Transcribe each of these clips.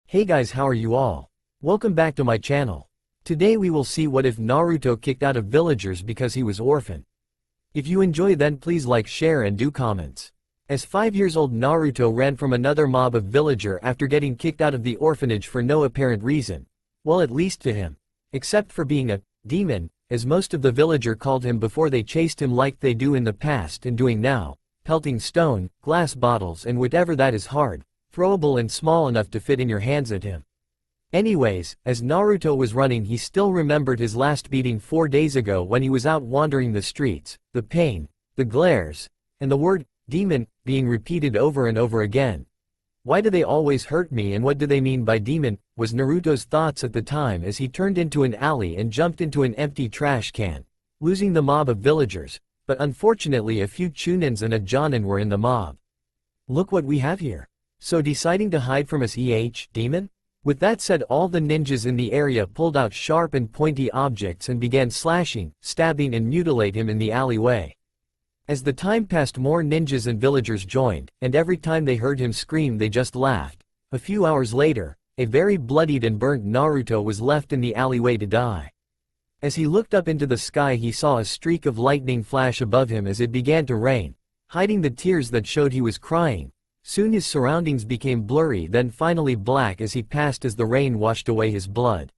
Hey guys, how are you all? Welcome back to my channel. Today we will see what if Naruto kicked out of villagers because he was orphan. If you enjoy, then please like, share and do comments. As 5 years old, Naruto ran from another mob of villager after getting kicked out of the orphanage for no apparent reason. Well, at least to him. Except for being a demon, as most of the villager called him before they chased him like they do in the past and doing now, pelting stone, glass bottles and whatever that is hard, throwable and small enough to fit in your hands at him. Anyways, as Naruto was running, he still remembered his last beating 4 days ago when he was out wandering the streets, the pain, the glares, and the word demon being repeated over and over again. Why do they always hurt me and what do they mean by demon, was Naruto's thoughts at the time as he turned into an alley and jumped into an empty trash can, losing the mob of villagers, but unfortunately a few Chunins and a Jonin were in the mob. Look what we have here. So deciding to hide from us demon? With that said, all the ninjas in the area pulled out sharp and pointy objects and began slashing, stabbing and mutilate him in the alleyway. As the time passed, more ninjas and villagers joined, and every time they heard him scream they just laughed. A few hours later, a very bloodied and burnt Naruto was left in the alleyway to die. As he looked up into the sky, he saw a streak of lightning flash above him as it began to rain, hiding the tears that showed he was crying. Soon his surroundings became blurry, then finally black as he passed as the rain washed away his blood.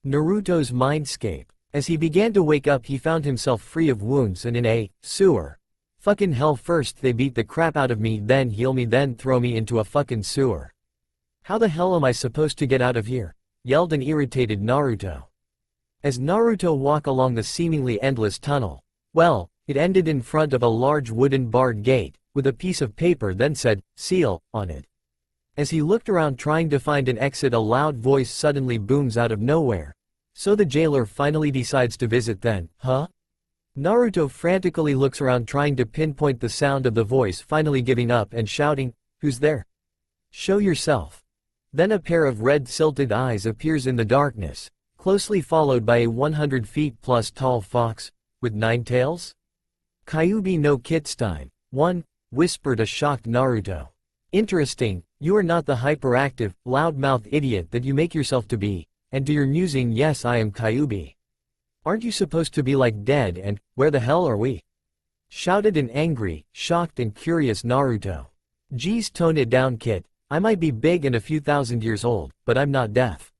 Naruto's mindscape. As he began to wake up, he found himself free of wounds and in a sewer. Fucking hell, first they beat the crap out of me, then heal me, then throw me into a fucking sewer. How the hell am I supposed to get out of here? Yelled an irritated Naruto. As Naruto walked along the seemingly endless tunnel, well, it ended in front of a large wooden barred gate, with a piece of paper then said, "Seal," on it. As he looked around trying to find an exit, a loud voice suddenly booms out of nowhere. So the jailer finally decides to visit then, huh? Naruto frantically looks around trying to pinpoint the sound of the voice, finally giving up and shouting, "Who's there? Show yourself." Then a pair of red silted eyes appears in the darkness, closely followed by a 100 feet plus tall fox, with 9 tails? "Kyuubi no Kitstein, 1, whispered a shocked Naruto. "Interesting, you are not the hyperactive, loudmouth idiot that you make yourself to be, and to your musing, yes, I am Kyuubi. Aren't you supposed to be like dead, and where the hell are we?" shouted an angry, shocked and curious Naruto. "Geez, tone it down, kid. I might be big and a few thousand years old, but I'm not deaf.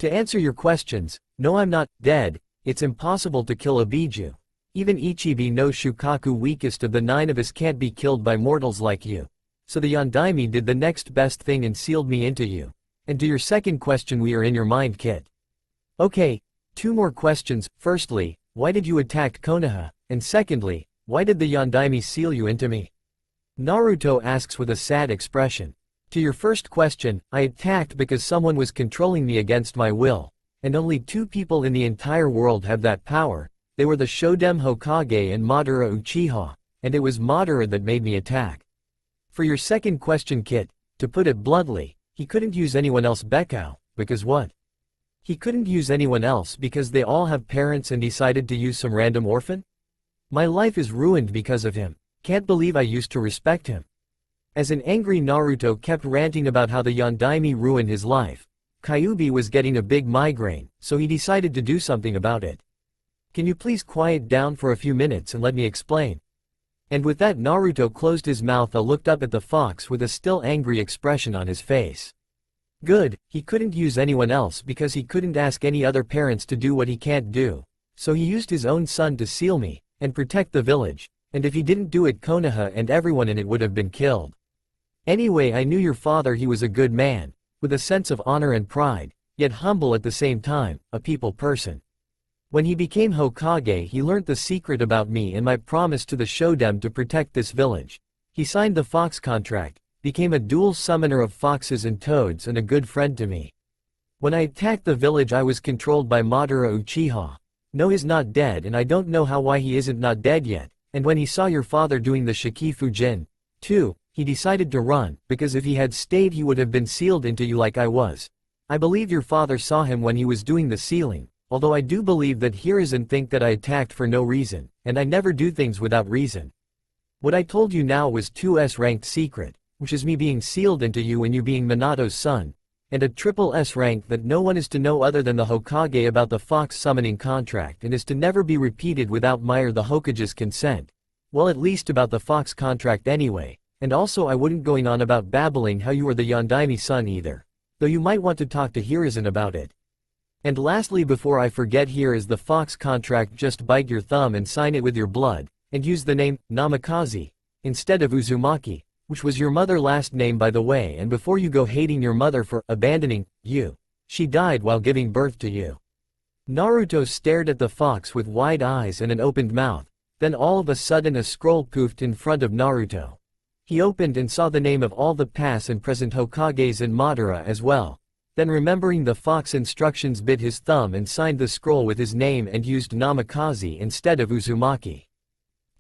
To answer your questions, no, I'm not dead. It's impossible to kill a Biju. Even Ichibi no Shukaku, weakest of the 9 of us, can't be killed by mortals like you. So the Yondaime did the next best thing and sealed me into you. And to your second question, we are in your mind, kid. Okay, 2 more questions. Firstly, why did you attack Konoha? And secondly, why did the Yondaime seal you into me?" Naruto asks with a sad expression. "To your first question, I attacked because someone was controlling me against my will. And only 2 people in the entire world have that power. They were the Shoden Hokage and Madara Uchiha, and it was Madara that made me attack. For your second question, kid, to put it bluntly, he couldn't use anyone else, Bekao, because what? He couldn't use anyone else because they all have parents and decided to use some random orphan? My life is ruined because of him. Can't believe I used to respect him." As an angry Naruto kept ranting about how the Yondaime ruined his life, Kyuubi was getting a big migraine, so he decided to do something about it. "Can you please quiet down for a few minutes and let me explain?" And with that, Naruto closed his mouth and looked up at the fox with a still angry expression on his face. Good, he couldn't use anyone else because he couldn't ask any other parents to do what he can't do. So he used his own son to seal me, and protect the village, and if he didn't do it, Konoha and everyone in it would have been killed. Anyway, I knew your father, he was a good man, with a sense of honor and pride, yet humble at the same time, a people person. When he became Hokage, he learnt the secret about me and my promise to the Shoden to protect this village. He signed the fox contract, became a dual summoner of foxes and toads and a good friend to me. When I attacked the village, I was controlled by Madara Uchiha. No, he's not dead, and I don't know why he isn't not dead yet. And when he saw your father doing the Shikifujin, too, he decided to run, because if he had stayed he would have been sealed into you like I was. I believe your father saw him when he was doing the sealing. Although I do believe that he doesn't think that I attacked for no reason, and I never do things without reason. What I told you now was 2S ranked secret, which is me being sealed into you and you being Minato's son, and a triple S rank that no one is to know other than the Hokage about the fox summoning contract and is to never be repeated without Meyer the Hokage's consent. Well, at least about the fox contract anyway, and also I wouldn't going on about babbling how you were the Yondaime son either. Though you might want to talk to Hiruzen about it. And lastly, before I forget, here is the fox contract. Just bite your thumb and sign it with your blood, and use the name Namikaze instead of Uzumaki, which was your mother's last name by the way, and before you go hating your mother for abandoning you. She died while giving birth to you. Naruto stared at the fox with wide eyes and an opened mouth. Then all of a sudden a scroll poofed in front of Naruto. He opened and saw the name of all the past and present Hokages and Madara as well. Then remembering the fox instructions, bit his thumb and signed the scroll with his name and used Namikaze instead of Uzumaki.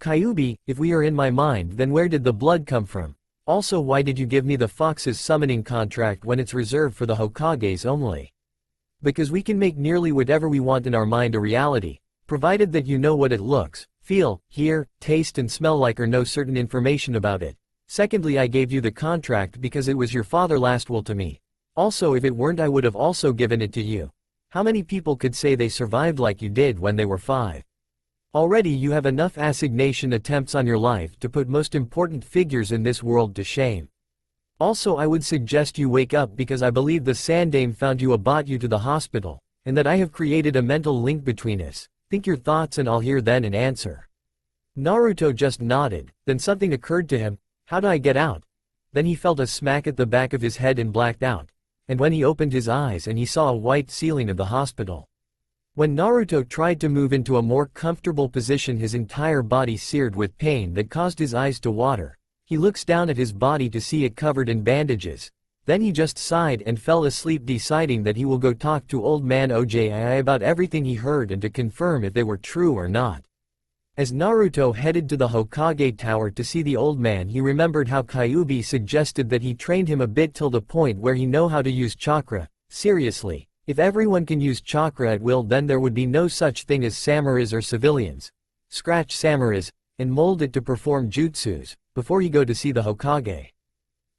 Kyuubi, if we are in my mind, then where did the blood come from? Also, why did you give me the fox's summoning contract when it's reserved for the Hokages only? Because we can make nearly whatever we want in our mind a reality, provided that you know what it looks, feel, hear, taste and smell like or know certain information about it. Secondly, I gave you the contract because it was your father's last will to me. Also, if it weren't, I would have also given it to you. How many people could say they survived like you did when they were 5? Already you have enough assignation attempts on your life to put most important figures in this world to shame. Also, I would suggest you wake up, because I believe the Sandaime found you, brought you to the hospital, and that I have created a mental link between us. Think your thoughts and I'll hear then and answer. Naruto just nodded, then something occurred to him. How do I get out? Then he felt a smack at the back of his head and blacked out. And when he opened his eyes and he saw a white ceiling of the hospital. When Naruto tried to move into a more comfortable position, his entire body seared with pain that caused his eyes to water. He looks down at his body to see it covered in bandages. Then he just sighed and fell asleep, deciding that he will go talk to old man Oji about everything he heard and to confirm if they were true or not. As Naruto headed to the Hokage Tower to see the old man, he remembered how Kyuubi suggested that he trained him a bit till the point where he know how to use chakra. Seriously, if everyone can use chakra at will, then there would be no such thing as samurais or civilians. Scratch samurais, and mold it to perform jutsus, before you go to see the Hokage.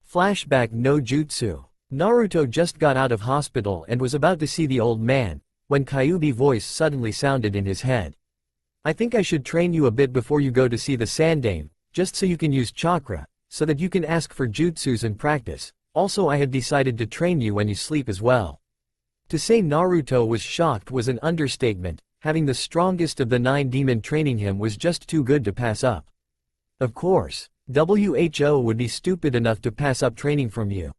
Flashback: no jutsu. Naruto just got out of hospital and was about to see the old man, when Kyuubi's voice suddenly sounded in his head. I think I should train you a bit before you go to see the Sandaime, just so you can use chakra, so that you can ask for jutsus and practice. Also, I have decided to train you when you sleep as well. To say Naruto was shocked was an understatement. Having the strongest of the 9 demon training him was just too good to pass up. Of course, WHO would be stupid enough to pass up training from you.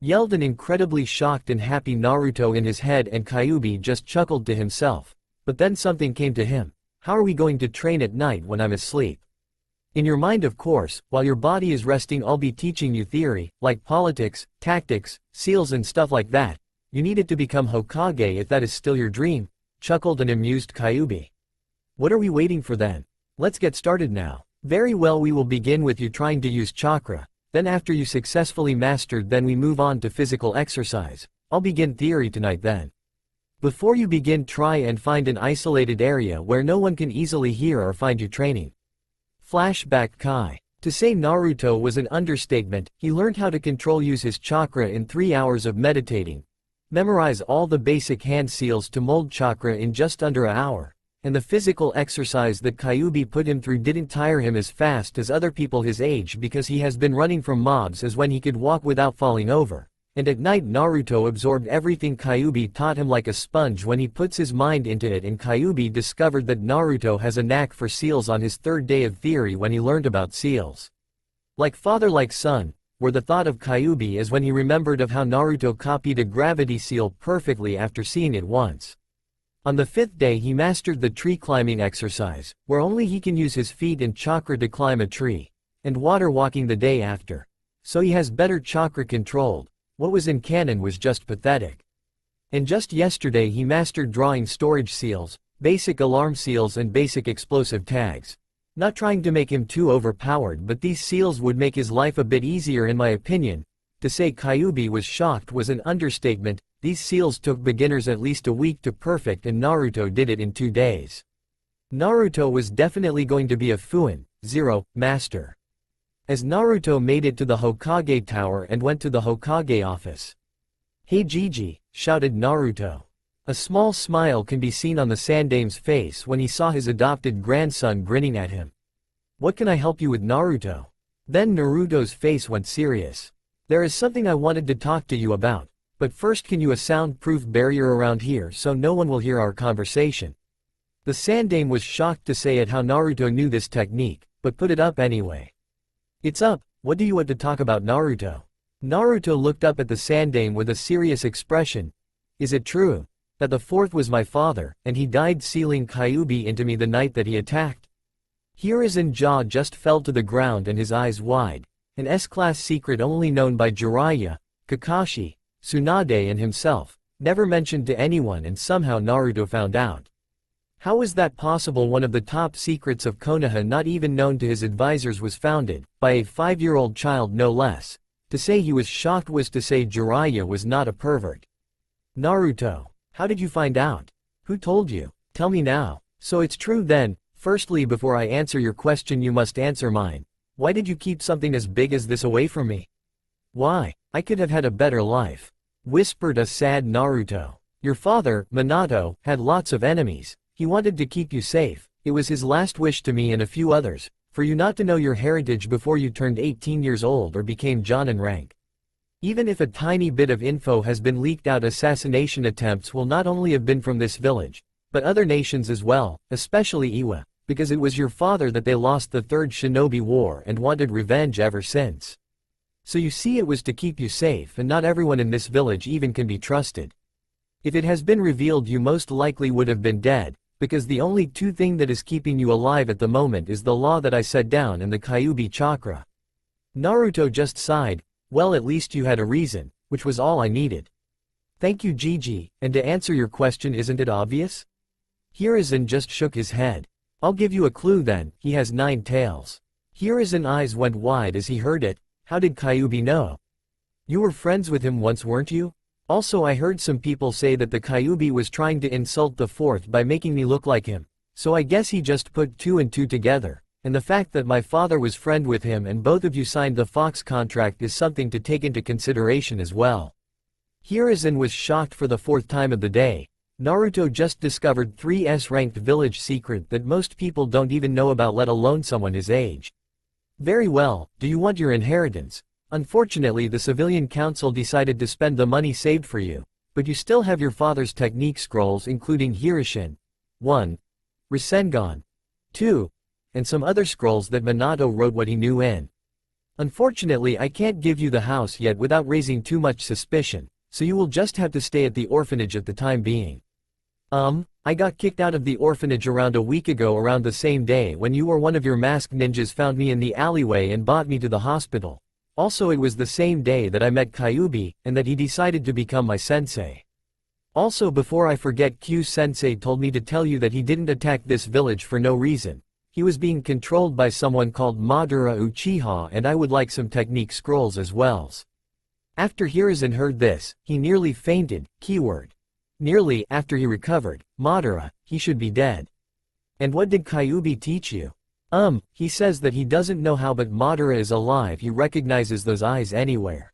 Yelled an incredibly shocked and happy Naruto in his head, and Kyuubi just chuckled to himself. But then something came to him. How are we going to train at night when I'm asleep? In your mind, of course, while your body is resting, I'll be teaching you theory, like politics, tactics, seals and stuff like that. You need it to become Hokage if that is still your dream, chuckled an amused Kyuubi. What are we waiting for then? Let's get started now. Very well, we will begin with you trying to use chakra. Then after you successfully mastered, then we move on to physical exercise. I'll begin theory tonight then. Before you begin, try and find an isolated area where no one can easily hear or find you training. Flashback: Kai. To say Naruto was an understatement. He learned how to use his chakra in 3 hours of meditating. Memorize all the basic hand seals to mold chakra in just under an hour. And the physical exercise that Kyuubi put him through didn't tire him as fast as other people his age, because he has been running from mobs as when he could walk without falling over. And at night Naruto absorbed everything Kyuubi taught him like a sponge when he puts his mind into it, and Kyuubi discovered that Naruto has a knack for seals on his 3rd day of theory when he learned about seals. Like father like son, were the thought of Kyuubi as when he remembered of how Naruto copied a gravity seal perfectly after seeing it once. On the 5th day he mastered the tree climbing exercise, where only he can use his feet and chakra to climb a tree, and water walking the day after. So he has better chakra controlled. What was in canon was just pathetic. And just yesterday he mastered drawing storage seals, basic alarm seals and basic explosive tags. Not trying to make him too overpowered, but these seals would make his life a bit easier in my opinion. To say Kyuubi was shocked was an understatement. These seals took beginners at least a week to perfect, and Naruto did it in 2 days. Naruto was definitely going to be a Fuin Zero master. As Naruto made it to the Hokage Tower and went to the Hokage office. Hey Gigi, shouted Naruto. A small smile can be seen on the Sandame's face when he saw his adopted grandson grinning at him. What can I help you with, Naruto? Then Naruto's face went serious. There is something I wanted to talk to you about, but first can you a soundproof barrier around here so no one will hear our conversation. The Sandame was shocked to say at how Naruto knew this technique, but put it up anyway. It's up, what do you want to talk about, Naruto? Naruto looked up at the Sandame with a serious expression. Is it true that the fourth was my father, and he died sealing Kyuubi into me the night that he attacked? Hirazen's jaw just fell to the ground and his eyes wide. An S-class secret only known by Jiraiya, Kakashi, Tsunade and himself, never mentioned to anyone, and somehow Naruto found out. How was that possible? One of the top secrets of Konoha, not even known to his advisors, was founded by a 5-year-old child, no less. To say he was shocked was to say Jiraiya was not a pervert. Naruto, how did you find out? Who told you? Tell me now. So it's true then. Firstly, before I answer your question, you must answer mine. Why did you keep something as big as this away from me? Why? I could have had a better life, whispered a sad Naruto. Your father, Minato, had lots of enemies. He wanted to keep you safe. It was his last wish to me and a few others, for you not to know your heritage before you turned 18 years old or became Jonin rank. Even if a tiny bit of info has been leaked out, assassination attempts will not only have been from this village, but other nations as well, especially Iwa, because it was your father that they lost the Third Shinobi War and wanted revenge ever since. So you see, it was to keep you safe, and not everyone in this village even can be trusted. If it has been revealed, you most likely would have been dead, because the only two thing that is keeping you alive at the moment is the law that I set down and the Kyuubi chakra. Naruto just sighed. Well, at least you had a reason, which was all I needed. Thank you, Gigi, and to answer your question, isn't it obvious? Hiruzen just shook his head. I'll give you a clue then, he has 9 tails. Hiruzen's eyes went wide as he heard it. How did Kyuubi know? You were friends with him once, weren't you? Also, I heard some people say that the Kyuubi was trying to insult the fourth by making me look like him, so I guess he just put 2 and 2 together, and the fact that my father was friend with him and both of you signed the Fox contract is something to take into consideration as well. Hiruzen was shocked for the 4th time of the day. Naruto just discovered 3 S-ranked village secret that most people don't even know about, let alone someone his age. Very well, do you want your inheritance? Unfortunately, the civilian council decided to spend the money saved for you, but you still have your father's technique scrolls, including Hirishin 1, Rasengan 2, and some other scrolls that Minato wrote what he knew in. Unfortunately, I can't give you the house yet without raising too much suspicion, so you will just have to stay at the orphanage at the time being. I got kicked out of the orphanage around a week ago, around the same day when you or one of your masked ninjas found me in the alleyway and brought me to the hospital. Also, it was the same day that I met Kyuubi, and that he decided to become my sensei. Also, before I forget, Q-sensei told me to tell you that he didn't attack this village for no reason. He was being controlled by someone called Madara Uchiha, and I would like some technique scrolls as well. After Hiruzen heard this, he nearly fainted. Keyword. Nearly. After he recovered, Madara, he should be dead. And what did Kyuubi teach you? He says that he doesn't know how, but Madara is alive. He recognizes those eyes anywhere.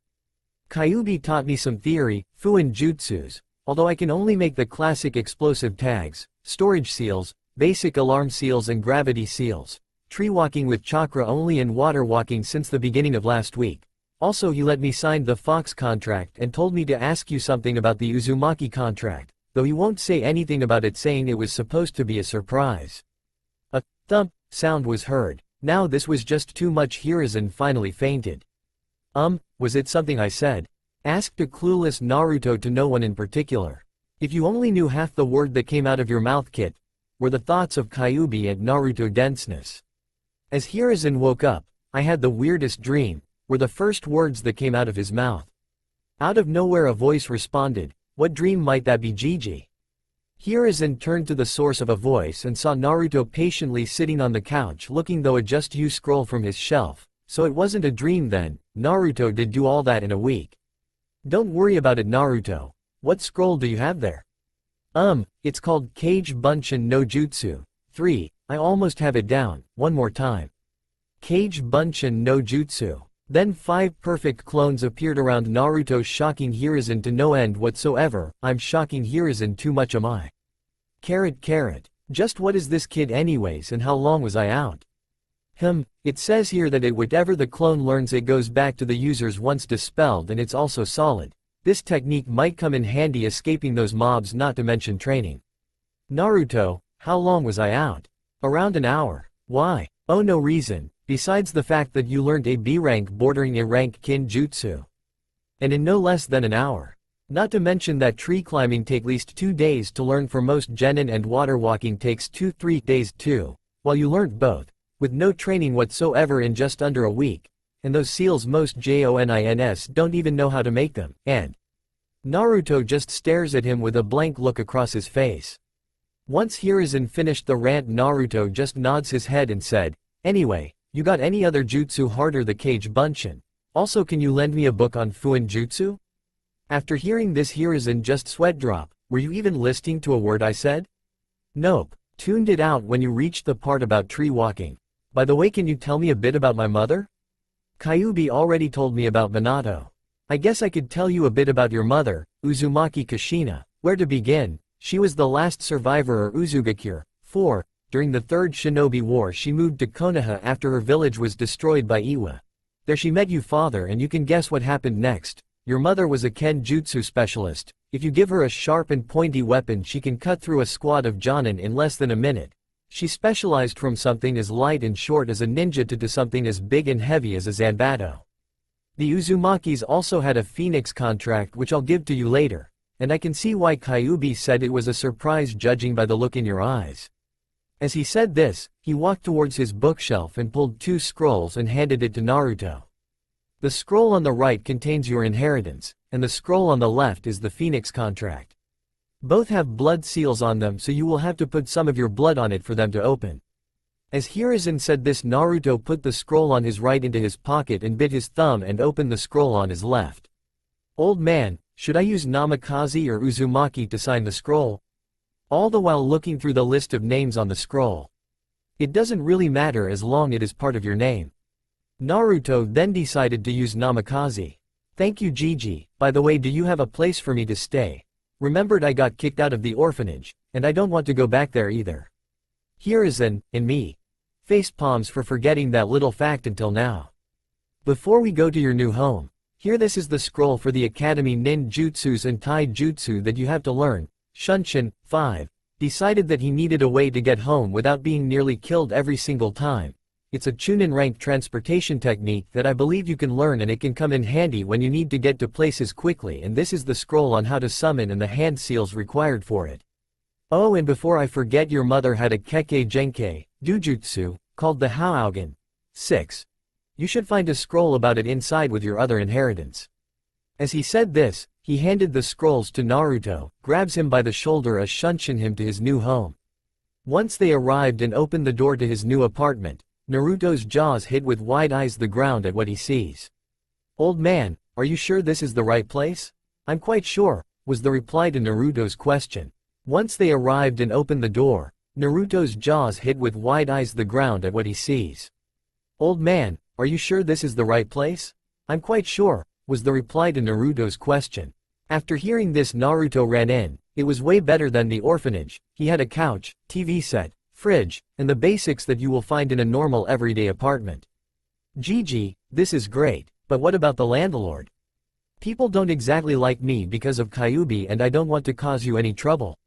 Kyuubi taught me some theory, Fuin jutsus, although I can only make the classic explosive tags, storage seals, basic alarm seals and gravity seals, tree walking with chakra only and water walking since the beginning of last week. Also, he let me sign the Fox contract and told me to ask you something about the Uzumaki contract, though he won't say anything about it, saying it was supposed to be a surprise. A thump sound was heard. Now this was just too much. Hiruzen finally fainted. Was it something I said? Asked a clueless Naruto to no one in particular. If you only knew half the word that came out of your mouth, Kit, were the thoughts of Kyuubi and Naruto denseness. As Hiruzen woke up, I had the weirdest dream, were the first words that came out of his mouth. Out of nowhere a voice responded, what dream might that be, Gigi? Hiruzen turned to the source of a voice and saw Naruto patiently sitting on the couch looking though at just you scroll from his shelf. So it wasn't a dream then. Naruto did do all that in a week. Don't worry about it, Naruto. What scroll do you have there? It's called Kage Bunshin no Jutsu 3, I almost have it down, one more time. Kage Bunshin no Jutsu. Then 5 perfect clones appeared around Naruto, shocking Hiruzen to no end whatsoever. I'm shocking Hiruzen too much, am I? Carrot. Just what is this kid anyways, and how long was I out? It says here that whatever the clone learns it goes back to the users once dispelled, and it's also solid. This technique might come in handy escaping those mobs, not to mention training. Naruto, how long was I out? Around an hour. Why? Oh, no reason, besides the fact that you learned a B rank bordering A rank Kinjutsu. And in no less than an hour. Not to mention that tree climbing takes at least 2 days to learn, for most genin, and water walking takes 2-3 days too, while you learned both, with no training whatsoever, in just under a week. And those seals most Jonins don't even know how to make them, and Naruto just stares at him with a blank look across his face. Once Hiruzen finished the rant, Naruto just nods his head and said, "Anyway, you got any other jutsu harder the Kage Bunshin? Also, can you lend me a book on Fuin Jutsu?" After hearing this, Hiruzen just sweat drop. "Were you even listening to a word I said?" "Nope. Tuned it out when you reached the part about tree walking. By the way, can you tell me a bit about my mother?" "Kyuubi already told me about Minato. I guess I could tell you a bit about your mother, Uzumaki Kushina. Where to begin? She was the last survivor, or Uzugakure. 4. During the Third Shinobi War she moved to Konoha after her village was destroyed by Iwa. There she met your father, and you can guess what happened next. Your mother was a Kenjutsu specialist. If you give her a sharp and pointy weapon she can cut through a squad of Jonin in less than a minute. She specialized from something as light and short as a ninja to something as big and heavy as a Zanbato. The Uzumakis also had a Phoenix contract, which I'll give to you later, and I can see why Kyuubi said it was a surprise judging by the look in your eyes." As he said this, he walked towards his bookshelf and pulled 2 scrolls and handed it to Naruto. The scroll on the right contains your inheritance, and the scroll on the left is the Phoenix contract. Both have blood seals on them, so you will have to put some of your blood on it for them to open. As Hiruzen said this, Naruto put the scroll on his right into his pocket and bit his thumb and opened the scroll on his left. "Old man, should I use Namikaze or Uzumaki to sign the scroll?" All the while looking through the list of names on the scroll. "It doesn't really matter as long as it is part of your name." Naruto then decided to use Namikaze. "Thank you, Gigi. By the way, do you have a place for me to stay? Remembered I got kicked out of the orphanage, and I don't want to go back there either." Hiruzen, and me. Face palms for forgetting that little fact until now. "Before we go to your new home, here, this is the scroll for the Academy Ninjutsus and Taijutsu that you have to learn." Shunshin, 5, decided that he needed a way to get home without being nearly killed every single time. It's a Chunin ranked transportation technique that I believe you can learn, and it can come in handy when you need to get to places quickly, and this is the scroll on how to summon and the hand seals required for it. "Oh, and before I forget, your mother had a Kekkei Genkei Jujutsu, called the Haugen. 6. You should find a scroll about it inside with your other inheritance." As he said this, he handed the scrolls to Naruto, grabs him by the shoulder as shunshin him to his new home. Once they arrived and opened the door to his new apartment, Naruto's jaws hit with wide eyes the ground at what he sees. "Old man, are you sure this is the right place?" "I'm quite sure," was the reply to Naruto's question. Once they arrived and opened the door, Naruto's jaws hit with wide eyes the ground at what he sees. "Old man, are you sure this is the right place?" "I'm quite sure," was the reply to Naruto's question. After hearing this, Naruto ran in. It was way better than the orphanage. He had a couch, TV set, fridge, and the basics that you will find in a normal everyday apartment. "Gigi, this is great, but what about the landlord? People don't exactly like me because of Kyuubi, and I don't want to cause you any trouble."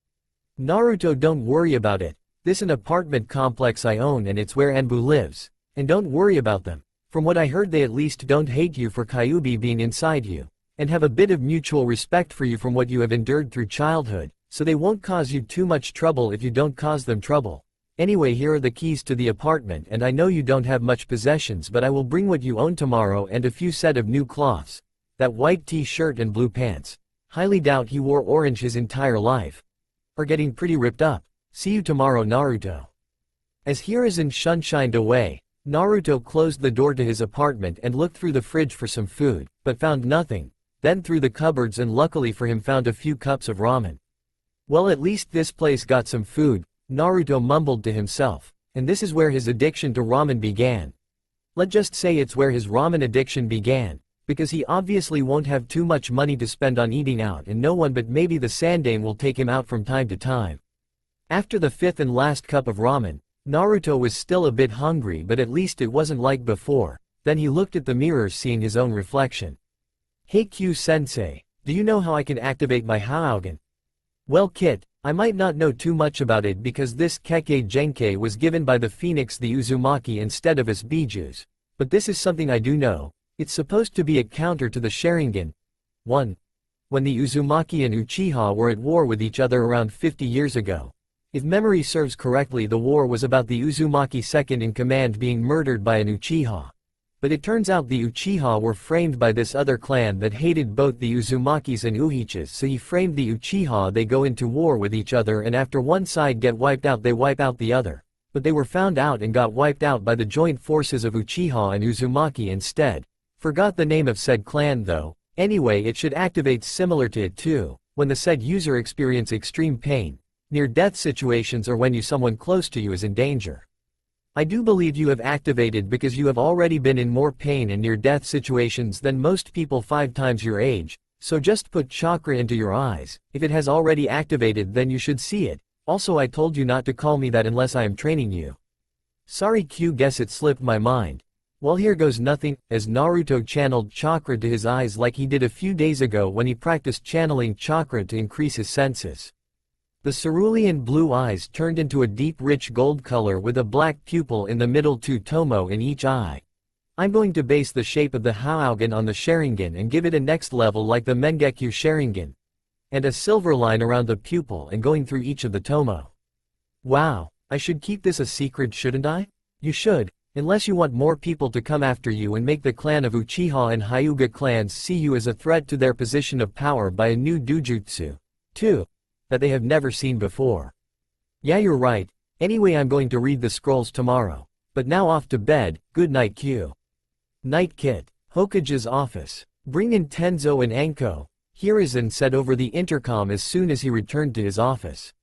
"Naruto, don't worry about it. This is an apartment complex I own, and it's where Anbu lives. And don't worry about them. From what I heard, they at least don't hate you for Kyuubi being inside you, and have a bit of mutual respect for you from what you have endured through childhood, so they won't cause you too much trouble if you don't cause them trouble. Anyway, here are the keys to the apartment, and I know you don't have much possessions, but I will bring what you own tomorrow and a few set of new cloths. That white t-shirt and blue pants. Highly doubt he wore orange his entire life. Are getting pretty ripped up. See you tomorrow, Naruto." As Hiruzen shunshined away, Naruto closed the door to his apartment and looked through the fridge for some food, but found nothing, then through the cupboards and luckily for him found a few cups of ramen. "Well, at least this place got some food," Naruto mumbled to himself, and this is where his addiction to ramen began. Let's just say it's where his ramen addiction began, because he obviously won't have too much money to spend on eating out and no one but maybe the Sandaime will take him out from time to time. After the fifth and last cup of ramen, Naruto was still a bit hungry but at least it wasn't like before. Then he looked at the mirror seeing his own reflection. "Hey Q-sensei, do you know how I can activate my Haugen?" "Well Kit, I might not know too much about it because this Kekkei Genkai was given by the Phoenix the Uzumaki instead of us Bijus. But this is something I do know. It's supposed to be a counter to the Sharingan. 1. When the Uzumaki and Uchiha were at war with each other around 50 years ago. If memory serves correctly, the war was about the Uzumaki second in command being murdered by an Uchiha. But it turns out the Uchiha were framed by this other clan that hated both the Uzumakis and Uhichas, so he framed the Uchiha. They go into war with each other and after one side get wiped out they wipe out the other. But they were found out and got wiped out by the joint forces of Uchiha and Uzumaki instead. Forgot the name of said clan though. Anyway, it should activate similar to it too, when the said user experience extreme pain, near-death situations or when someone close to you is in danger. I do believe you have activated because you have already been in more pain and near-death situations than most people 5 times your age, so just put chakra into your eyes. If it has already activated then you should see it. Also I told you not to call me that unless I am training you. Sorry Q, guess it slipped my mind. Well here goes nothing, as Naruto channeled chakra to his eyes like he did a few days ago when he practiced channeling chakra to increase his senses. The cerulean blue eyes turned into a deep rich gold color with a black pupil in the middle, 2 tomo in each eye. I'm going to base the shape of the Haugen on the Sharingan and give it a next level like the Mengekyo Sharingan. And a silver line around the pupil and going through each of the tomo. Wow, I should keep this a secret, shouldn't I? You should, unless you want more people to come after you and make the clan of Uchiha and Hyuga clans see you as a threat to their position of power by a new dujutsu. 2. That they have never seen before. Yeah, you're right. Anyway, I'm going to read the scrolls tomorrow. But now off to bed. Good night Q. Night Kit. Hokage's office. Bring in Tenzo and Anko, Hiruzen said over the intercom as soon as he returned to his office.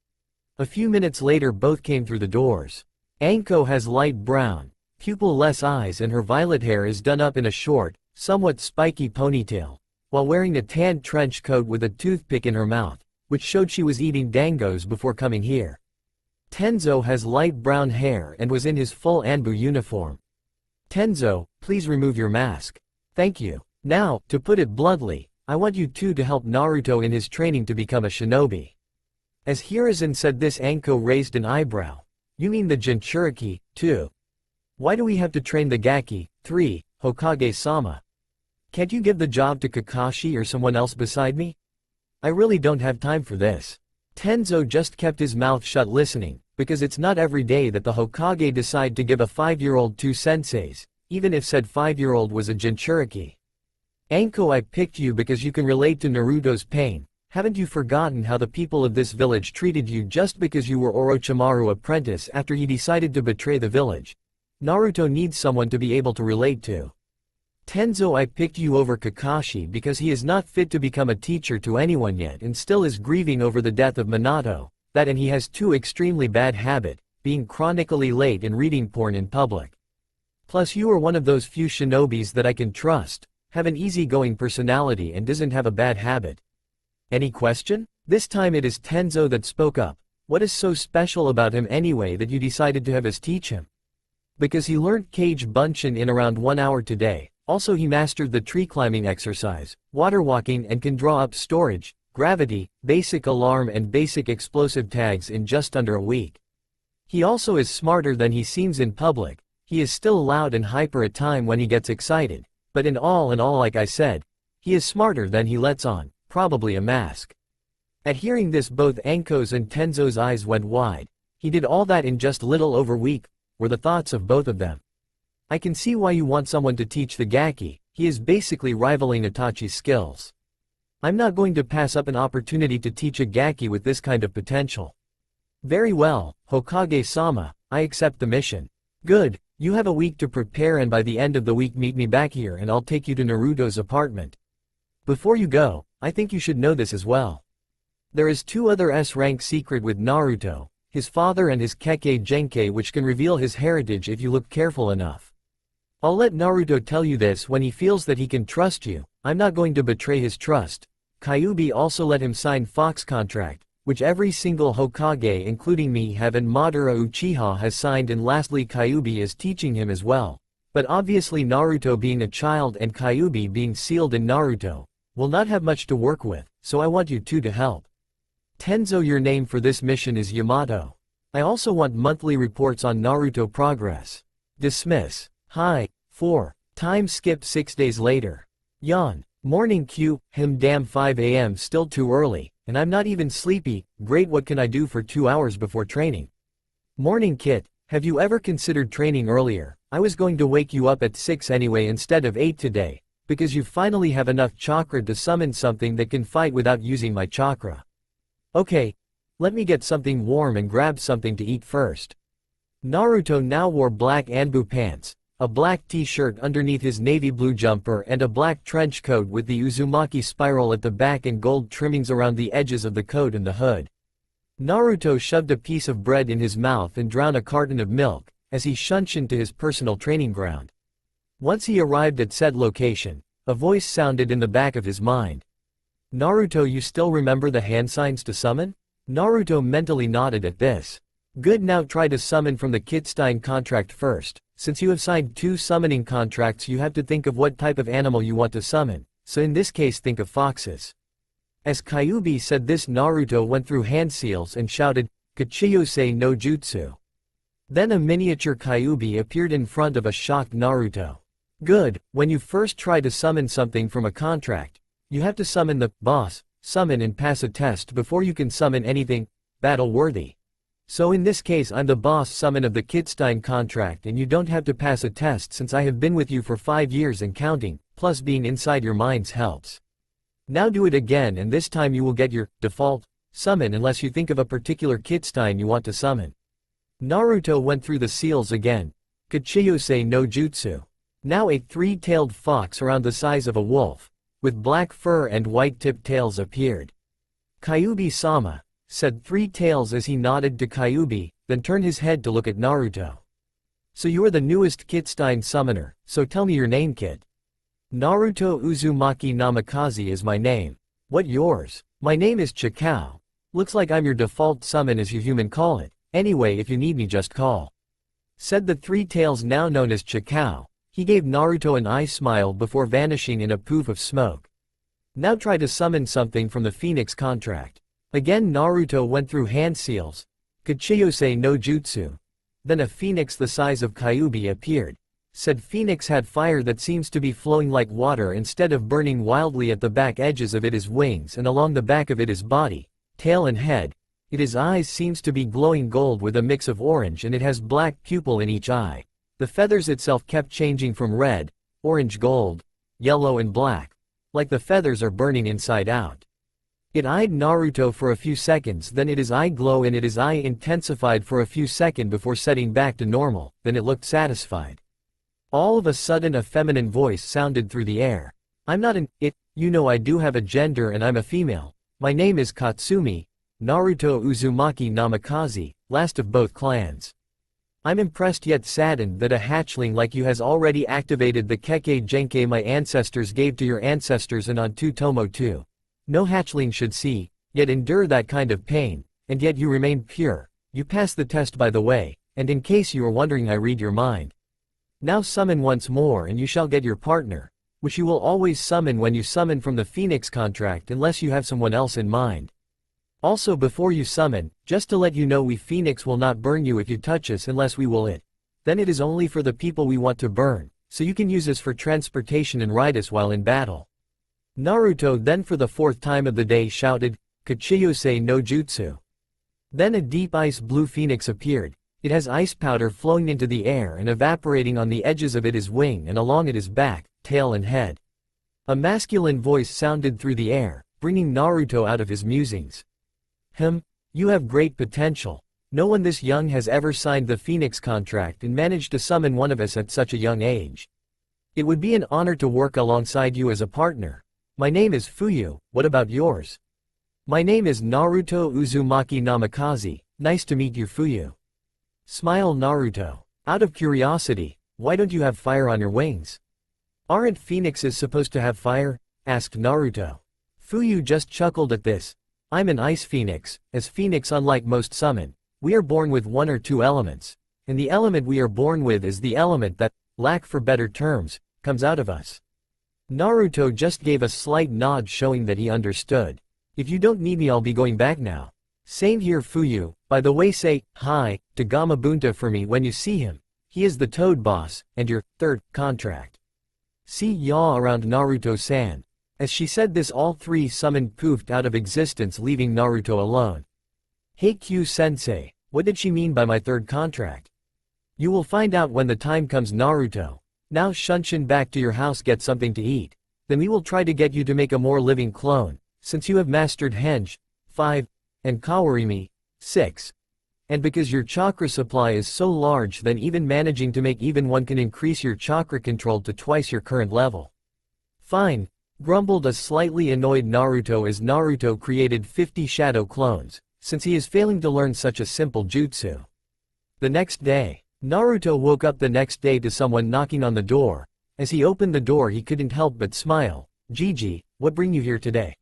A few minutes later both came through the doors. Anko has light brown, pupil-less eyes and her violet hair is done up in a short, somewhat spiky ponytail, while wearing a tan trench coat with a toothpick in her mouth, which showed she was eating dangos before coming here. Tenzo has light brown hair and was in his full Anbu uniform. Tenzo, please remove your mask. Thank you. Now, to put it bluntly, I want you two to help Naruto in his training to become a shinobi. As Hiruzen said this, Anko raised an eyebrow. You mean the Jinchuriki, 2? Why do we have to train the Gaki, 3, Hokage-sama? Can't you give the job to Kakashi or someone else beside me? I really don't have time for this. Tenzo just kept his mouth shut listening, because it's not every day that the Hokage decide to give a 5-year-old 2 senseis, even if said 5-year-old was a Jinchuriki. Anko, I picked you because you can relate to Naruto's pain. Haven't you forgotten how the people of this village treated you just because you were Orochimaru's apprentice after he decided to betray the village? Naruto needs someone to be able to relate to. Tenzo, I picked you over Kakashi because he is not fit to become a teacher to anyone yet and still is grieving over the death of Minato, and he has 2 extremely bad habit, being chronically late and reading porn in public. Plus you are one of those few shinobis that I can trust, have an easygoing personality and doesn't have a bad habit. Any question? This time it is Tenzo that spoke up. What is so special about him anyway that you decided to have us teach him? Because he learned Kage Bunshin in around 1 hour today. Also he mastered the tree climbing exercise, water walking and can draw up storage, gravity, basic alarm and basic explosive tags in just under a week. He also is smarter than he seems in public. He is still loud and hyper at time when he gets excited, but in all, like I said, he is smarter than he lets on, probably a mask. At hearing this both Anko's and Tenzo's eyes went wide. He did all that in just little over a week, were the thoughts of both of them. I can see why you want someone to teach the Gaki, he is basically rivaling Itachi's skills. I'm not going to pass up an opportunity to teach a Gaki with this kind of potential. Very well, Hokage-sama, I accept the mission. Good, you have a week to prepare and by the end of the week meet me back here and I'll take you to Naruto's apartment. Before you go, I think you should know this as well. There is 2 other S-rank secret with Naruto, his father and his Kekkei Genkai, which can reveal his heritage if you look careful enough. I'll let Naruto tell you this when he feels that he can trust you. I'm not going to betray his trust. Kyuubi also let him sign Fox contract, which every single Hokage including me have, and Madara Uchiha has signed, and lastly Kyuubi is teaching him as well. But obviously Naruto being a child and Kyuubi being sealed in Naruto, will not have much to work with, so I want you two to help. Tenzo, your name for this mission is Yamato. I also want monthly reports on Naruto progress. Dismiss. Hi. 4. Time skip 6 days later. Yawn. Morning Q, damn 5 AM still too early, and I'm not even sleepy. Great, what can I do for 2 hours before training? Morning Kit, have you ever considered training earlier? I was going to wake you up at 6 anyway instead of 8 today, because you finally have enough chakra to summon something that can fight without using my chakra. Okay. Let me get something warm and grab something to eat first. Naruto now wore black Anbu pants, a black t-shirt underneath his navy blue jumper, and a black trench coat with the Uzumaki spiral at the back and gold trimmings around the edges of the coat and the hood. Naruto shoved a piece of bread in his mouth and drowned a carton of milk, as he shunshined to his personal training ground. Once he arrived at said location, a voice sounded in the back of his mind. Naruto, you still remember the hand signs to summon? Naruto mentally nodded at this. Good, now try to summon from the Kitstein contract first. Since you have signed 2 summoning contracts, you have to think of what type of animal you want to summon, so in this case think of foxes. As Kyuubi said this, Naruto went through hand seals and shouted, Kachiyose no Jutsu. Then a miniature Kyuubi appeared in front of a shocked Naruto. Good, when you first try to summon something from a contract, you have to summon the boss, summon and pass a test before you can summon anything battle-worthy. So in this case I'm the boss summon of the Kitstein contract, and you don't have to pass a test since I have been with you for 5 years and counting, plus being inside your minds helps. Now do it again, and this time you will get your default summon unless you think of a particular Kitstein you want to summon. Naruto went through the seals again. Kachiyose no Jutsu. Now a 3-tailed fox around the size of a wolf, with black fur and white tipped tails appeared. Kyuubi-sama, said 3 Tails as he nodded to Kyuubi, then turned his head to look at Naruto. So you are the newest Kitstein summoner, so tell me your name, kid. Naruto Uzumaki Namikaze is my name. What yours? My name is Chikao. Looks like I'm your default summon as you human call it. Anyway, if you need me just call. Said the 3 Tails, now known as Chikao. He gave Naruto an eye smile before vanishing in a poof of smoke. Now try to summon something from the Phoenix contract. Again Naruto went through hand seals. Kachiyose no Jutsu. Then a phoenix the size of Kyuubi appeared. Said phoenix had fire that seems to be flowing like water instead of burning wildly. At the back edges of it is wings, and along the back of it is body, tail and head. Its eyes seems to be glowing gold with a mix of orange, and it has black pupil in each eye. The feathers itself kept changing from red, orange, gold, yellow and black. Like the feathers are burning inside out. It eyed Naruto for a few seconds, then its eye glow and its eye intensified for a few seconds before setting back to normal, then it looked satisfied. All of a sudden a feminine voice sounded through the air. I'm not an it, you know I do have a gender and I'm a female. My name is Katsumi, Naruto Uzumaki Namikaze, last of both clans. I'm impressed yet saddened that a hatchling like you has already activated the Kekkei Genkai my ancestors gave to your ancestors, and on Tomo too. No hatchling should see, yet endure that kind of pain, and yet you remain pure. You passed the test, by the way, and in case you are wondering, I read your mind. Now summon once more and you shall get your partner, which you will always summon when you summon from the Phoenix contract unless you have someone else in mind. Also before you summon, just to let you know, we Phoenix will not burn you if you touch us unless we will it. Then it is only for the people we want to burn, so you can use us for transportation and ride us while in battle. Naruto then for the 4th time of the day shouted, Kachiyose no Jutsu. Then a deep ice blue phoenix appeared. It has ice powder flowing into the air and evaporating on the edges of its wing and along its back, tail and head. A masculine voice sounded through the air, bringing Naruto out of his musings. You have great potential. No one this young has ever signed the Phoenix contract and managed to summon one of us at such a young age. It would be an honor to work alongside you as a partner. My name is Fuyu, what about yours? My name is Naruto Uzumaki Namikaze, nice to meet you, Fuyu. Smile Naruto. Out of curiosity, why don't you have fire on your wings? Aren't phoenixes supposed to have fire? Asked Naruto. Fuyu just chuckled at this. I'm an ice phoenix, as phoenix unlike most summon, we are born with one or two elements, and the element we are born with is the element that, lack for better terms, comes out of us. Naruto just gave a slight nod showing that he understood. If you don't need me, I'll be going back now. Same here, Fuyu. By the way, say hi to Gamabunta for me when you see him. He is the Toad boss, and your third contract. See ya around, Naruto-san. As she said this, all three summoned poofed out of existence, leaving Naruto alone. Hey Q-sensei, what did she mean by my third contract? You will find out when the time comes, Naruto. Now Shunshin, back to your house, get something to eat. Then we will try to get you to make a more living clone, since you have mastered Henge, 5, and Kawarimi, 6. And because your chakra supply is so large, then even managing to make even one can increase your chakra control to twice your current level. Fine, grumbled a slightly annoyed Naruto as Naruto created 50 shadow clones, since he is failing to learn such a simple jutsu. The next day, Naruto woke up the next day to someone knocking on the door. As he opened the door, he couldn't help but smile. Gigi, what bring you here today?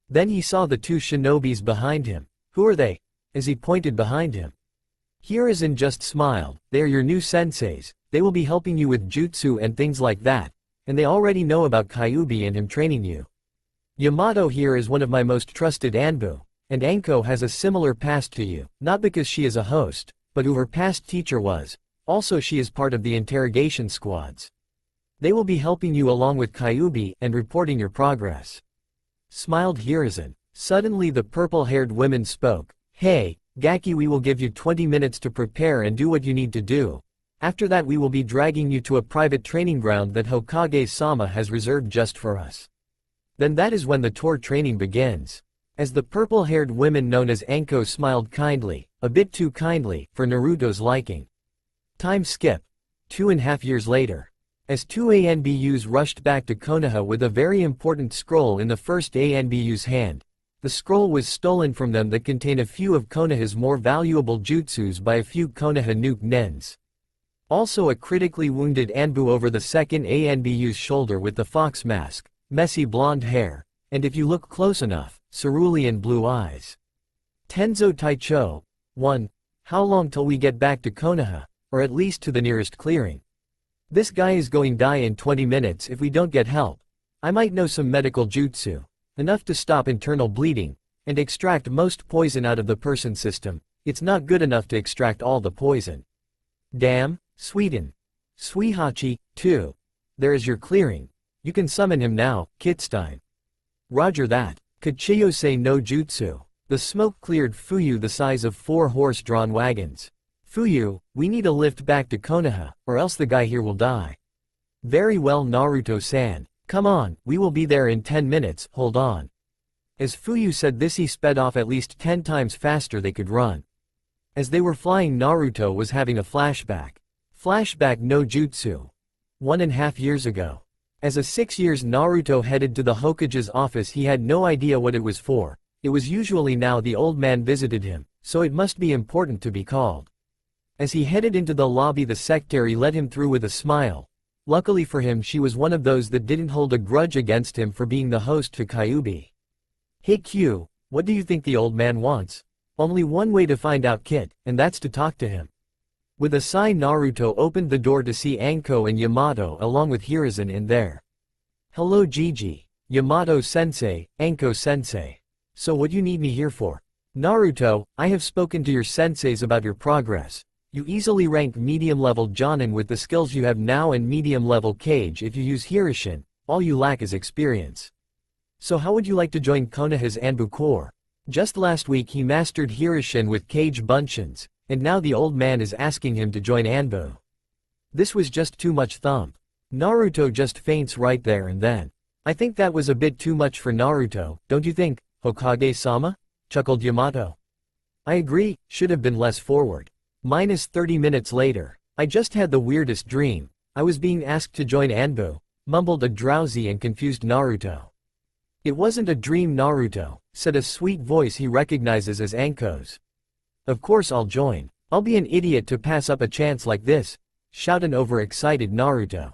Then he saw the two shinobis behind him. Who are they? As he pointed behind him. Hiruzen just smiled. They are your new senseis. They will be helping you with jutsu and things like that, and they already know about Kyuubi and him training you. Yamato here is one of my most trusted Anbu, and Anko has a similar past to you, not because she is a host, but who her past teacher was. Also, she is part of the interrogation squads. They will be helping you along with Kyuubi and reporting your progress. Smiled Hiruzen. Suddenly the purple-haired women spoke. Hey, Gaki, we will give you 20 minutes to prepare and do what you need to do. After that we will be dragging you to a private training ground that Hokage-sama has reserved just for us. Then that is when the tour training begins. As the purple-haired women known as Anko smiled kindly, a bit too kindly, for Naruto's liking. Time skip. 2.5 years later. As two ANBUs rushed back to Konoha with a very important scroll in the first ANBU's hand. The scroll was stolen from them that contained a few of Konoha's more valuable jutsus by a few Konoha nuke nens. Also a critically wounded Anbu over the second ANBU's shoulder with the fox mask, messy blonde hair, and if you look close enough, cerulean blue eyes. Tenzo Taicho. 1. How long till we get back to Konoha, or at least to the nearest clearing? This guy is going die in 20 minutes if we don't get help. I might know some medical jutsu. Enough to stop internal bleeding, and extract most poison out of the person's system. It's not good enough to extract all the poison. Damn, Sweden. Suihachi, 2. There is your clearing. You can summon him now, Kitstein. Roger that. Kachiyose no jutsu. The smoke cleared Fuyu the size of 4 horse-drawn wagons. Fuyu, we need a lift back to Konoha, or else the guy here will die. Very well, Naruto-san. Come on, we will be there in 10 minutes, hold on. As Fuyu said this, he sped off at least 10 times faster they could run. As they were flying, Naruto was having a flashback. Flashback no jutsu. 1.5 years ago. As a 6 years Naruto headed to the Hokage's office, he had no idea what it was for. It was usually now the old man visited him, so it must be important to be called. As he headed into the lobby, the secretary let him through with a smile. Luckily for him, she was one of those that didn't hold a grudge against him for being the host to Kyuubi. Hey Q, what do you think the old man wants? Only one way to find out, Kit, and that's to talk to him. With a sigh, Naruto opened the door to see Anko and Yamato along with Hiruzen in there. Hello Gigi, Yamato-sensei, Anko-sensei. So what do you need me here for? Naruto, I have spoken to your senseis about your progress. You easily rank medium-level Jonin with the skills you have now and medium-level Kage if you use Hirishin. All you lack is experience. So how would you like to join Konoha's Anbu Corps? Just last week he mastered Hirishin with Kage Bunshins, and now the old man is asking him to join Anbu. This was just too much thump. Naruto just faints right there and then. I think that was a bit too much for Naruto, don't you think, Hokage-sama? Chuckled Yamato. I agree, should have been less forward. Minus 30 minutes later. I just had the weirdest dream. I was being asked to join Anbu, mumbled a drowsy and confused Naruto. It wasn't a dream, Naruto, said a sweet voice he recognizes as Anko's. Of course I'll join. I'll be an idiot to pass up a chance like this. shouted an overexcited Naruto.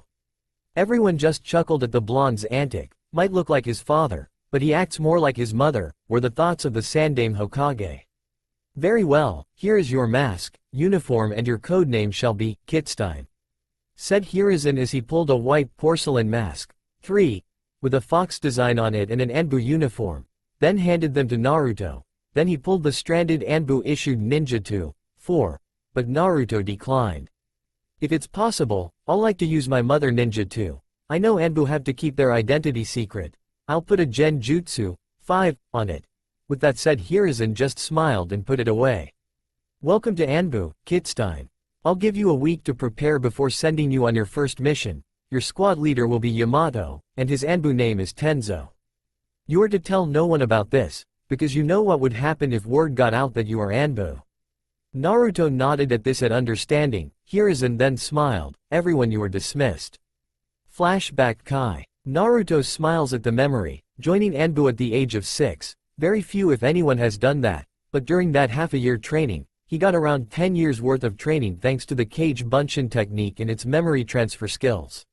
Everyone just chuckled at the blonde's antic. Might look like his father, but he acts more like his mother, were the thoughts of the Sandame Hokage. Very well, here is your mask, uniform, and your codename shall be Kitstein, said Hiruzen as he pulled a white porcelain mask, 3, with a fox design on it and an Anbu uniform, then handed them to Naruto. Then he pulled the stranded Anbu issued ninjutsu, 4, but Naruto declined. If it's possible, I'll like to use my mother ninjutsu. I know Anbu have to keep their identity secret. I'll put a genjutsu, 5, on it. With that said, Hiruzen just smiled and put it away. Welcome to Anbu, Kitstein. I'll give you a week to prepare before sending you on your first mission. Your squad leader will be Yamato, and his Anbu name is Tenzo. You are to tell no one about this, because you know what would happen if word got out that you are Anbu. Naruto nodded at this at understanding. Hiruzen then smiled. Everyone, you are dismissed. Flashback Kai. Naruto smiles at the memory, joining Anbu at the age of 6. Very few if anyone has done that, but during that half-a-year training, he got around 10 years worth of training thanks to the Kage Bunshin technique and its memory transfer skills.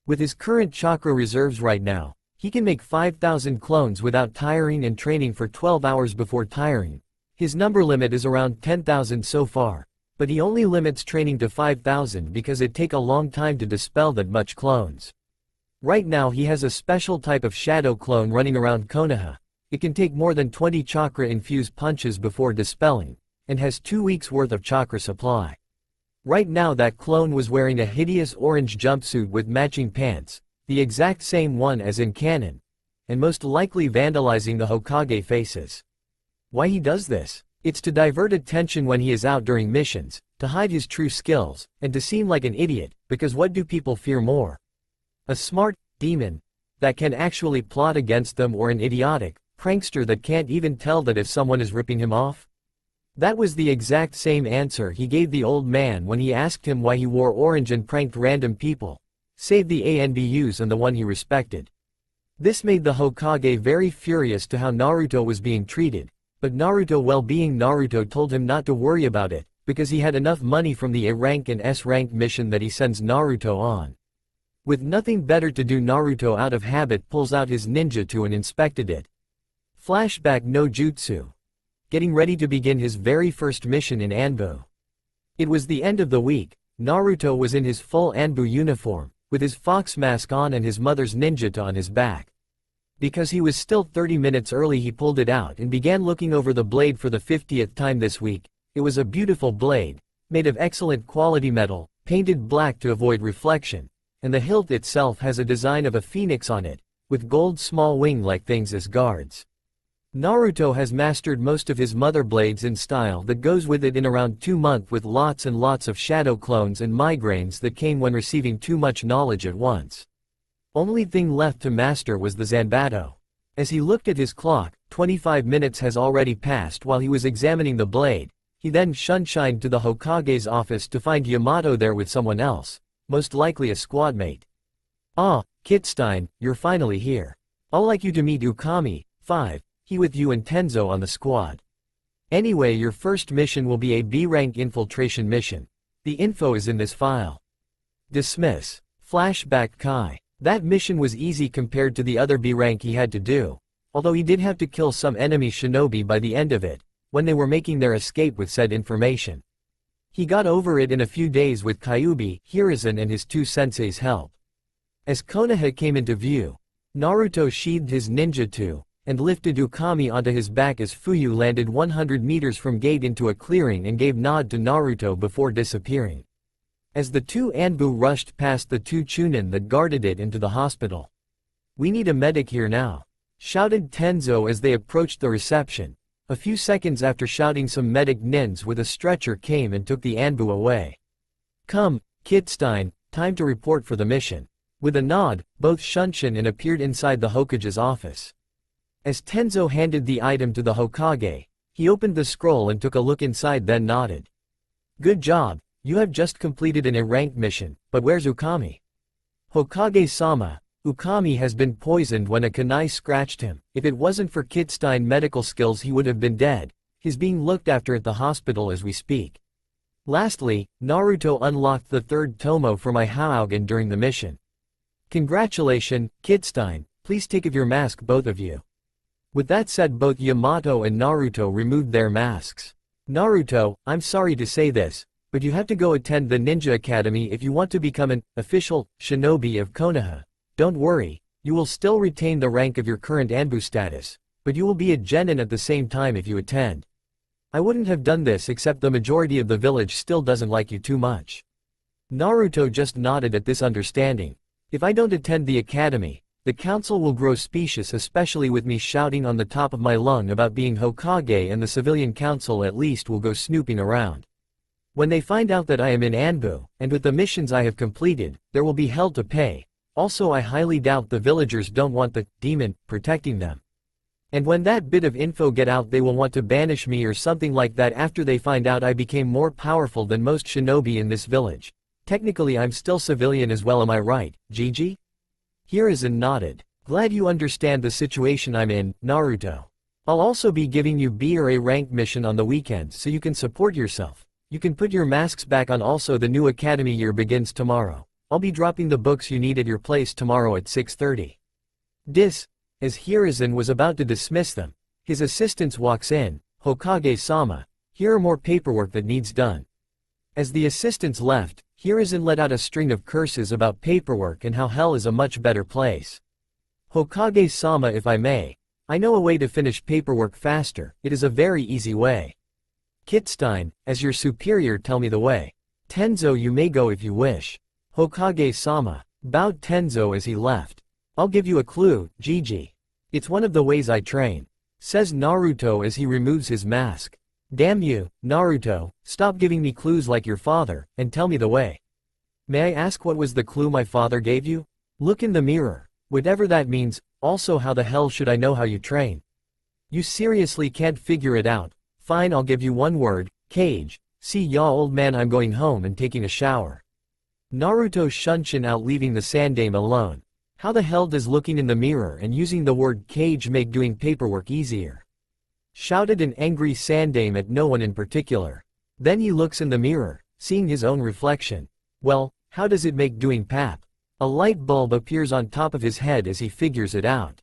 With his current chakra reserves right now, he can make 5,000 clones without tiring and training for 12 hours before tiring. His number limit is around 10,000 so far, but he only limits training to 5,000 because it take a long time to dispel that much clones. Right now he has a special type of shadow clone running around Konoha. It can take more than 20 chakra-infused punches before dispelling, and has 2 weeks worth of chakra supply. Right now that clone was wearing a hideous orange jumpsuit with matching pants, the exact same one as in canon, and most likely vandalizing the Hokage faces. Why he does this? It's to divert attention when he is out during missions, to hide his true skills, and to seem like an idiot, because what do people fear more? A smart demon that can actually plot against them, or an idiotic prankster that can't even tell that if someone is ripping him off? That was the exact same answer he gave the old man when he asked him why he wore orange and pranked random people, save the ANBUs and the one he respected. This made the Hokage very furious to how Naruto was being treated, but Naruto, well being Naruto, told him not to worry about it, because he had enough money from the A rank and S rank mission that he sends Naruto on. With nothing better to do, Naruto out of habit pulls out his ninjutsu and inspected it. Flashback no jutsu. Getting ready to begin his very first mission in Anbu. It was the end of the week. Naruto was in his full Anbu uniform, with his fox mask on and his mother's ninjutsu on his back. Because he was still 30 minutes early, he pulled it out and began looking over the blade for the 50th time this week. It was a beautiful blade, made of excellent quality metal, painted black to avoid reflection, and the hilt itself has a design of a phoenix on it, with gold small wing-like things as guards. Naruto has mastered most of his mother blades in style that goes with it in around 2 months, with lots and lots of shadow clones and migraines that came when receiving too much knowledge at once. Only thing left to master was the Zanbato. As he looked at his clock, 25 minutes has already passed while he was examining the blade. He then shunshined to the Hokage's office to find Yamato there with someone else, most likely a squadmate. Ah, Kitstein, you're finally here. I'll like you to meet Ukami, 5. He with you and Tenzo on the squad. Anyway, your first mission will be a B-rank infiltration mission. The info is in this file. Dismiss. Flashback Kai. That mission was easy compared to the other B-rank he had to do, although he did have to kill some enemy shinobi by the end of it, when they were making their escape with said information. He got over it in a few days with Kyuubi, Hiruzen and his 2 senseis' help. As Konoha came into view, Naruto sheathed his ninjutsu, and lifted Ukami onto his back as Fuyu landed 100 meters from gate into a clearing and gave nod to Naruto before disappearing. As the 2 Anbu rushed past the 2 Chunin that guarded it into the hospital. "We need a medic here now," shouted Tenzo as they approached the reception. A few seconds after shouting, some medic nins with a stretcher came and took the Anbu away. "Come, Kitstein, time to report for the mission." With a nod, both shunshin and appeared inside the Hokage's office. As Tenzo handed the item to the Hokage, he opened the scroll and took a look inside, then nodded. "Good job, you have just completed an A-rank mission, but where's Ukami?" "Hokage-sama, Ukami has been poisoned when a kunai scratched him. If it wasn't for Kitstein medical skills he would have been dead. He's being looked after at the hospital as we speak." Lastly, Naruto unlocked the third tomo for my Haugen during the mission. Congratulations, Kidstein, please take off your mask both of you. With that said, both Yamato and Naruto removed their masks. Naruto, I'm sorry to say this, but you have to go attend the Ninja Academy if you want to become an official shinobi of Konoha. Don't worry, you will still retain the rank of your current Anbu status, but you will be a genin at the same time if you attend. I wouldn't have done this except the majority of the village still doesn't like you too much. Naruto just nodded at this understanding. If I don't attend the academy, the council will grow specious, especially with me shouting on the top of my lung about being Hokage, and the civilian council at least will go snooping around. When they find out that I am in Anbu, and with the missions I have completed, there will be hell to pay. Also, I highly doubt the villagers don't want the demon protecting them. And when that bit of info get out, they will want to banish me or something like that after they find out I became more powerful than most shinobi in this village. Technically I'm still civilian as well, am I right, Gigi? Hiruzen nodded. Glad you understand the situation I'm in, Naruto. I'll also be giving you B or A rank mission on the weekends so you can support yourself. You can put your masks back on. Also, the new academy year begins tomorrow. I'll be dropping the books you need at your place tomorrow at 6:30. As Hiruzen was about to dismiss them, his assistant walks in. Hokage-sama, here are more paperwork that needs done. As the assistants left, Hiruzen let out a string of curses about paperwork and how hell is a much better place. Hokage-sama, if I may, I know a way to finish paperwork faster. It is a very easy way. Kidstein, as your superior, tell me the way. Tenzo, you may go if you wish. Hokage-sama bowed Tenzo as he left. I'll give you a clue, Gigi. It's one of the ways I train, says Naruto as he removes his mask. Damn you, Naruto, stop giving me clues like your father, and tell me the way. May I ask what was the clue my father gave you? Look in the mirror. Whatever that means. Also, how the hell should I know how you train? You seriously can't figure it out? Fine, I'll give you one word, cage. See ya, old man, I'm going home and taking a shower. Naruto shunshin out, leaving the Sandame alone. How the hell does looking in the mirror and using the word cage make doing paperwork easier? Shouted an angry Sandame at no one in particular. Then he looks in the mirror, seeing his own reflection. Well, how does it make doing pap? A light bulb appears on top of his head as he figures it out.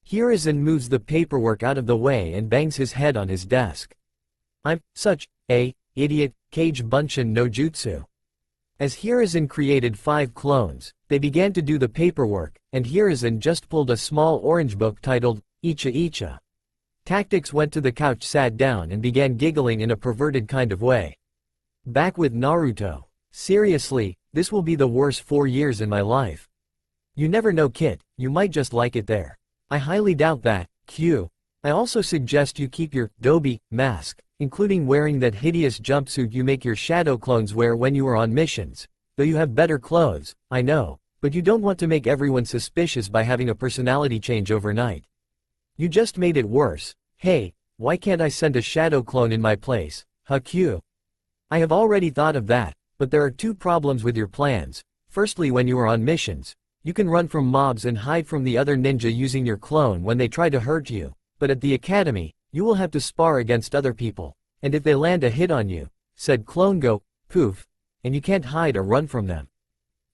Hiruzen moves the paperwork out of the way and bangs his head on his desk. I'm such a idiot, Kage Bunshin no Jutsu. As Hiruzen created 5 clones, they began to do the paperwork, and Hiruzen just pulled a small orange book titled, Icha Icha. Tactics went to the couch, sat down and began giggling in a perverted kind of way. Back with Naruto. Seriously, this will be the worst 4 years in my life. You never know, kid, you might just like it there. I highly doubt that, Q. I also suggest you keep your Dobi mask, including wearing that hideous jumpsuit you make your shadow clones wear when you are on missions. Though you have better clothes, I know, but you don't want to make everyone suspicious by having a personality change overnight. You just made it worse. Hey, why can't I send a shadow clone in my place, huh, Q? I have already thought of that, but there are 2 problems with your plans. Firstly, when you are on missions, you can run from mobs and hide from the other ninja using your clone when they try to hurt you, but at the academy, you will have to spar against other people, and if they land a hit on you, said clone go, poof, and you can't hide or run from them.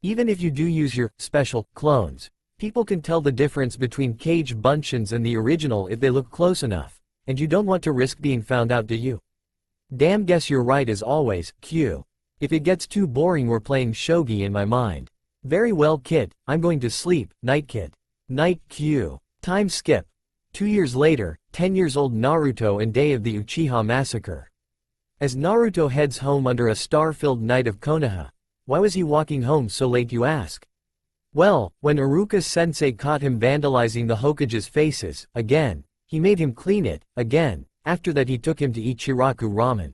Even if you do use your special clones, people can tell the difference between Kage Bunshins and the original if they look close enough, and you don't want to risk being found out, do you? Damn, guess you're right as always, Q. If it gets too boring, we're playing shogi in my mind. Very well, kid, I'm going to sleep, night, kid. Night, Q. Time skip. 2 years later, 10-years-old Naruto and day of the Uchiha massacre. As Naruto heads home under a star-filled night of Konoha. Why was he walking home so late, you ask? Well, when Iruka-sensei caught him vandalizing the Hokage's faces, again, he made him clean it, again. After that he took him to eat Shiraku ramen.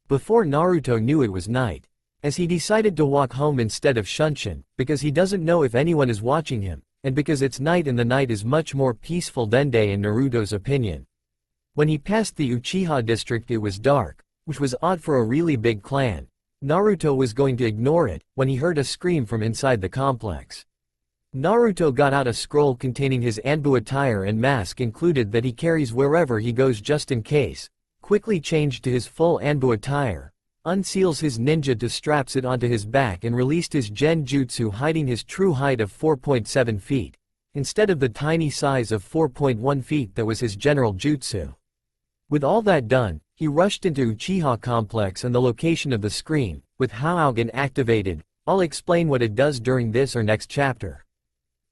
Before Naruto knew it was night. As he decided to walk home instead of Shunshin, because he doesn't know if anyone is watching him, and because it's night and the night is much more peaceful than day in Naruto's opinion. When he passed the Uchiha district it was dark, which was odd for a really big clan. Naruto was going to ignore it, when he heard a scream from inside the complex. Naruto got out a scroll containing his Anbu attire and mask included that he carries wherever he goes just in case, quickly changed to his full Anbu attire, unseals his ninja to straps it onto his back and released his genjutsu hiding his true height of 4.7 feet, instead of the tiny size of 4.1 feet that was his general jutsu. With all that done, he rushed into Uchiha Complex and the location of the screen, with Haugen activated. I'll explain what it does during this or next chapter.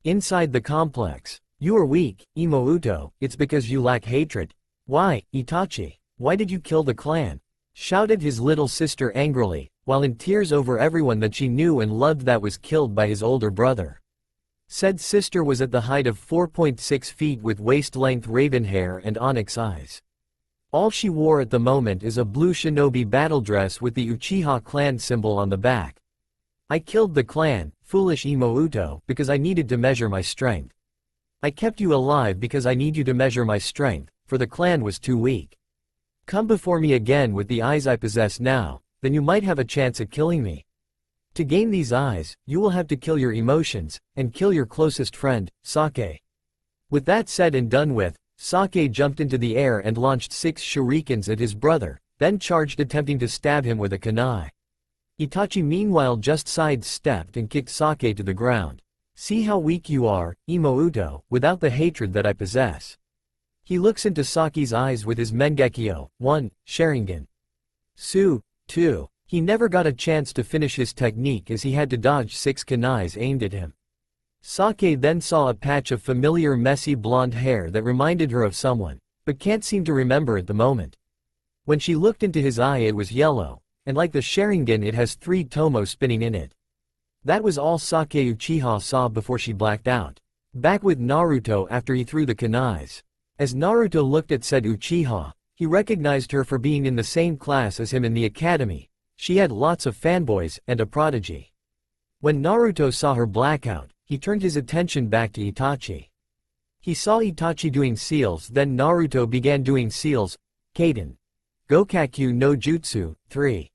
Inside the complex. You are weak, Imouto, it's because you lack hatred. Why, Itachi? Why did you kill the clan? Shouted his little sister angrily, while in tears over everyone that she knew and loved that was killed by his older brother. Said sister was at the height of 4.6 feet with waist-length raven hair and onyx eyes. All she wore at the moment is a blue shinobi battle dress with the Uchiha clan symbol on the back. I killed the clan, foolish Imouto, because I needed to measure my strength. I kept you alive because I need you to measure my strength, for the clan was too weak. Come before me again with the eyes I possess now, then you might have a chance at killing me. To gain these eyes, you will have to kill your emotions, and kill your closest friend, Sake. With that said and done with, Sake jumped into the air and launched 6 shurikens at his brother, then charged attempting to stab him with a kunai. Itachi meanwhile just sidestepped and kicked Sake to the ground. See how weak you are, Imouto, without the hatred that I possess. He looks into Saki's eyes with his Mangekyo, 1, Sharingan. Su, 2. He never got a chance to finish his technique as he had to dodge 6 kunais aimed at him. Sake then saw a patch of familiar messy blonde hair that reminded her of someone, but can't seem to remember at the moment. When she looked into his eye it was yellow, and like the Sharingan it has 3 tomo spinning in it. That was all Sake Uchiha saw before she blacked out. Back with Naruto after he threw the kunais. As Naruto looked at said Uchiha, he recognized her for being in the same class as him in the academy. She had lots of fanboys and a prodigy. When Naruto saw her blackout, he turned his attention back to Itachi. He saw Itachi doing seals, then Naruto began doing seals. Kaden. Gokakyu no Jutsu, 3.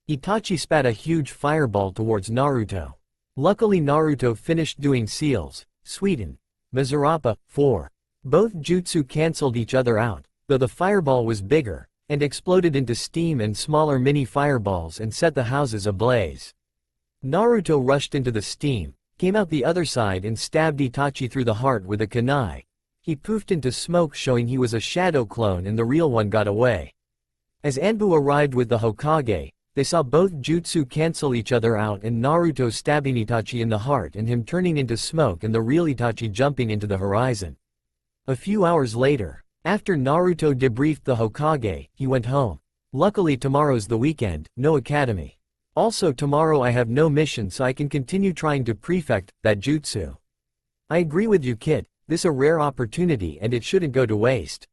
Itachi spat a huge fireball towards Naruto. Luckily Naruto finished doing seals. Sweden. Mizurapa, 4. Both jutsu cancelled each other out, though the fireball was bigger, and exploded into steam and smaller mini fireballs and set the houses ablaze. Naruto rushed into the steam, came out the other side and stabbed Itachi through the heart with a kunai. He poofed into smoke showing he was a shadow clone and the real one got away. As Anbu arrived with the Hokage, they saw both jutsu cancel each other out and Naruto stabbing Itachi in the heart and him turning into smoke and the real Itachi jumping into the horizon. A few hours later, after Naruto debriefed the Hokage, he went home. Luckily tomorrow's the weekend, no academy. Also tomorrow I have no mission so I can continue trying to perfect that jutsu. I agree with you kid, this a rare opportunity and it shouldn't go to waste.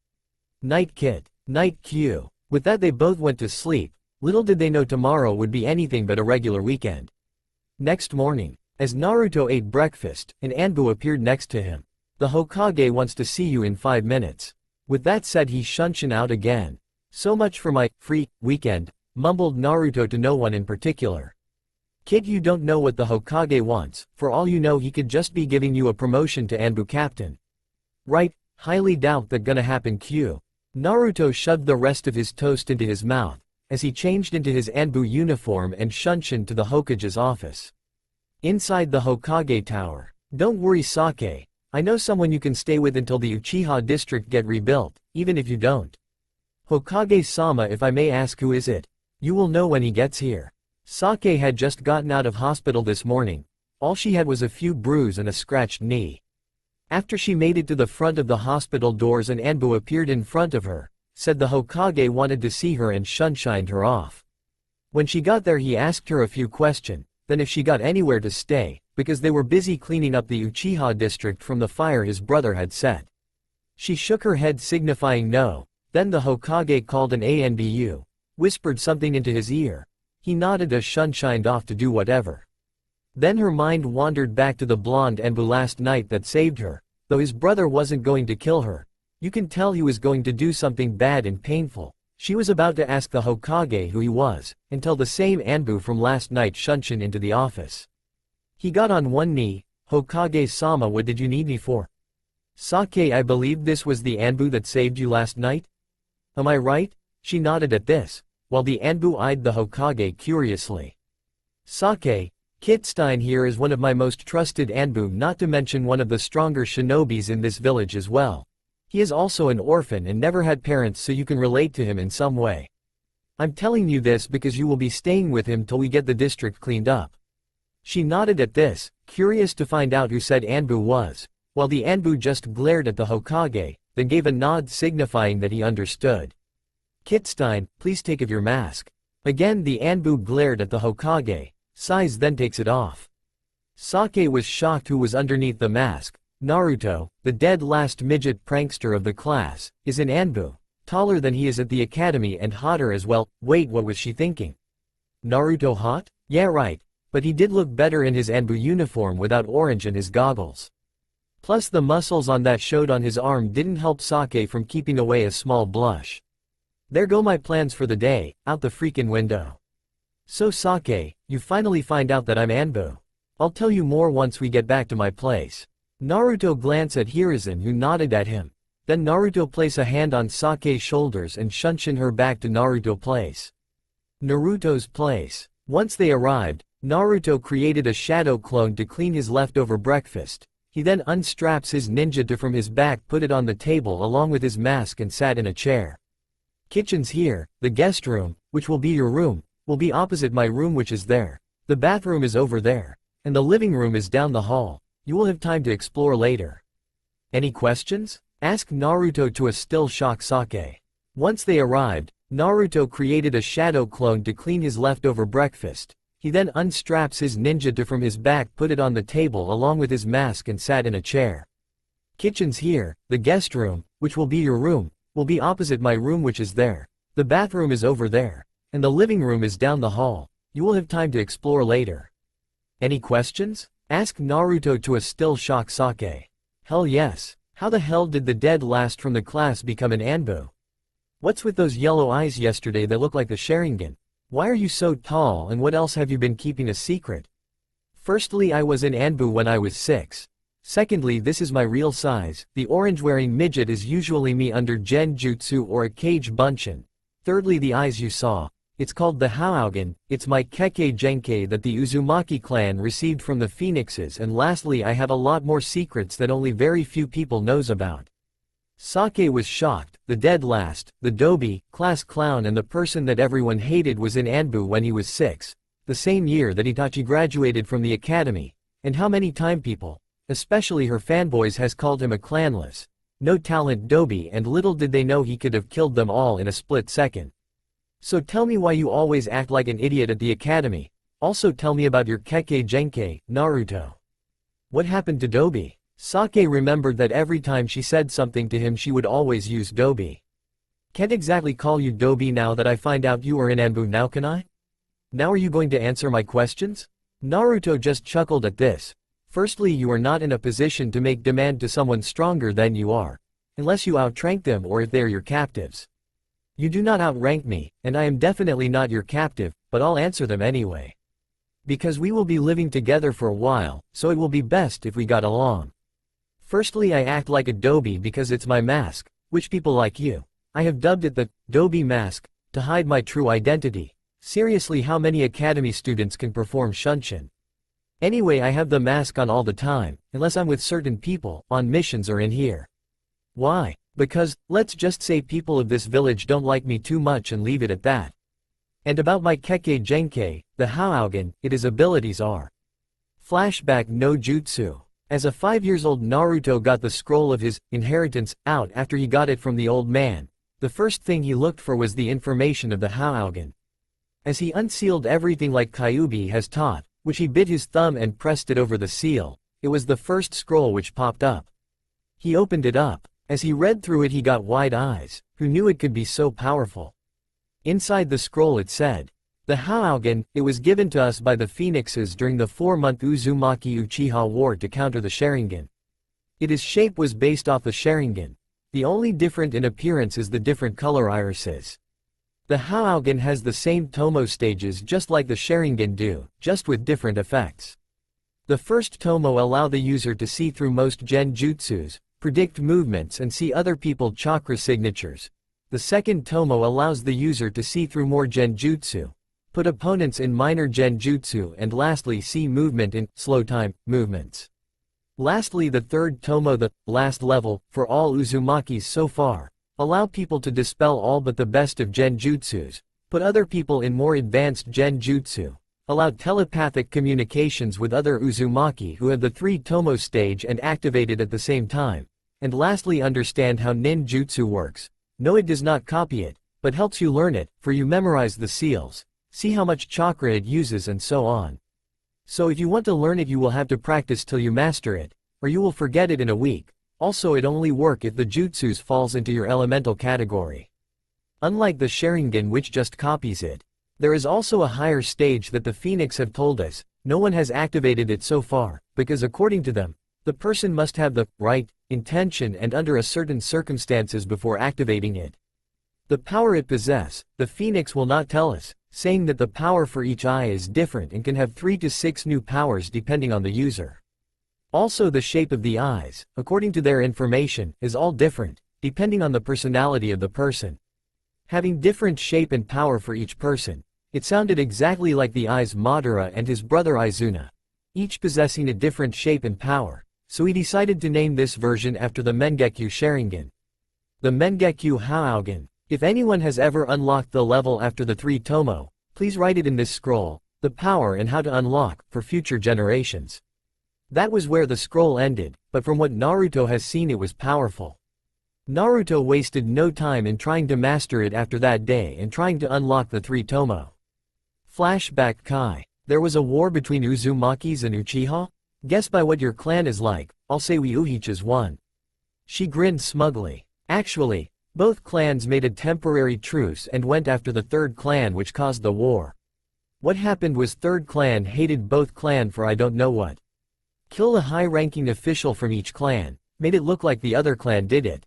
Night kid. Night Q. With that they both went to sleep. Little did they know tomorrow would be anything but a regular weekend. Next morning, as Naruto ate breakfast, and Anbu appeared next to him. The Hokage wants to see you in 5 minutes. With that said he shunshin out again. So much for my free weekend, mumbled Naruto to no one in particular. Kid you don't know what the Hokage wants, for all you know he could just be giving you a promotion to Anbu captain. Right, highly doubt that gonna happen Q. Naruto shoved the rest of his toast into his mouth, as he changed into his Anbu uniform and shunshin to the Hokage's office. Inside the Hokage tower. Don't worry Sake, I know someone you can stay with until the Uchiha district get rebuilt, even if you don't. Hokage-sama if I may ask who is it? You will know when he gets here. Sake had just gotten out of hospital this morning. All she had was a few bruises and a scratched knee. After she made it to the front of the hospital doors and Anbu appeared in front of her, said the Hokage wanted to see her and shunshined her off. When she got there he asked her a few questions, then if she got anywhere to stay, because they were busy cleaning up the Uchiha district from the fire his brother had set. She shook her head signifying no, then the Hokage called an Anbu, whispered something into his ear. He nodded as shunshined off to do whatever. Then her mind wandered back to the blonde Anbu last night that saved her, though his brother wasn't going to kill her. You can tell he was going to do something bad and painful. She was about to ask the Hokage who he was, until the same Anbu from last night shunshin into the office. He got on one knee. Hokage-sama what did you need me for? Sake I believe this was the Anbu that saved you last night? Am I right? She nodded at this. while the Anbu eyed the Hokage curiously. Sake, Kitstein here is one of my most trusted Anbu, not to mention one of the stronger shinobis in this village as well. He is also an orphan and never had parents, so you can relate to him in some way. I'm telling you this because you will be staying with him till we get the district cleaned up. She nodded at this, curious to find out who said Anbu was, while the Anbu just glared at the Hokage, then gave a nod signifying that he understood. Kitstein, please take off your mask. Again the Anbu glared at the Hokage. Sighs, then takes it off. Sake was shocked who was underneath the mask. Naruto, the dead last midget prankster of the class, is an Anbu, taller than he is at the academy and hotter as well. Wait, what was she thinking? Naruto hot? Yeah right, but he did look better in his Anbu uniform without orange and his goggles. Plus the muscles on that showed on his arm didn't help Sake from keeping away a small blush. There go my plans for the day, out the freaking window. So Sake, you finally find out that I'm Anbu. I'll tell you more once we get back to my place. Naruto glanced at Hiruzen, who nodded at him. Then Naruto placed a hand on Sake's shoulders and shunshin her back to Naruto's place. Naruto's place. Once they arrived, Naruto created a shadow clone to clean his leftover breakfast. He then unstraps his ninja from his back, put it on the table along with his mask and sat in a chair. Kitchen's here, the guest room, which will be your room, will be opposite my room which is there. The bathroom is over there. And the living room is down the hall. You will have time to explore later. Any questions? Asked Naruto to a still shocked Sake. Once they arrived, Naruto created a shadow clone to clean his leftover breakfast. He then unstraps his ninja from his back, put it on the table along with his mask and sat in a chair. Kitchen's here, the guest room, which will be your room, will be opposite my room which is there. The bathroom is over there. And the living room is down the hall. You will have time to explore later. Any questions? Asked Naruto to a still shocked Sake. Hell yes. How the hell did the dead last from the class become an Anbu? What's with those yellow eyes yesterday that look like the Sharingan? Why are you so tall, and what else have you been keeping a secret? Firstly, I was an Anbu when I was 6. Secondly, this is my real size. The orange-wearing midget is usually me under Genjutsu or a Kage Bunshin. Thirdly, the eyes you saw. It's called the Haugen, it's my Kekkei Genkai that the Uzumaki clan received from the Phoenixes, and lastly I have a lot more secrets that only very few people knows about. Sake was shocked. The dead last, the Dobi, class clown and the person that everyone hated was in Anbu when he was 6, the same year that Itachi graduated from the academy, and how many time people, especially her fanboys, has called him a clanless, no talent Dobi, and little did they know he could have killed them all in a split second. So tell me why you always act like an idiot at the academy. Also tell me about your Kekkei Genkai, Naruto. What happened to Dobi? Sake remembered that every time she said something to him she would always use Dobi. Can't exactly call you Dobi now that I find out you are in Anbu now, can I? Now are you going to answer my questions? Naruto just chuckled at this. Firstly, you are not in a position to make demand to someone stronger than you are. Unless you outrank them or if they are your captives. You do not outrank me, and I am definitely not your captive, but I'll answer them anyway. Because we will be living together for a while, so it will be best if we got along. Firstly, I act like a Dobi because it's my mask, which people like you. I have dubbed it the Dobi mask, to hide my true identity. Seriously, how many academy students can perform Shunshin? Anyway, I have the mask on all the time, unless I'm with certain people, on missions or in here. Why? Because, let's just say people of this village don't like me too much and leave it at that. And about my Kekkei Genkai, the Haugen, its abilities are. Flashback no Jutsu. As a 5-year-old Naruto got the scroll of his inheritance out after he got it from the old man. The first thing he looked for was the information of the Haugen. As he unsealed everything like Kyuubi has taught, which he bit his thumb and pressed it over the seal, it was the first scroll which popped up. He opened it up. As he read through it he got wide eyes. Who knew it could be so powerful? Inside the scroll it said, the Haugen, it was given to us by the Phoenixes during the 4-month Uzumaki Uchiha War to counter the Sharingan. Its shape was based off the Sharingan. The only different in appearance is the different color irises. The Haugen has the same Tomo stages just like the Sharingan do, just with different effects. The first Tomo allow the user to see through most genjutsus, predict movements and see other people's chakra signatures. The second tomo allows the user to see through more genjutsu, put opponents in minor genjutsu, and lastly see movement in slow time movements. Lastly, the third tomo, the last level, for all Uzumakis so far, allow people to dispel all but the best of genjutsus, put other people in more advanced genjutsu, allow telepathic communications with other Uzumaki who have the 3 tomo stage and activate it at the same time, and lastly understand how ninjutsu works. No, it does not copy it, but helps you learn it, for you memorize the seals, see how much chakra it uses and so on. So if you want to learn it, you will have to practice till you master it, or you will forget it in a week. Also, it only work if the jutsus falls into your elemental category. Unlike the Sharingan which just copies it. There is also a higher stage that the Phoenix have told us, no one has activated it so far, because according to them, the person must have the right intention and under a certain circumstances before activating it. The power it possesses, the Phoenix will not tell us, saying that the power for each eye is different and can have 3 to 6 new powers depending on the user. Also, the shape of the eyes, according to their information, is all different, depending on the personality of the person. Having different shape and power for each person, it sounded exactly like the eyes Madara and his brother Izuna, each possessing a different shape and power, so he decided to name this version after the Mengekyo Sharingan. The Mengekyo Haugen. If anyone has ever unlocked the level after the 3 tomo, please write it in this scroll, the power and how to unlock, for future generations. That was where the scroll ended, but from what Naruto has seen, it was powerful. Naruto wasted no time in trying to master it after that day and trying to unlock the 3 tomo. Flashback Kai. There was a war between Uzumakis and Uchiha? Guess by what your clan is like, I'll say we Uchichas won. She grinned smugly. Actually, both clans made a temporary truce and went after the third clan, which caused the war. What happened was third clan hated both clan for I don't know what. Kill a high-ranking official from each clan, made it look like the other clan did it.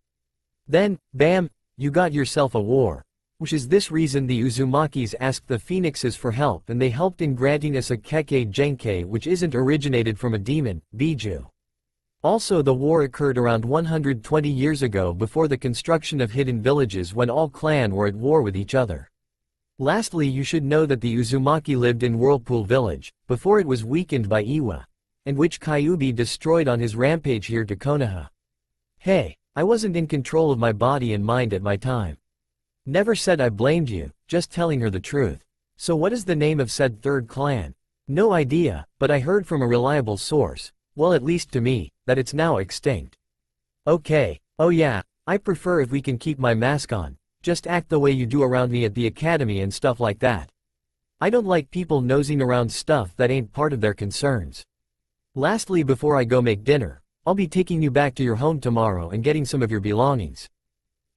Then, bam, you got yourself a war. Which is this reason the Uzumakis asked the Phoenixes for help, and they helped in granting us a Kekkei Genkei, which isn't originated from a demon, Biju. Also, the war occurred around 120 years ago before the construction of hidden villages when all clan were at war with each other. Lastly, you should know that the Uzumaki lived in Whirlpool Village, before it was weakened by Iwa, and which Kyuubi destroyed on his rampage here to Konoha. Hey, I wasn't in control of my body and mind at my time. Never said I blamed you, just telling her the truth. So what is the name of said third clan? No idea, but I heard from a reliable source, well at least to me, that it's now extinct. Okay, oh yeah, I prefer if we can keep my mask on, just act the way you do around me at the academy and stuff like that. I don't like people nosing around stuff that ain't part of their concerns. Lastly, before I go make dinner, I'll be taking you back to your home tomorrow and getting some of your belongings.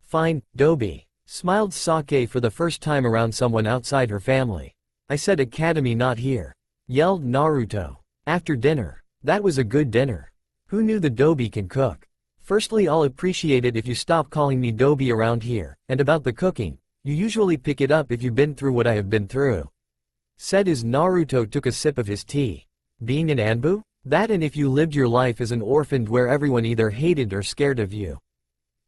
Fine, Dobi. Smiled Sake for the first time around someone outside her family. I said academy, not here. Yelled Naruto. After dinner. That was a good dinner. Who knew the Dobi can cook? Firstly, I'll appreciate it if you stop calling me Dobi around here, and about the cooking, you usually pick it up if you've been through what I have been through. Said as Naruto took a sip of his tea. Being an Anbu? That, and if you lived your life as an orphan where everyone either hated or scared of you.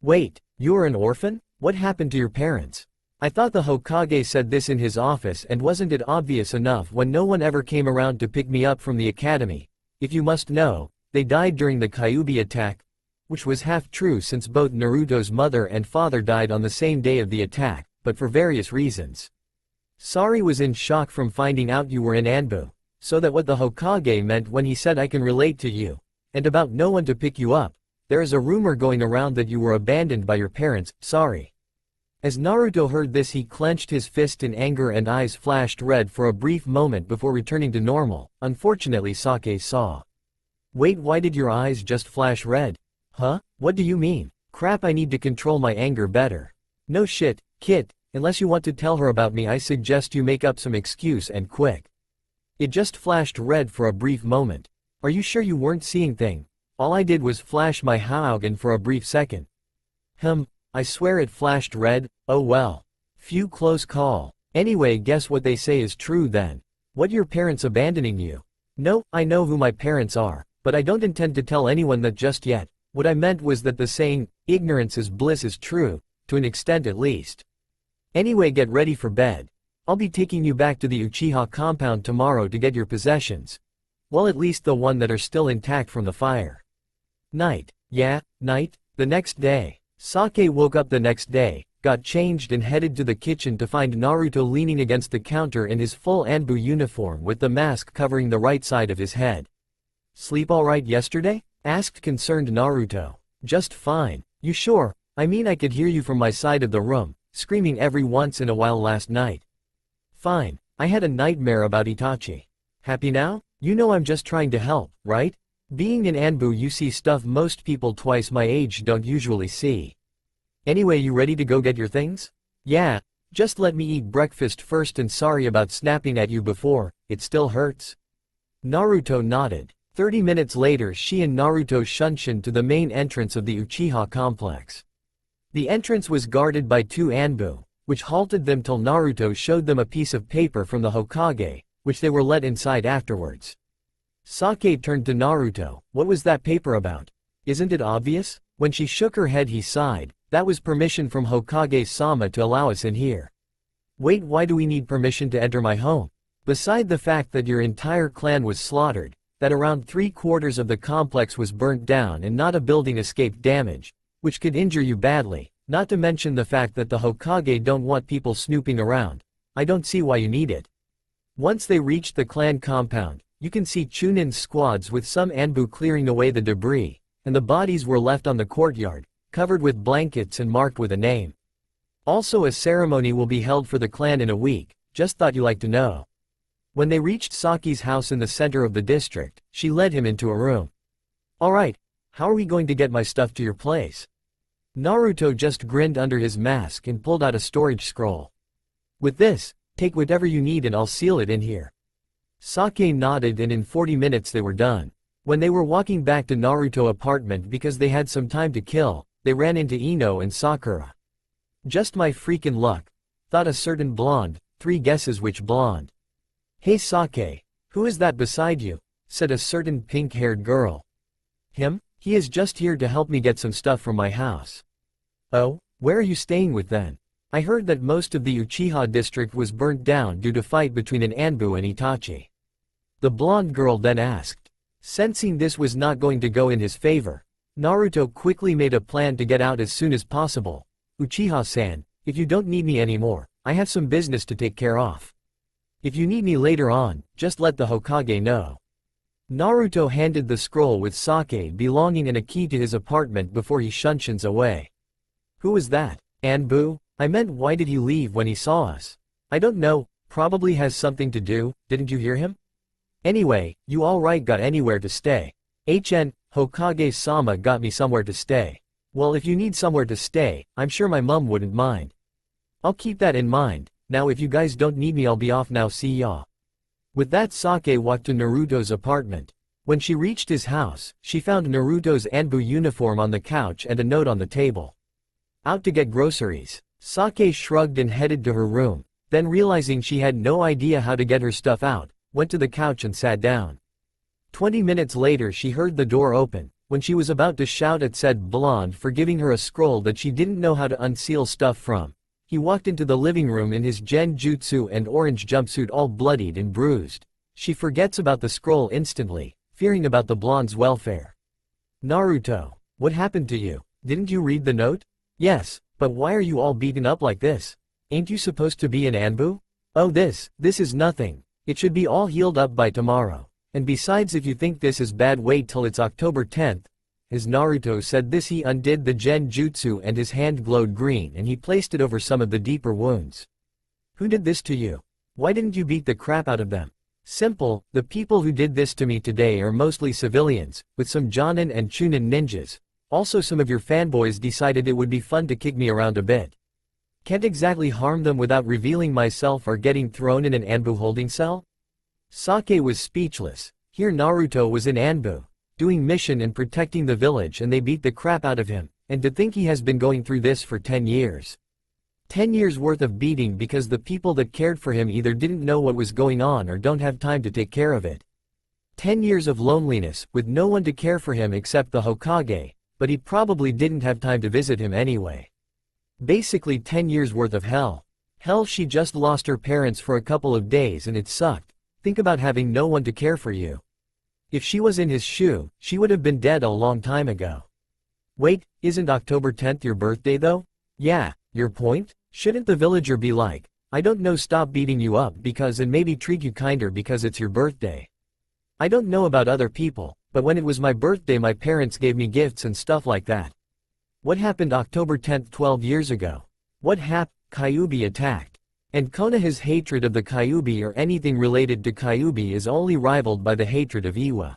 Wait, you're an orphan? What happened to your parents? I thought the Hokage said this in his office, and wasn't it obvious enough when no one ever came around to pick me up from the academy? If you must know, they died during the Kyuubi attack, which was half true since both Naruto's mother and father died on the same day of the attack, but for various reasons. Sari was in shock from finding out you were in Anbu. So that what the Hokage meant when he said I can relate to you, and about no one to pick you up, there is a rumor going around that you were abandoned by your parents, Sari. As Naruto heard this, he clenched his fist in anger and eyes flashed red for a brief moment before returning to normal. Unfortunately, Sake saw. Wait, why did your eyes just flash red? Huh? What do you mean? Crap, I need to control my anger better. No shit, Kit, unless you want to tell her about me, I suggest you make up some excuse and quick. It just flashed red for a brief moment. Are you sure you weren't seeing thing? All I did was flash my Haugen for a brief second. I swear it flashed red. Oh well. Phew, close call. Anyway, guess what they say is true then. What, your parents abandoning you? No, I know who my parents are, but I don't intend to tell anyone that just yet. What I meant was that the saying, ignorance is bliss, is true, to an extent at least. Anyway, get ready for bed. I'll be taking you back to the Uchiha compound tomorrow to get your possessions. Well, at least the one that are still intact from the fire. Night. Yeah, night. The next day. Sake woke up the next day, got changed and headed to the kitchen to find Naruto leaning against the counter in his full Anbu uniform with the mask covering the right side of his head. Sleep alright yesterday? Asked concerned Naruto. Just fine. You sure? I mean, I could hear you from my side of the room, screaming every once in a while last night. Fine. I had a nightmare about Itachi. Happy now? You know I'm just trying to help, right? Being in Anbu you see stuff most people twice my age don't usually see. Anyway, you ready to go get your things? Yeah, just let me eat breakfast first and sorry about snapping at you before, it still hurts. Naruto nodded. 30 minutes later she and Naruto shunshin to the main entrance of the Uchiha complex. The entrance was guarded by 2 Anbu, which halted them till Naruto showed them a piece of paper from the Hokage, which they were let inside afterwards. Sake turned to Naruto. What was that paper about? Isn't it obvious? When she shook her head he sighed. That was permission from Hokage-sama to allow us in here. Wait, why do we need permission to enter my home? Beside the fact that your entire clan was slaughtered, that around 3/4 of the complex was burnt down and not a building escaped damage, which could injure you badly, not to mention the fact that the Hokage don't want people snooping around, I don't see why you need it. Once they reached the clan compound, you can see Chunin's squads with some Anbu clearing away the debris, and the bodies were left on the courtyard, covered with blankets and marked with a name. Also, a ceremony will be held for the clan in a week, just thought you like to know. When they reached Saki's house in the center of the district, she led him into a room. Alright, how are we going to get my stuff to your place? Naruto just grinned under his mask and pulled out a storage scroll. With this, take whatever you need and I'll seal it in here. Sake nodded and in 40 minutes they were done. When they were walking back to Naruto's apartment because they had some time to kill, they ran into Ino and Sakura. Just my freaking luck, thought a certain blonde. 3 guesses which blonde. Hey Sake, who is that beside you? Said a certain pink-haired girl. Him? He is just here to help me get some stuff from my house. Oh, where are you staying with then? I heard that most of the Uchiha district was burnt down due to fight between an Anbu and Itachi. The blonde girl then asked. Sensing this was not going to go in his favor, Naruto quickly made a plan to get out as soon as possible. Uchiha-san, if you don't need me anymore, I have some business to take care of. If you need me later on, just let the Hokage know. Naruto handed the scroll with sake belonging and a key to his apartment before he shunshins away. Who was that? Anbu? I meant why did he leave when he saw us? I don't know, probably has something to do, didn't you hear him? Anyway, you alright, got anywhere to stay? Hokage-sama got me somewhere to stay. Well, if you need somewhere to stay, I'm sure my mum wouldn't mind. I'll keep that in mind. Now if you guys don't need me I'll be off now, see ya. With that Sake walked to Naruto's apartment. When she reached his house, she found Naruto's Anbu uniform on the couch and a note on the table. Out to get groceries. Sake shrugged and headed to her room, then realizing she had no idea how to get her stuff out, went to the couch and sat down. 20 minutes later she heard the door open. When she was about to shout at said blonde for giving her a scroll that she didn't know how to unseal stuff from, he walked into the living room in his genjutsu and orange jumpsuit all bloodied and bruised. She forgets about the scroll instantly, fearing about the blonde's welfare. Naruto, what happened to you? Didn't you read the note? Yes, but why are you all beaten up like this? Ain't you supposed to be in Anbu? Oh, this is nothing. It should be all healed up by tomorrow. And besides, if you think this is bad, wait till it's October 10th. As Naruto said this he undid the genjutsu and his hand glowed green and he placed it over some of the deeper wounds. Who did this to you? Why didn't you beat the crap out of them? Simple, the people who did this to me today are mostly civilians, with some Jonin and Chunin ninjas. Also some of your fanboys decided it would be fun to kick me around a bit. Can't exactly harm them without revealing myself or getting thrown in an Anbu holding cell? Sake was speechless. Here Naruto was in Anbu, doing mission and protecting the village, and they beat the crap out of him, and to think he has been going through this for 10 years. 10 years worth of beating because the people that cared for him either didn't know what was going on or don't have time to take care of it. 10 years of loneliness, with no one to care for him except the Hokage, but he probably didn't have time to visit him anyway. Basically 10 years worth of hell. Hell, she just lost her parents for a couple of days and it sucked. Think about having no one to care for you. If she was in his shoe, she would have been dead a long time ago. Wait, isn't October 10th your birthday though? Yeah, your point? Shouldn't the villager be like, I don't know, stop beating you up because, and maybe treat you kinder because it's your birthday? I don't know about other people, but when it was my birthday my parents gave me gifts and stuff like that. What happened October 10th 12 years ago? What happened? Kyuubi attacked. And Konoha's hatred of the Kyuubi or anything related to Kyuubi is only rivaled by the hatred of Iwa.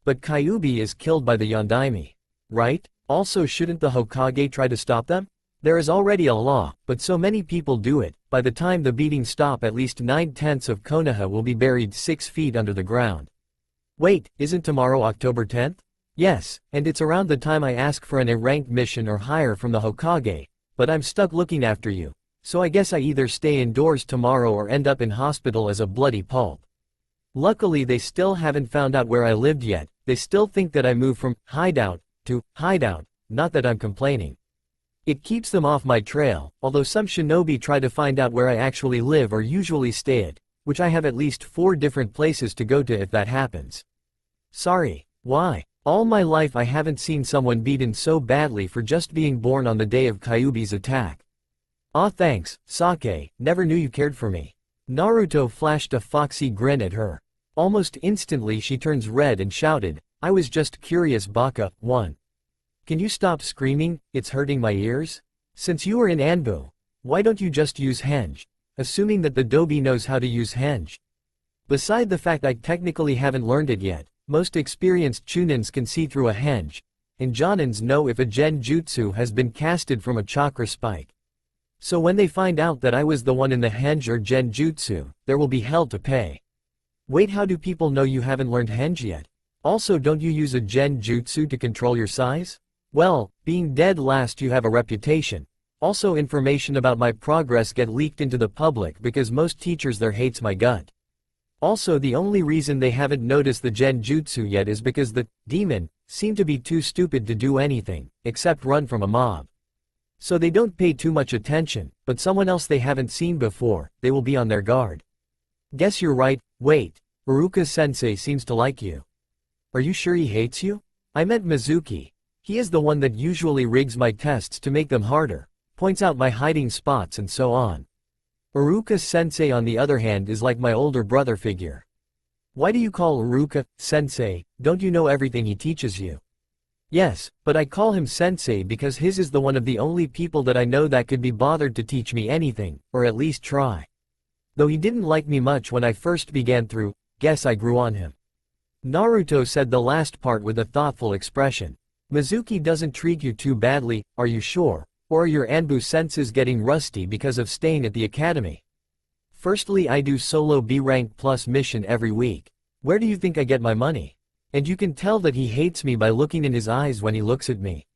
But Kyuubi is killed by the Yondaime. Right? Also, shouldn't the Hokage try to stop them? There is already a law, but so many people do it, by the time the beatings stop at least 9/10 of Konoha will be buried 6 feet under the ground. Wait, isn't tomorrow October 10th? Yes, and it's around the time I ask for an A-rank mission or higher from the Hokage, but I'm stuck looking after you. So I guess I either stay indoors tomorrow or end up in hospital as a bloody pulp. Luckily they still haven't found out where I lived yet, they still think that I moved from hideout to hideout, not that I'm complaining. It keeps them off my trail, although some shinobi try to find out where I actually live or usually stay at, which I have at least 4 different places to go to if that happens. Sorry, why? All my life I haven't seen someone beaten so badly for just being born on the day of Kyuubi's attack. Aw thanks, Sake, never knew you cared for me. Naruto flashed a foxy grin at her. Almost instantly she turns red and shouted, I was just curious Baka, 1. Can you stop screaming, it's hurting my ears? Since you are in Anbu, why don't you just use henge? Assuming that the Dobi knows how to use henge. Beside the fact I technically haven't learned it yet, most experienced chunins can see through a henge, and jonins know if a genjutsu has been casted from a chakra spike. So when they find out that I was the one in the henge or genjutsu, there will be hell to pay. Wait, how do people know you haven't learned henge yet? Also, don't you use a genjutsu to control your size? Well, being dead last you have a reputation. Also, information about my progress get leaked into the public because most teachers there hates my gut. Also, the only reason they haven't noticed the genjutsu yet is because the demon seem to be too stupid to do anything, except run from a mob. So they don't pay too much attention, but someone else they haven't seen before, they will be on their guard. Guess you're right, wait, Iruka-sensei seems to like you. Are you sure he hates you? I meant Mizuki. He is the one that usually rigs my tests to make them harder, points out my hiding spots and so on. Iruka-sensei on the other hand is like my older brother figure. Why do you call Iruka-sensei, don't you know everything he teaches you? Yes, but I call him sensei because his is the one of the only people that I know that could be bothered to teach me anything, or at least try. Though he didn't like me much when I first began through, guess I grew on him. Naruto said the last part with a thoughtful expression. Mizuki doesn't treat you too badly, are you sure? Or are your Anbu senses getting rusty because of staying at the academy? Firstly, I do solo B-rank plus mission every week. Where do you think I get my money? And you can tell that he hates me by looking in his eyes when he looks at me.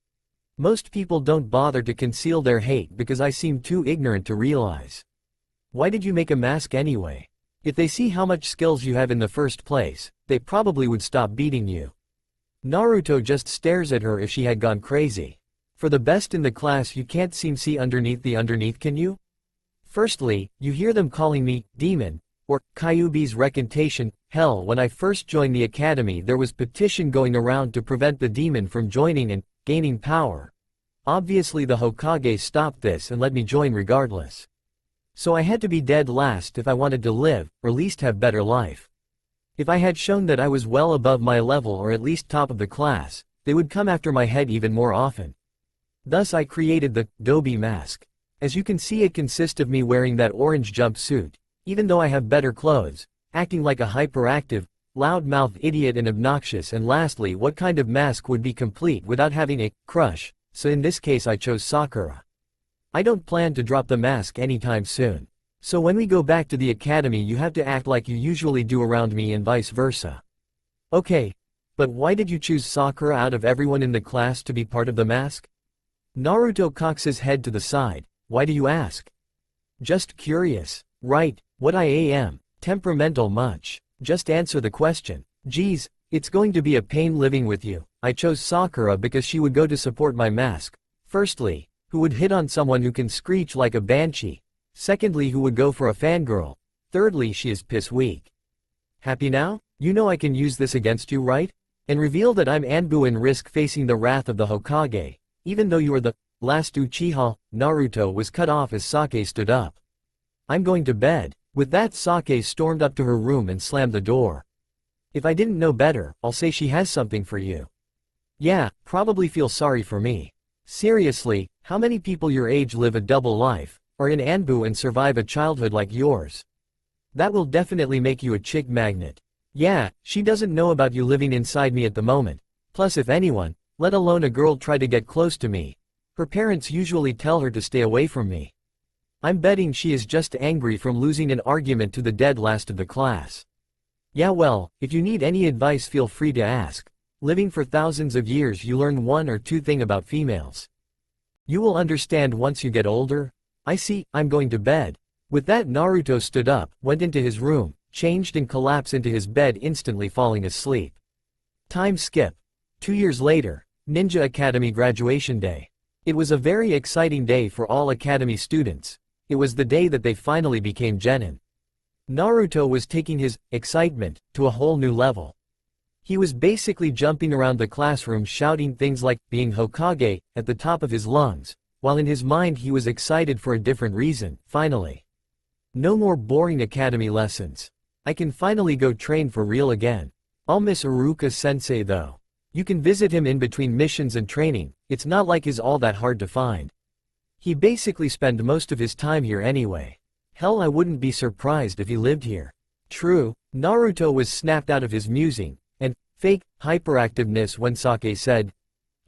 Most people don't bother to conceal their hate because I seem too ignorant to realize. Why did you make a mask anyway? If they see how much skills you have in the first place, they probably would stop beating you. Naruto just stares at her if she had gone crazy. For the best in the class you can't see underneath the underneath, can you? Firstly, you hear them calling me demon, or Kyuubi's recantation. Hell, when I first joined the academy there was petition going around to prevent the demon from joining and gaining power. Obviously the Hokage stopped this and let me join regardless. So I had to be dead last if I wanted to live, or at least have better life. If I had shown that I was well above my level or at least top of the class, they would come after my head even more often. Thus I created the Dobi mask. As you can see, it consists of me wearing that orange jumpsuit, even though I have better clothes, acting like a hyperactive, loud-mouthed idiot and obnoxious, and lastly, what kind of mask would be complete without having a crush, so in this case I chose Sakura. I don't plan to drop the mask anytime soon. So when we go back to the academy you have to act like you usually do around me and vice versa. Okay. But why did you choose Sakura out of everyone in the class to be part of the mask? Naruto cocks his head to the side. Why do you ask? Just curious. Right, what I am. Temperamental much. Just answer the question. Geez, it's going to be a pain living with you. I chose Sakura because she would go to support my mask. Firstly, who would hit on someone who can screech like a banshee. Secondly, who would go for a fangirl. Thirdly, she is piss weak. Happy now? You know I can use this against you, right? And reveal that I'm Anbu and risk facing the wrath of the Hokage, even though you are the last Uchiha. Naruto was cut off as Sake stood up. I'm going to bed. With that, Sake stormed up to her room and slammed the door. If I didn't know better, I'll say she has something for you. Yeah, probably feel sorry for me. Seriously, how many people your age live a double life, are in Anbu and survive a childhood like yours? That will definitely make you a chick magnet. Yeah, she doesn't know about you living inside me at the moment. Plus, if anyone, let alone a girl, try to get close to me, her parents usually tell her to stay away from me. I'm betting she is just angry from losing an argument to the dead last of the class. Yeah, well, if you need any advice, feel free to ask. Living for thousands of years, you learn one or two things about females. You will understand once you get older. I see. I'm going to bed. With that, Naruto stood up, went into his room, changed and collapsed into his bed, instantly falling asleep. Time skip. 2 years later, Ninja Academy graduation day. It was a very exciting day for all Academy students. It was the day that they finally became genin. Naruto was taking his excitement to a whole new level. He was basically jumping around the classroom shouting things like, being Hokage, at the top of his lungs, while in his mind he was excited for a different reason. Finally. No more boring academy lessons. I can finally go train for real again. I'll miss Iruka-sensei though. You can visit him in between missions and training, it's not like he's all that hard to find. He basically spent most of his time here anyway. Hell, I wouldn't be surprised if he lived here. True, Naruto was snapped out of his musing and fake hyperactiveness when Sake said,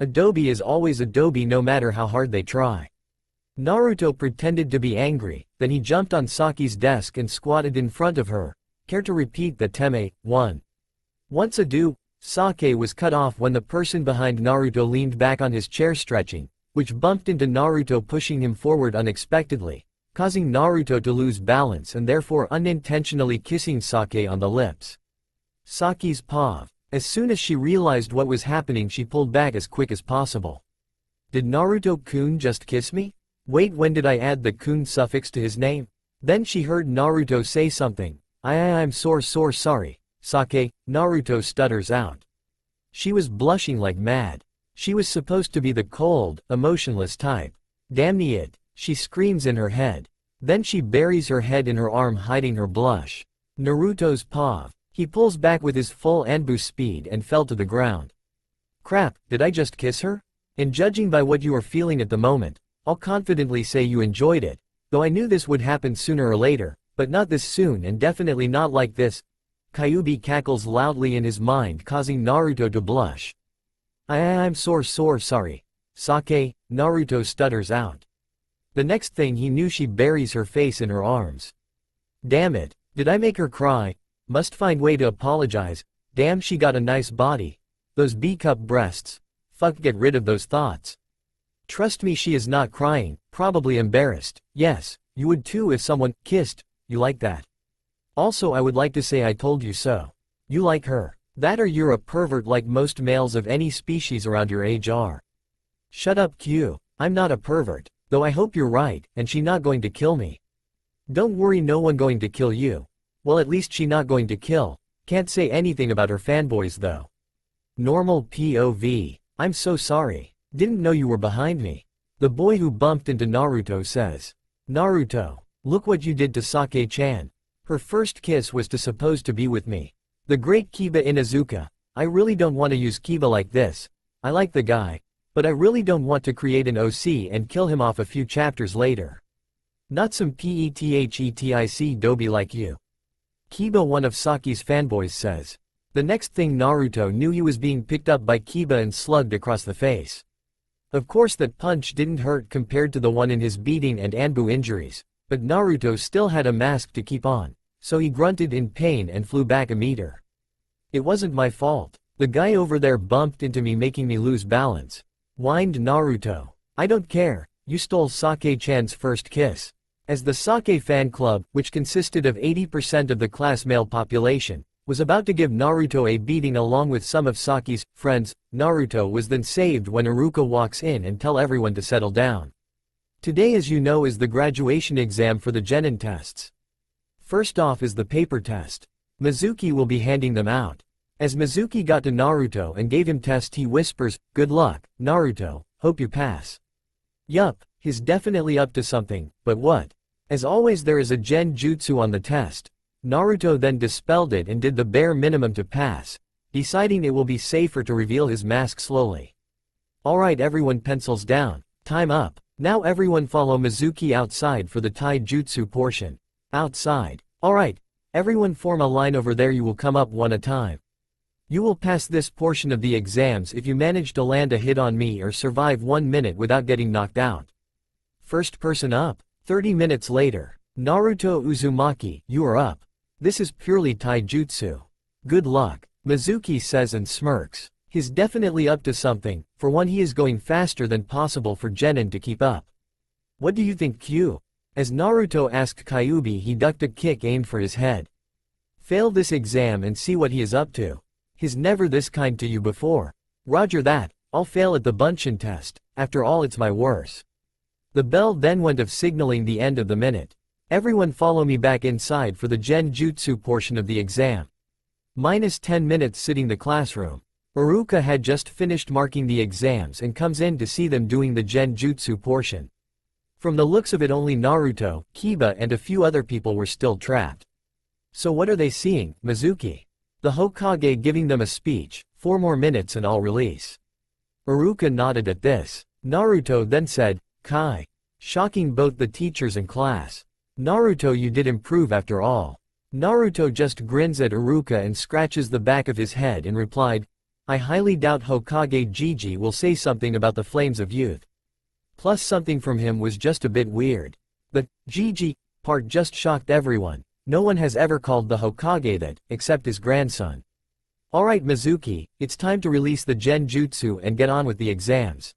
Adobe is always Adobe no matter how hard they try. Naruto pretended to be angry, then he jumped on Saki's desk and squatted in front of her. Care to repeat the teme? 1. Once ado, Sake was cut off when the person behind Naruto leaned back on his chair stretching, which bumped into Naruto, pushing him forward unexpectedly, causing Naruto to lose balance and therefore unintentionally kissing Sake on the lips. Saki's pav. As soon as she realized what was happening, she pulled back as quick as possible. Did Naruto-kun just kiss me? Wait, when did I add the kun suffix to his name? Then she heard Naruto say something. I'm so sorry, Sake. Naruto stutters out. She was blushing like mad. She was supposed to be the cold, emotionless type. Damn it, she screams in her head. Then she buries her head in her arm, hiding her blush. Naruto's pav. He pulls back with his full Anbu speed and fell to the ground. Crap, did I just kiss her? And judging by what you are feeling at the moment, I'll confidently say you enjoyed it, though I knew this would happen sooner or later, but not this soon and definitely not like this. Kyuubi cackles loudly in his mind, causing Naruto to blush. I'm so sorry, Sake. Naruto stutters out. The next thing he knew, she buries her face in her arms. Damn it, did I make her cry? Must find way to apologize. Damn, she got a nice body. Those B-cup breasts. Fuck, get rid of those thoughts. Trust me, she is not crying, probably embarrassed. Yes, you would too if someone kissed you like that. Also, I would like to say I told you so. You like her. That or you're a pervert like most males of any species around your age are. Shut up, Q. I'm not a pervert, though I hope you're right, and she not going to kill me. Don't worry, no one going to kill you. Well, at least she not going to kill. Can't say anything about her fanboys though. Normal POV. I'm so sorry. Didn't know you were behind me. The boy who bumped into Naruto says. Naruto, look what you did to Sake-chan. Her first kiss was supposed to be with me. The great Kiba Inuzuka. I really don't want to use Kiba like this. I like the guy, but I really don't want to create an OC and kill him off a few chapters later. Not some PETHETIC doby like you. Kiba, one of Saki's fanboys, says. The next thing Naruto knew, he was being picked up by Kiba and slugged across the face. Of course that punch didn't hurt compared to the one in his beating and Anbu injuries, but Naruto still had a mask to keep on, so he grunted in pain and flew back a meter. It wasn't my fault. The guy over there bumped into me, making me lose balance. Whined Naruto. I don't care, you stole Sake-chan's first kiss. As the Sake fan club, which consisted of 80% of the class male population, was about to give Naruto a beating along with some of Saki's friends, Naruto was then saved when Iruka walks in and tell everyone to settle down. Today, as you know, is the graduation exam for the Genin tests. First off is the paper test. Mizuki will be handing them out. As Mizuki got to Naruto and gave him test, he whispers, "Good luck, Naruto, hope you pass." Yup, he's definitely up to something, but what? As always, there is a genjutsu on the test. Naruto then dispelled it and did the bare minimum to pass, deciding it will be safer to reveal his mask slowly. Alright, everyone, pencils down. Time up. Now everyone follow Mizuki outside for the taijutsu portion. Outside. Alright, everyone form a line over there. You will come up one at a time. You will pass this portion of the exams if you manage to land a hit on me or survive 1 minute without getting knocked out. First person up. 30 minutes later. Naruto Uzumaki, you are up. This is purely taijutsu. Good luck, Mizuki says and smirks. He's definitely up to something. For one, he is going faster than possible for Genin to keep up. What do you think, Q? As Naruto asked Kyuubi, he ducked a kick aimed for his head. Fail this exam and see what he is up to. He's never this kind to you before. Roger that, I'll fail at the Bunshin test, after all it's my worst. The bell then went off, signaling the end of the minute. Everyone follow me back inside for the genjutsu portion of the exam. Minus 10 minutes sitting the classroom. Iruka had just finished marking the exams and comes in to see them doing the genjutsu portion. From the looks of it, only Naruto, Kiba and a few other people were still trapped. So what are they seeing, Mizuki? The Hokage giving them a speech, 4 more minutes and I'll release. Iruka nodded at this. Naruto then said, Kai. Shocking both the teachers and class. Naruto, you did improve after all. Naruto just grins at Iruka and scratches the back of his head and replied, I highly doubt Hokage Gigi will say something about the flames of youth. Plus something from him was just a bit weird. The Gigi part just shocked everyone. No one has ever called the Hokage that, except his grandson. Alright Mizuki, it's time to release the genjutsu and get on with the exams.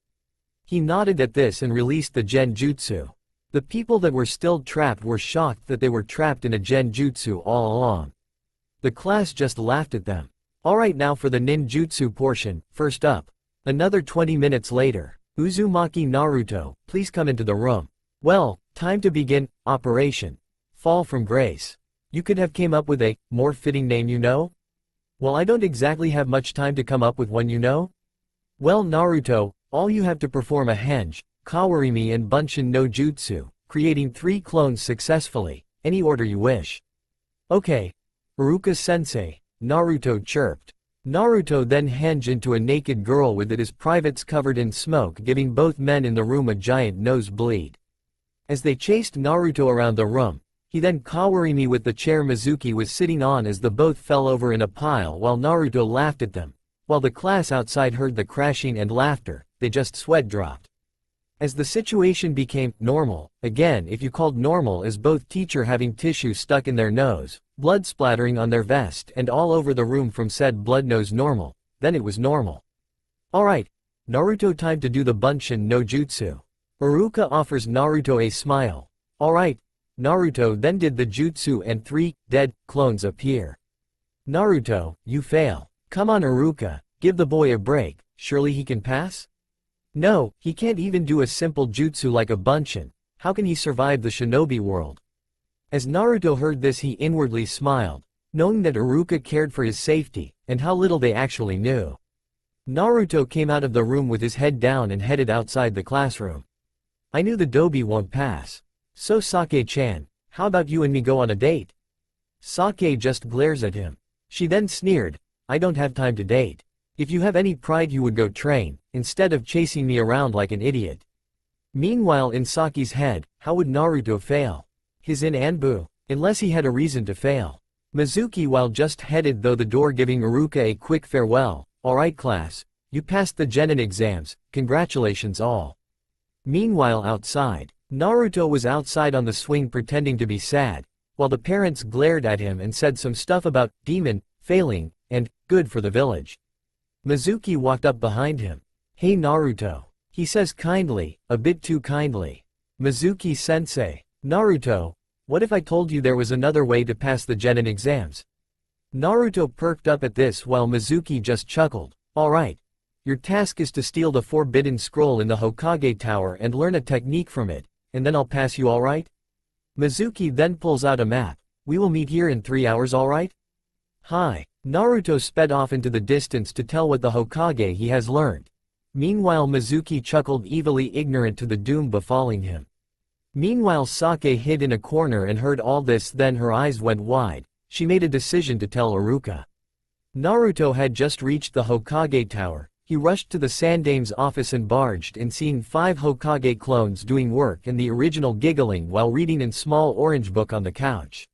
He nodded at this and released the genjutsu. The people that were still trapped were shocked that they were trapped in a genjutsu all along. The class just laughed at them. Alright, now for the ninjutsu portion. First up. Another 20 minutes later. Uzumaki, Naruto, please come into the room. Well, time to begin. Operation Fall from Grace. You could have came up with a more fitting name, you know? Well, I don't exactly have much time to come up with one, you know? Well, Naruto, all you have to perform a henge, kawarimi and bunshin no jutsu, creating 3 clones successfully, any order you wish. Okay. Iruka-sensei, Naruto chirped. Naruto then henge into a naked girl with his privates covered in smoke, giving both men in the room a giant nosebleed. As they chased Naruto around the room, he then kawarimi with the chair Mizuki was sitting on as the both fell over in a pile while Naruto laughed at them. While the class outside heard the crashing and laughter, they just sweat dropped. As the situation became normal, again if you called normal as both teacher having tissue stuck in their nose, blood splattering on their vest and all over the room from said blood nose normal, then it was normal. Alright, Naruto, time to do the bunshin no jutsu. Iruka offers Naruto a smile. Alright, Naruto then did the jutsu and 3 dead clones appear. Naruto, you fail. Come on Iruka, give the boy a break, surely he can pass? No, he can't even do a simple jutsu like a bunshin. How can he survive the shinobi world? As Naruto heard this, he inwardly smiled, knowing that Iruka cared for his safety, and how little they actually knew. Naruto came out of the room with his head down and headed outside the classroom. I knew the Dobi won't pass. So Sake-chan, how about you and me go on a date? Sake just glares at him. She then sneered, I don't have time to date. If you have any pride you would go train, instead of chasing me around like an idiot. Meanwhile in Saki's head, how would Naruto fail? His in Anbu, unless he had a reason to fail. Mizuki while just headed though the door giving Iruka a quick farewell. Alright class, you passed the genin exams, congratulations all. Meanwhile outside, Naruto was outside on the swing pretending to be sad, while the parents glared at him and said some stuff about demon, failing, and good for the village. Mizuki walked up behind him. Hey Naruto. He says kindly, a bit too kindly. Mizuki-sensei. Naruto, what if I told you there was another way to pass the genin exams? Naruto perked up at this while Mizuki just chuckled. Alright. Your task is to steal the forbidden scroll in the Hokage Tower and learn a technique from it, and then I'll pass you, alright? Mizuki then pulls out a map. We will meet here in 3 hours, alright? Hi. Naruto sped off into the distance to tell what the Hokage he has learned. Meanwhile Mizuki chuckled evilly, ignorant to the doom befalling him. Meanwhile Sake hid in a corner and heard all this, then her eyes went wide. She made a decision to tell Iruka. Naruto had just reached the Hokage tower. He rushed to the Sandame's office and barged in, seeing 5 Hokage clones doing work and the original giggling while reading in small orange book on the couch.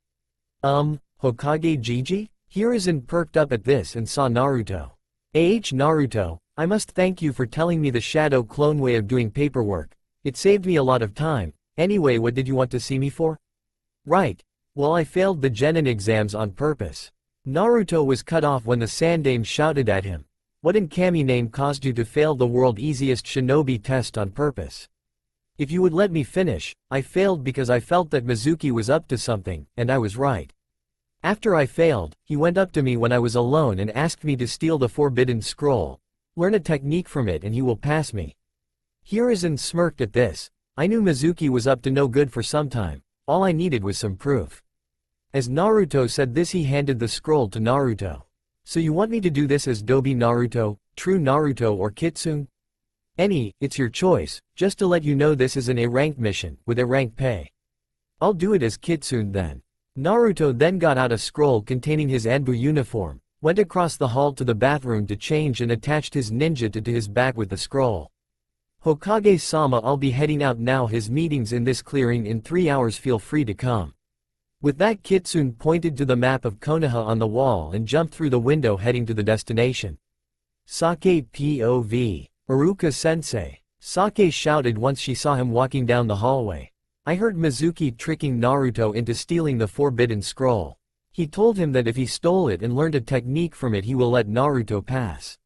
Hokage Gigi? Hiruzen perked up at this and saw Naruto. Naruto, I must thank you for telling me the shadow clone way of doing paperwork. It saved me a lot of time. Anyway, what did you want to see me for? Right. Well, I failed the genin exams on purpose. Naruto was cut off when the Sandame shouted at him. What in Kami name caused you to fail the world easiest shinobi test on purpose? If you would let me finish, I failed because I felt that Mizuki was up to something, and I was right. After I failed, he went up to me when I was alone and asked me to steal the forbidden scroll. Learn a technique from it and he will pass me. Hiruzen smirked at this. I knew Mizuki was up to no good for some time. All I needed was some proof. As Naruto said this, he handed the scroll to Naruto. So you want me to do this as Dobi Naruto, True Naruto, or Kitsune? It's your choice. Just to let you know, this is an A-rank mission, with A-rank pay. I'll do it as Kitsune then. Naruto then got out a scroll containing his Anbu uniform, went across the hall to the bathroom to change and attached his ninja to his back with the scroll. Hokage-sama, I'll be heading out now. His meetings in this clearing in 3 hours, feel free to come. With that, Kitsune pointed to the map of Konoha on the wall and jumped through the window heading to the destination. Sake POV. Iruka-sensei. Sake shouted once she saw him walking down the hallway. I heard Mizuki tricking Naruto into stealing the forbidden scroll. He told him that if he stole it and learned a technique from it, he will let Naruto pass.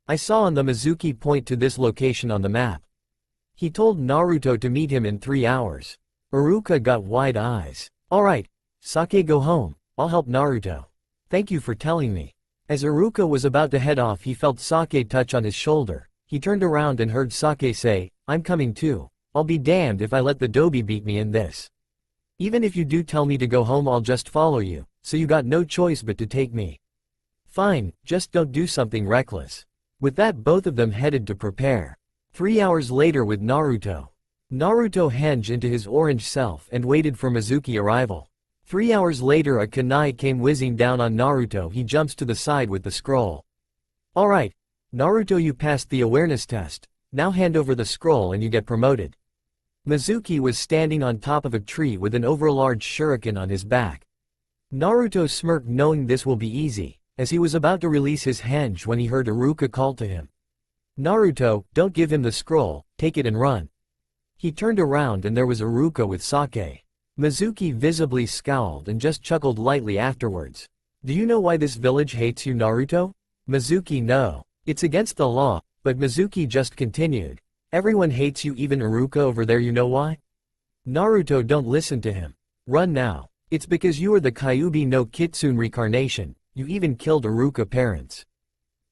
I saw on the Mizuki point to this location on the map. He told Naruto to meet him in 3 hours. Iruka got wide eyes. Alright, Sake, go home. I'll help Naruto. Thank you for telling me. As Iruka was about to head off, he felt Sake touch on his shoulder. He turned around and heard Sake say, I'm coming too. I'll be damned if I let the Dobi beat me in this. Even if you do tell me to go home, I'll just follow you, so you got no choice but to take me. Fine, just don't do something reckless. With that, both of them headed to prepare. 3 hours later with Naruto. Naruto henged into his orange self and waited for Mizuki arrival. 3 hours later, a kunai came whizzing down on Naruto. He jumps to the side with the scroll. Alright, Naruto, you passed the awareness test. Now hand over the scroll and you get promoted. Mizuki was standing on top of a tree with an overlarge shuriken on his back. Naruto smirked, knowing this will be easy, as he was about to release his henge when he heard Iruka call to him. Naruto, don't give him the scroll, take it and run. He turned around and there was Iruka with Sake. Mizuki visibly scowled and just chuckled lightly afterwards. Do you know why this village hates you, Naruto? Mizuki, no. It's against the law, but Mizuki just continued. Everyone hates you, even Iruka over there. You know why? Naruto, don't listen to him. Run now. It's because you are the Kyuubi no Kitsune reincarnation. You even killed Iruka parents.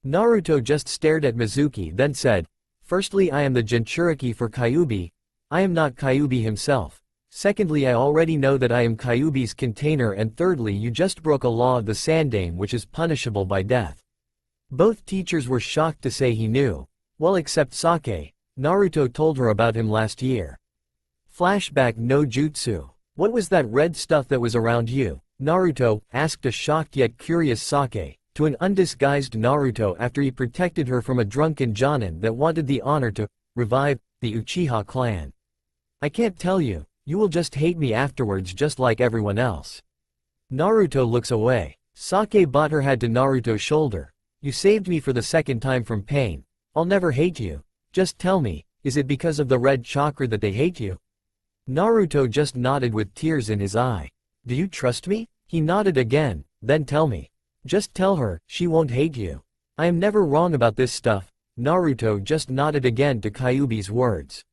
Naruto just stared at Mizuki, then said, Firstly, I am the Jinchuriki for Kyuubi. I am not Kyuubi himself. Secondly, I already know that I am Kyuubi's container, and thirdly, you just broke a law of the Sandame which is punishable by death. Both teachers were shocked to say he knew. Well, except Sake. Naruto told her about him last year. Flashback no jutsu. What was that red stuff that was around you, Naruto? Asked a shocked yet curious Sake, to an undisguised Naruto after he protected her from a drunken jonin that wanted the honor to revive the Uchiha clan. I can't tell you. You will just hate me afterwards, just like everyone else. Naruto looks away. Sake bought her head to Naruto's shoulder. You saved me for the second time from pain. I'll never hate you. Just tell me, is it because of the red chakra that they hate you? Naruto just nodded with tears in his eye. Do you trust me? He nodded again. Then tell me. Just tell her, she won't hate you. I am never wrong about this stuff. Naruto just nodded again to Kyuubi's words.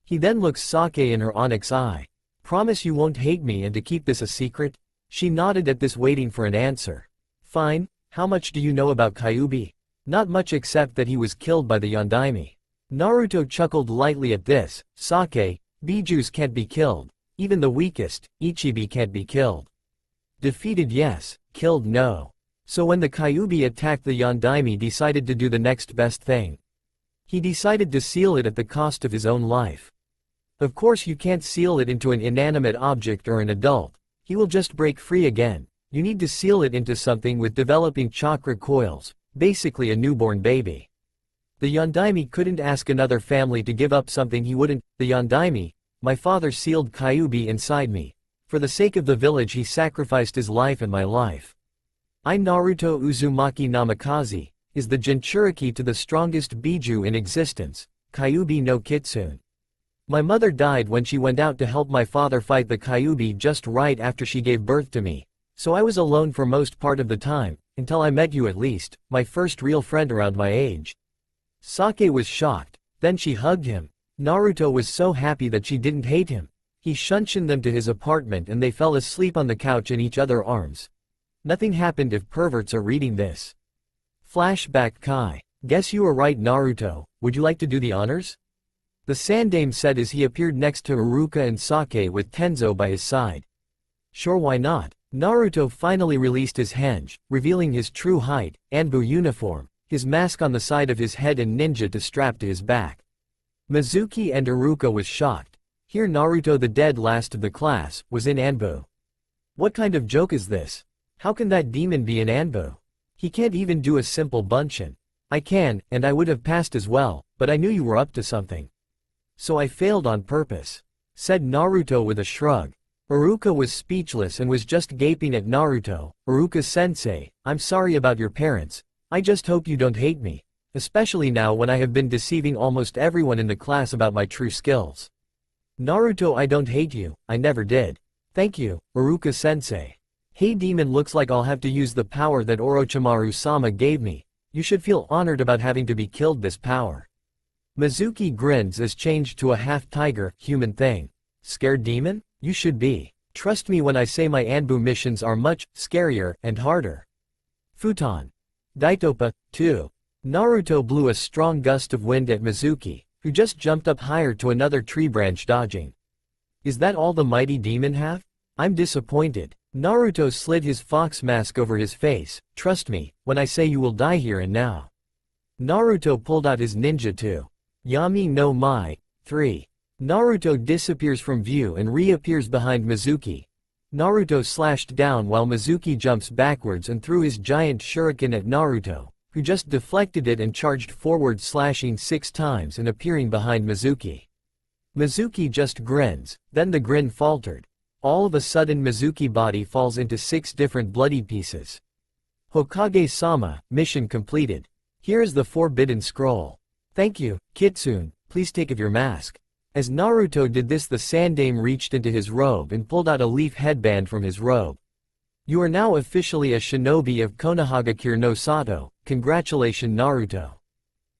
He then looks Sake in her onyx eye. Promise you won't hate me and to keep this a secret? She nodded at this, waiting for an answer. Fine, how much do you know about Kyuubi? Not much, except that he was killed by the Yondaime. Naruto chuckled lightly at this. Sake, Bijus can't be killed. Even the weakest, Ichibi can't be killed. Defeated yes, killed no. So when the Kyuubi attacked the Yondaime decided to do the next best thing. He decided to seal it at the cost of his own life. Of course you can't seal it into an inanimate object or an adult. He will just break free again. You need to seal it into something with developing chakra coils, basically a newborn baby. The Yondaime couldn't ask another family to give up something he wouldn't. The Yondaime, my father sealed Kyuubi inside me. For the sake of the village he sacrificed his life and my life. I Naruto Uzumaki Namikaze, is the Jinchuriki to the strongest Biju in existence, Kyuubi no Kitsune. My mother died when she went out to help my father fight the Kyuubi just right after she gave birth to me, so I was alone for most part of the time, until I met you at least, my first real friend around my age. Sake was shocked, then she hugged him. Naruto was so happy that she didn't hate him. He shunshined them to his apartment and they fell asleep on the couch in each other's arms. Nothing happened if perverts are reading this. Flashback Kai. Guess you were right Naruto, would you like to do the honors? The Sandame said as he appeared next to Iruka and Sake with Tenzo by his side. Sure why not? Naruto finally released his henge, revealing his true height, Anbu uniform, his mask on the side of his head and ninja to strap to his back. Mizuki and Iruka was shocked. Here Naruto the dead last of the class, was in Anbu. What kind of joke is this? How can that demon be in Anbu? He can't even do a simple bunshin. I can, and I would have passed as well, but I knew you were up to something. So I failed on purpose, said Naruto with a shrug. Iruka was speechless and was just gaping at Naruto. Iruka-sensei, I'm sorry about your parents. I just hope you don't hate me, especially now when I have been deceiving almost everyone in the class about my true skills. Naruto, I don't hate you, I never did. Thank you, Iruka-sensei. Hey demon, looks like I'll have to use the power that Orochimaru-sama gave me. You should feel honored about having to be killed this power. Mizuki grins as changed to a half-tiger, human thing. Scared demon? You should be. Trust me when I say my Anbu missions are much scarier and harder. Futon. Daitopa, 2. Naruto blew a strong gust of wind at Mizuki, who just jumped up higher to another tree branch dodging. Is that all the mighty demon have? I'm disappointed. Naruto slid his fox mask over his face. Trust me, when I say you will die here and now. Naruto pulled out his ninja too. Yami no Mai, 3. Naruto disappears from view and reappears behind Mizuki. Naruto slashed down while Mizuki jumps backwards and threw his giant shuriken at Naruto, who just deflected it and charged forward, slashing 6 times and appearing behind Mizuki. Mizuki just grins, then the grin faltered. All of a sudden Mizuki body falls into 6 different bloody pieces. Hokage-sama, mission completed. Here is the forbidden scroll. Thank you, Kitsune, please take off your mask. As Naruto did this, the Sandame reached into his robe and pulled out a leaf headband from his robe. You are now officially a shinobi of Konohagakure no Sato, congratulations Naruto.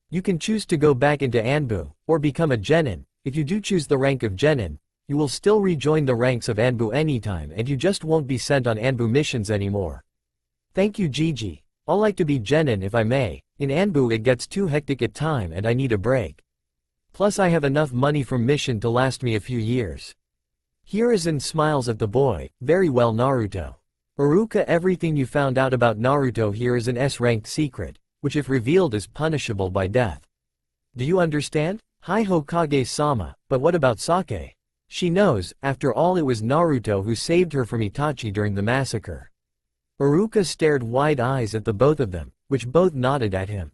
You can choose to go back into Anbu, or become a genin. If you do choose the rank of genin, you will still rejoin the ranks of Anbu anytime and you just won't be sent on Anbu missions anymore. Thank you Gigi. I'll like to be genin if I may. In Anbu it gets too hectic at time and I need a break. Plus I have enough money from mission to last me a few years. Hiruzen smiles at the boy. Very well Naruto. Iruka, everything you found out about Naruto here is an S-ranked secret, which if revealed is punishable by death. Do you understand? Hi Hokage-sama, but what about Sake? She knows, after all it was Naruto who saved her from Itachi during the massacre. Iruka stared wide eyes at the both of them, which both nodded at him.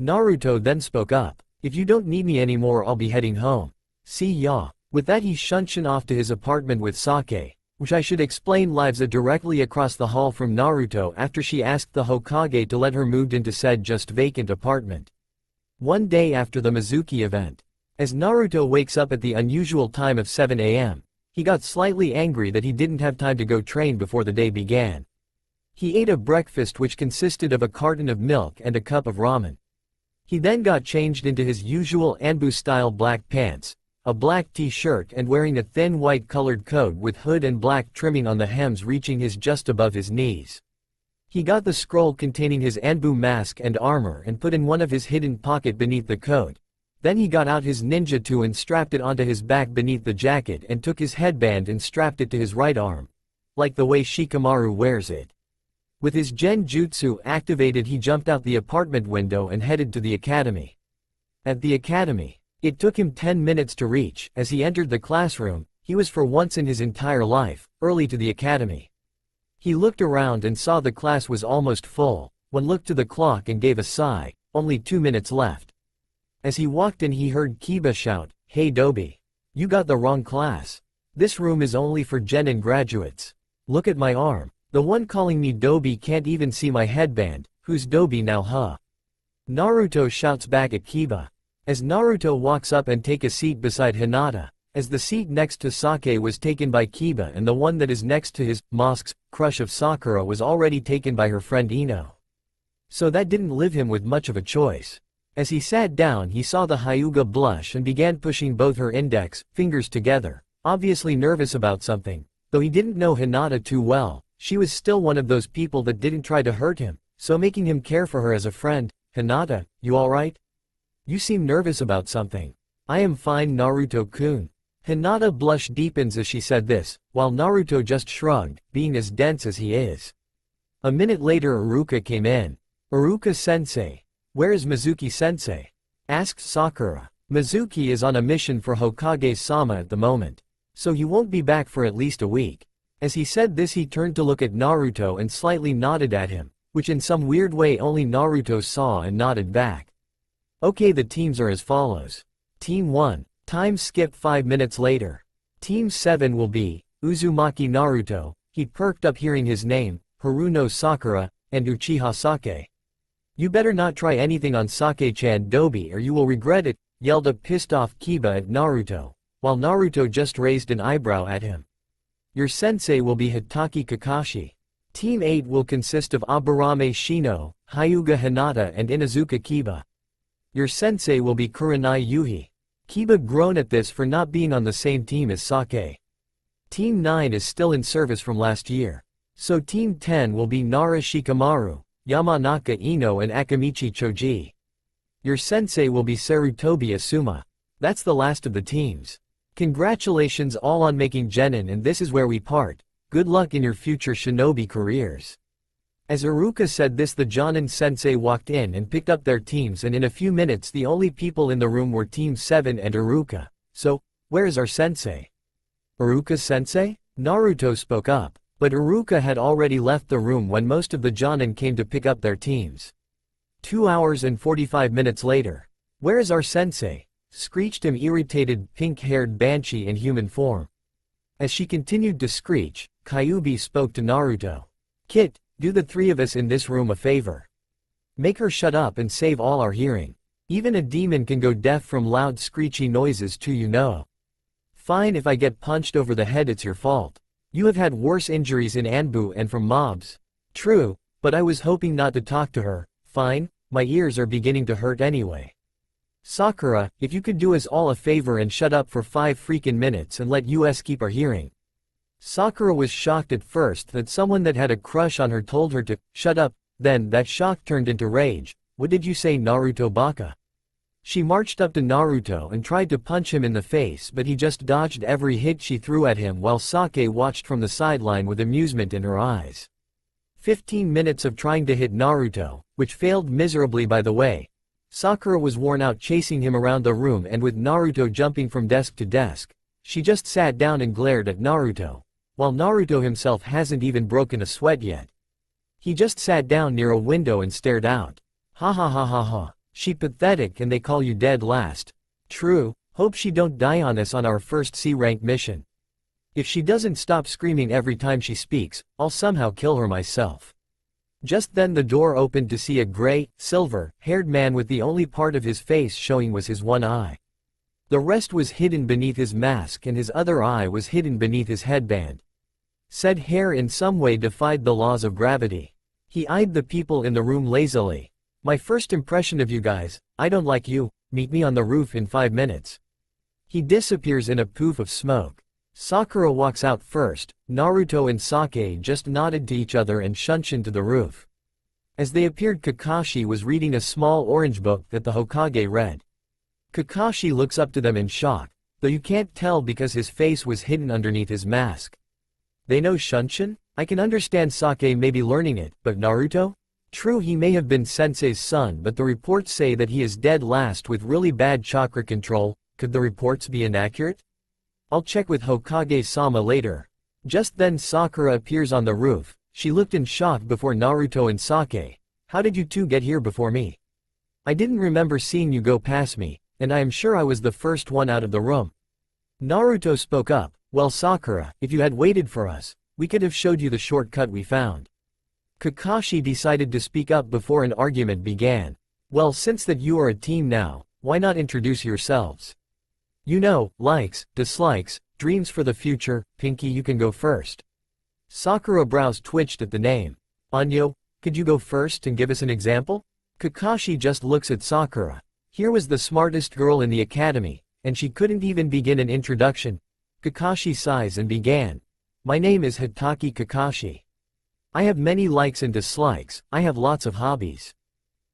Naruto then spoke up. If you don't need me anymore I'll be heading home. See ya. With that he shunshin off to his apartment with Sake, which I should explain lives directly across the hall from Naruto after she asked the Hokage to let her moved into said just vacant apartment. One day after the Mizuki event. As Naruto wakes up at the unusual time of 7 a.m., he got slightly angry that he didn't have time to go train before the day began. He ate a breakfast which consisted of a carton of milk and a cup of ramen. He then got changed into his usual Anbu-style black pants, a black t-shirt and wearing a thin white-colored coat with hood and black trimming on the hems reaching just above his knees. He got the scroll containing his Anbu mask and armor and put in one of his hidden pocket beneath the coat. Then he got out his ninja tool and strapped it onto his back beneath the jacket and took his headband and strapped it to his right arm. Like the way Shikamaru wears it. With his genjutsu activated, he jumped out the apartment window and headed to the academy. At the academy, it took him 10 minutes to reach. As he entered the classroom, he was for once in his entire life, early to the academy. He looked around and saw the class was almost full, one looked to the clock and gave a sigh, only 2 minutes left. As he walked in, he heard Kiba shout, "Hey Dobi. You got the wrong class. This room is only for genin graduates. Look at my arm. The one calling me Dobi can't even see my headband. Who's Dobi now, huh?" Naruto shouts back at Kiba. As Naruto walks up and take a seat beside Hinata, as the seat next to Sake was taken by Kiba and the one that is next to his mosque's crush of Sakura was already taken by her friend Ino. So that didn't leave him with much of a choice. As he sat down, he saw the Hyuga blush and began pushing both her index fingers together, obviously nervous about something. Though he didn't know Hinata too well, she was still one of those people that didn't try to hurt him, so making him care for her as a friend. "Hinata, you alright? You seem nervous about something." "I am fine, Naruto-kun." Hinata blush deepens as she said this, while Naruto just shrugged, being as dense as he is. A minute later Iruka came in. "Iruka-sensei. Where is Mizuki-sensei?" asked Sakura. "Mizuki is on a mission for Hokage-sama at the moment, so he won't be back for at least a week." As he said this, he turned to look at Naruto and slightly nodded at him, which in some weird way only Naruto saw and nodded back. Okay, the teams are as follows. Team 1. Time skip 5 minutes later. Team 7 will be Uzumaki Naruto, he perked up hearing his name, Haruno Sakura, and Uchiha Sake. "You better not try anything on Sake-chan, Dobi, or you will regret it," yelled a pissed-off Kiba at Naruto, while Naruto just raised an eyebrow at him. "Your sensei will be Hitaki Kakashi. Team 8 will consist of Aburame Shino, Hyuga Hinata and Inazuka Kiba. Your sensei will be Kurenai Yuhi." Kiba groaned at this for not being on the same team as Sake. Team 9 is still in service from last year. So Team 10 will be Nara Shikamaru, Yamanaka Ino and Akamichi Choji. Your sensei will be Sarutobi Asuma. That's the last of the teams. Congratulations all on making genin, and this is where we part. Good luck in your future shinobi careers. As Iruka said this, the Jonin sensei walked in and picked up their teams, and in a few minutes the only people in the room were Team 7 and Iruka. "So, where is our sensei?" "Iruka sensei?" Naruto spoke up. But Iruka had already left the room when most of the Jonin came to pick up their teams. 2 hours and 45 minutes later. "Where is our sensei?" screeched an irritated pink-haired banshee in human form. As she continued to screech, Kyuubi spoke to Naruto. "Kit, do the 3 of us in this room a favor. Make her shut up and save all our hearing. Even a demon can go deaf from loud screechy noises too, you know." "Fine, if I get punched over the head it's your fault. You have had worse injuries in Anbu and from mobs." "True, but I was hoping not to talk to her." "Fine, my ears are beginning to hurt anyway." "Sakura, if you could do us all a favor and shut up for 5 freaking minutes and let us keep our hearing." Sakura was shocked at first that someone that had a crush on her told her to shut up, then that shock turned into rage. "What did you say, Naruto baka?" She marched up to Naruto and tried to punch him in the face, but he just dodged every hit she threw at him while Sake watched from the sideline with amusement in her eyes. 15 minutes of trying to hit Naruto, which failed miserably by the way. Sakura was worn out chasing him around the room, and with Naruto jumping from desk to desk, she just sat down and glared at Naruto, while Naruto himself hasn't even broken a sweat yet. He just sat down near a window and stared out. "Ha ha ha ha ha. She pathetic, and they call you dead last." "True, hope she don't die on us on our first C-rank mission. If she doesn't stop screaming every time she speaks, I'll somehow kill her myself." Just then the door opened to see a gray, silver-haired man with the only part of his face showing was his one eye. The rest was hidden beneath his mask and his other eye was hidden beneath his headband. Said hair in some way defied the laws of gravity. He eyed the people in the room lazily. "My first impression of you guys, I don't like you, meet me on the roof in 5 minutes." He disappears in a poof of smoke. Sakura walks out first, Naruto and Sake just nodded to each other and shunshin to the roof. As they appeared, Kakashi was reading a small orange book that the Hokage read. Kakashi looks up to them in shock, though you can't tell because his face was hidden underneath his mask. They know Shunshin? I can understand Sake may be learning it, but Naruto? True, he may have been Sensei's son, but the reports say that he is dead last with really bad chakra control. Could the reports be inaccurate? I'll check with Hokage-sama later. Just then Sakura appears on the roof. She looked in shock before Naruto and Sake. How did you two get here before me? I didn't remember seeing you go past me, and I am sure I was the first one out of the room. Naruto spoke up. Well, Sakura, if you had waited for us, we could have showed you the shortcut we found. Kakashi decided to speak up before an argument began. Well, since that you are a team now, why not introduce yourselves? You know, likes, dislikes, dreams for the future. Pinky, you can go first. Sakura brows twitched at the name. Anyo, could you go first and give us an example? Kakashi just looks at Sakura. Here was the smartest girl in the academy, and she couldn't even begin an introduction. Kakashi sighs and began. My name is Hitaki Kakashi. I have many likes and dislikes, I have lots of hobbies.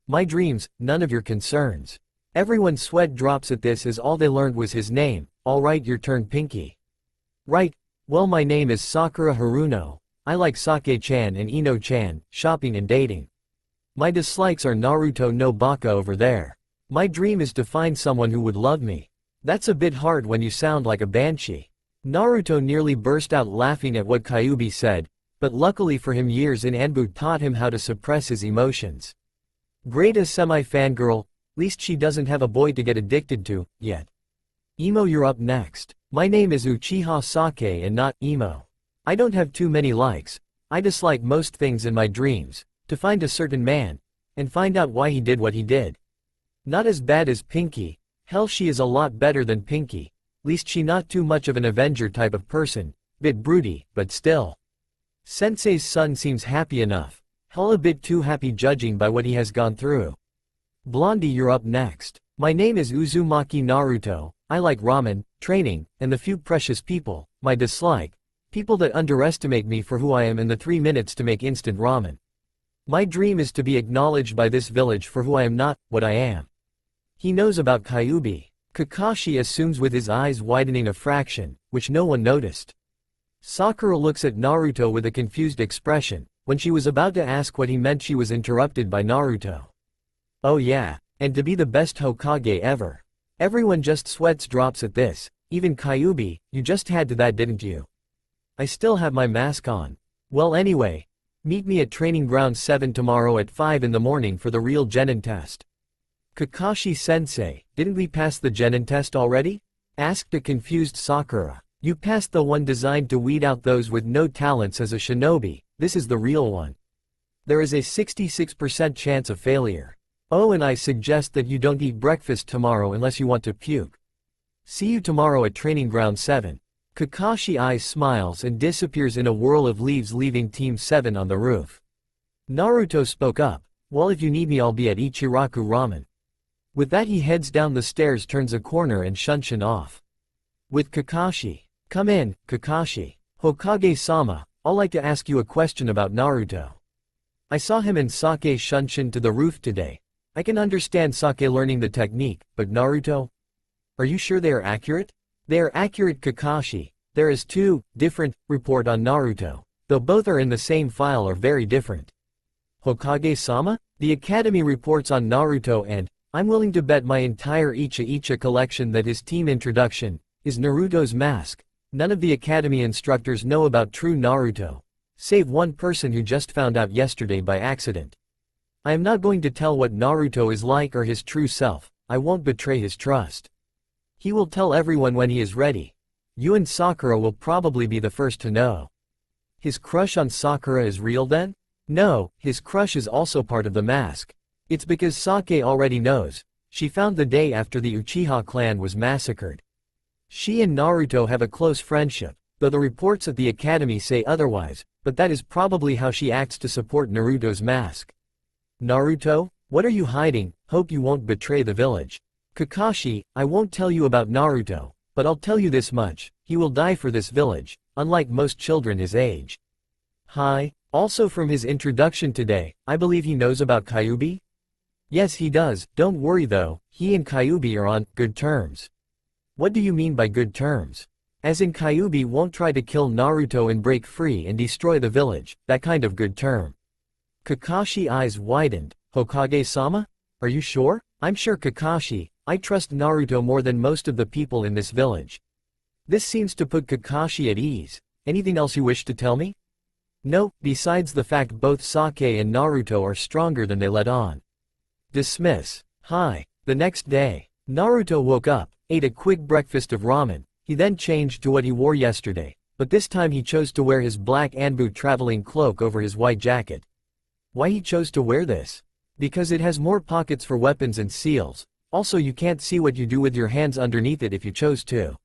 My dreams, none of your concerns. Everyone's sweat drops at this as all they learned was his name. Alright, your turn, Pinky. Right, well, my name is Sakura Haruno. I like Sake-chan and Ino-chan, shopping and dating. My dislikes are Naruto no Baka over there. My dream is to find someone who would love me. That's a bit hard when you sound like a banshee. Naruto nearly burst out laughing at what Kyuubi said, but luckily for him years in Anbu taught him how to suppress his emotions. Great a semi-fangirl, least she doesn't have a boy to get addicted to, yet. Emo, you're up next. My name is Uchiha Sake and not Emo. I don't have too many likes. I dislike most things in my dreams, to find a certain man, and find out why he did what he did. Not as bad as Pinky, hell she is a lot better than Pinky, least she not too much of an Avenger type of person, bit broody, but still. Sensei's son seems happy enough, hell a bit too happy judging by what he has gone through. Blondie, you're up next. My name is Uzumaki Naruto, I like ramen, training, and the few precious people. My dislike, people that underestimate me for who I am in the 3 minutes to make instant ramen. My dream is to be acknowledged by this village for who I am, not what I am. He knows about Kyuubi. Kakashi assumes with his eyes widening a fraction, which no one noticed. Sakura looks at Naruto with a confused expression. When she was about to ask what he meant, she was interrupted by Naruto. Oh yeah, and to be the best Hokage ever. Everyone just sweats drops at this, even Kyuubi. You just had to that, didn't you? I still have my mask on. Well, anyway, meet me at Training Ground 7 tomorrow at 5 in the morning for the real Genin test. Kakashi-sensei, didn't we pass the Genin test already? Asked a confused Sakura. You passed the one designed to weed out those with no talents as a shinobi. This is the real one. There is a 66% chance of failure. Oh, and I suggest that you don't eat breakfast tomorrow unless you want to puke. See you tomorrow at Training Ground 7. Kakashi eyes smiles and disappears in a whirl of leaves, leaving Team 7 on the roof. Naruto spoke up. Well, if you need me, I'll be at Ichiraku Ramen. With that, he heads down the stairs, turns a corner, and Shunshin off. With Kakashi. Come in, Kakashi. Hokage-sama, I'd like to ask you a question about Naruto. I saw him and Sake Shunshin to the roof today. I can understand Sake learning the technique, but Naruto? Are you sure they are accurate? They are accurate, Kakashi. There is two different report on Naruto, though both are in the same file are very different. Hokage-sama? The Academy reports on Naruto, and I'm willing to bet my entire Icha collection that his team introduction is Naruto's mask. None of the Academy instructors know about true Naruto, save one person who just found out yesterday by accident. I am not going to tell what Naruto is like or his true self. I won't betray his trust. He will tell everyone when he is ready. You and Sakura will probably be the first to know. His crush on Sakura is real then? No, his crush is also part of the mask. It's because Sake already knows. She found the day after the Uchiha clan was massacred. She and Naruto have a close friendship, though the reports at the Academy say otherwise, but that is probably how she acts to support Naruto's mask. Naruto? What are you hiding? Hope you won't betray the village. Kakashi, I won't tell you about Naruto, but I'll tell you this much, he will die for this village, unlike most children his age. Hi. Also from his introduction today, I believe he knows about Kyuubi? Yes, he does, don't worry though, he and Kyuubi are on good terms. What do you mean by good terms? As in Kyuubi won't try to kill Naruto and break free and destroy the village, that kind of good term. Kakashi's eyes widened. Hokage-sama? Are you sure? I'm sure, Kakashi. I trust Naruto more than most of the people in this village. This seems to put Kakashi at ease. Anything else you wish to tell me? No, besides the fact both Sake and Naruto are stronger than they let on. Dismiss. Hi. The next day, Naruto woke up, ate a quick breakfast of ramen. He then changed to what he wore yesterday, but this time he chose to wear his black Anbu traveling cloak over his white jacket. Why he chose to wear this? Because it has more pockets for weapons and seals. Also, you can't see what you do with your hands underneath it if you chose to.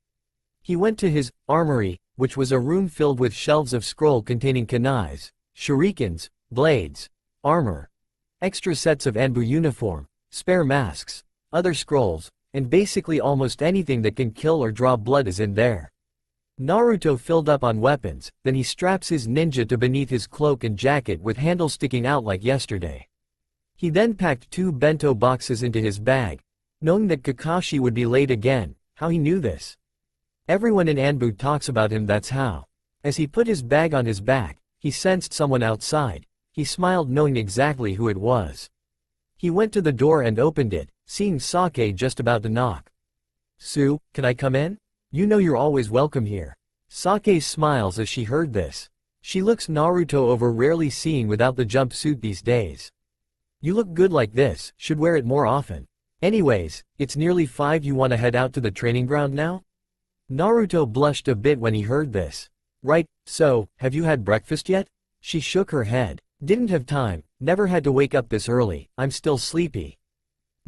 He went to his armory, which was a room filled with shelves of scroll containing kunais, shurikens, blades, armor, extra sets of Anbu uniform, spare masks, other scrolls, and basically almost anything that can kill or draw blood is in there. Naruto filled up on weapons, then he straps his ninja to beneath his cloak and jacket with handles sticking out like yesterday. He then packed 2 bento boxes into his bag, knowing that Kakashi would be late again. How he knew this? Everyone in Anbu talks about him, that's how. As he put his bag on his back, he sensed someone outside. He smiled knowing exactly who it was. He went to the door and opened it, seeing Sake just about to knock. Sue, can I come in? You know you're always welcome here. Sake smiles as she heard this. She looks Naruto over, rarely seeing without the jumpsuit these days. You look good like this, should wear it more often. Anyways, it's nearly 5, you wanna head out to the training ground now? Naruto blushed a bit when he heard this. Right, so, have you had breakfast yet? She shook her head. Didn't have time, never had to wake up this early, I'm still sleepy.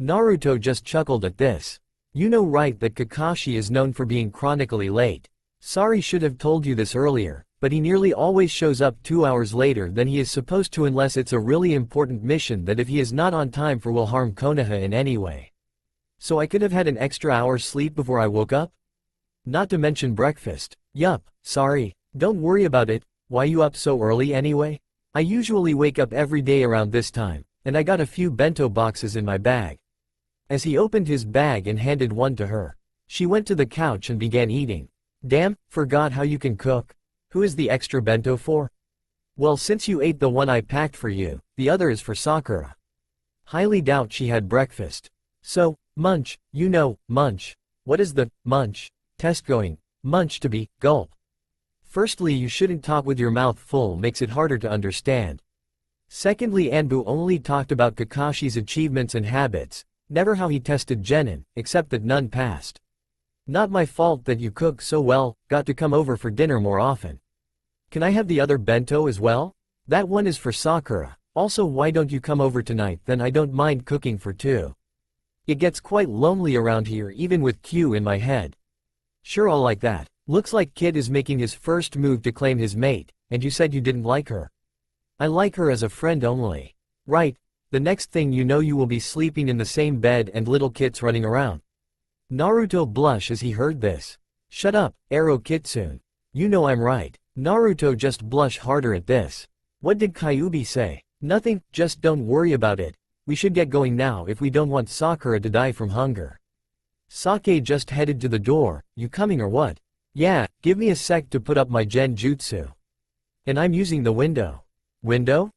Naruto just chuckled at this. You know right that Kakashi is known for being chronically late. Sorry, should have told you this earlier, but he nearly always shows up 2 hours later than he is supposed to unless it's a really important mission that if he is not on time for will harm Konoha in any way. So I could have had an extra hour's sleep before I woke up? Not to mention breakfast. Yup, sorry, don't worry about it. Why you up so early anyway? I usually wake up every day around this time, and I got a few bento boxes in my bag. As he opened his bag and handed one to her, she went to the couch and began eating. Damn, forgot how you can cook. Who is the extra bento for? Well, since you ate the one I packed for you, the other is for Sakura. Highly doubt she had breakfast. So, munch, you know, munch. What is the munch test going? Munch to be, gulp. Firstly, you shouldn't talk with your mouth full, makes it harder to understand. Secondly, Anbu only talked about Kakashi's achievements and habits, never how he tested genin, except that none passed. Not my fault that you cook so well, got to come over for dinner more often. Can I have the other bento as well? That one is for Sakura. Also, why don't you come over tonight, then I don't mind cooking for 2. It gets quite lonely around here even with Q in my head. Sure, all like that. Looks like Kid is making his first move to claim his mate, and you said you didn't like her. I like her as a friend only. Right, the next thing you know you will be sleeping in the same bed and little Kit's running around. Naruto blushed as he heard this. Shut up, Ero Kitsune. You know I'm right. Naruto just blushed harder at this. What did Kyuubi say? Nothing, just don't worry about it. We should get going now if we don't want Sakura to die from hunger. Sake just headed to the door. You coming or what? Yeah, give me a sec to put up my genjutsu. And I'm using the window. Window?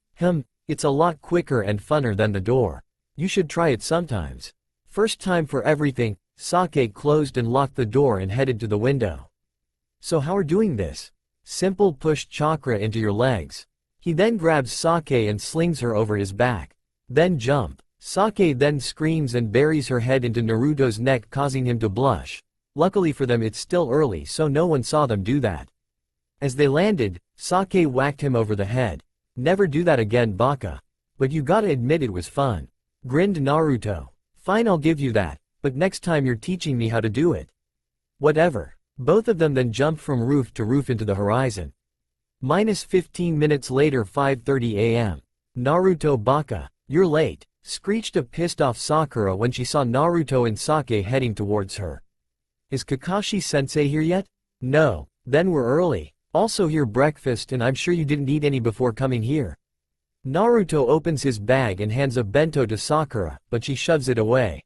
It's a lot quicker and funner than the door. You should try it sometimes. First time for everything. Sake closed and locked the door and headed to the window. So how are doing this? Simple, push chakra into your legs. He then grabs Sake and slings her over his back. Then jump. Sake then screams and buries her head into Naruto's neck, causing him to blush. Luckily for them it's still early so no one saw them do that. As they landed, Sake whacked him over the head. Never do that again, Baka. But you gotta admit it was fun. Grinned Naruto. Fine, I'll give you that, but next time you're teaching me how to do it. Whatever. Both of them then jumped from roof to roof into the horizon. Minus 15 minutes later, 5:30 a.m. Naruto, Baka, you're late, screeched a pissed off Sakura when she saw Naruto and Sake heading towards her. Is Kakashi-sensei here yet? No. Then we're early. Also here breakfast, and I'm sure you didn't eat any before coming here. Naruto opens his bag and hands a bento to Sakura, but she shoves it away.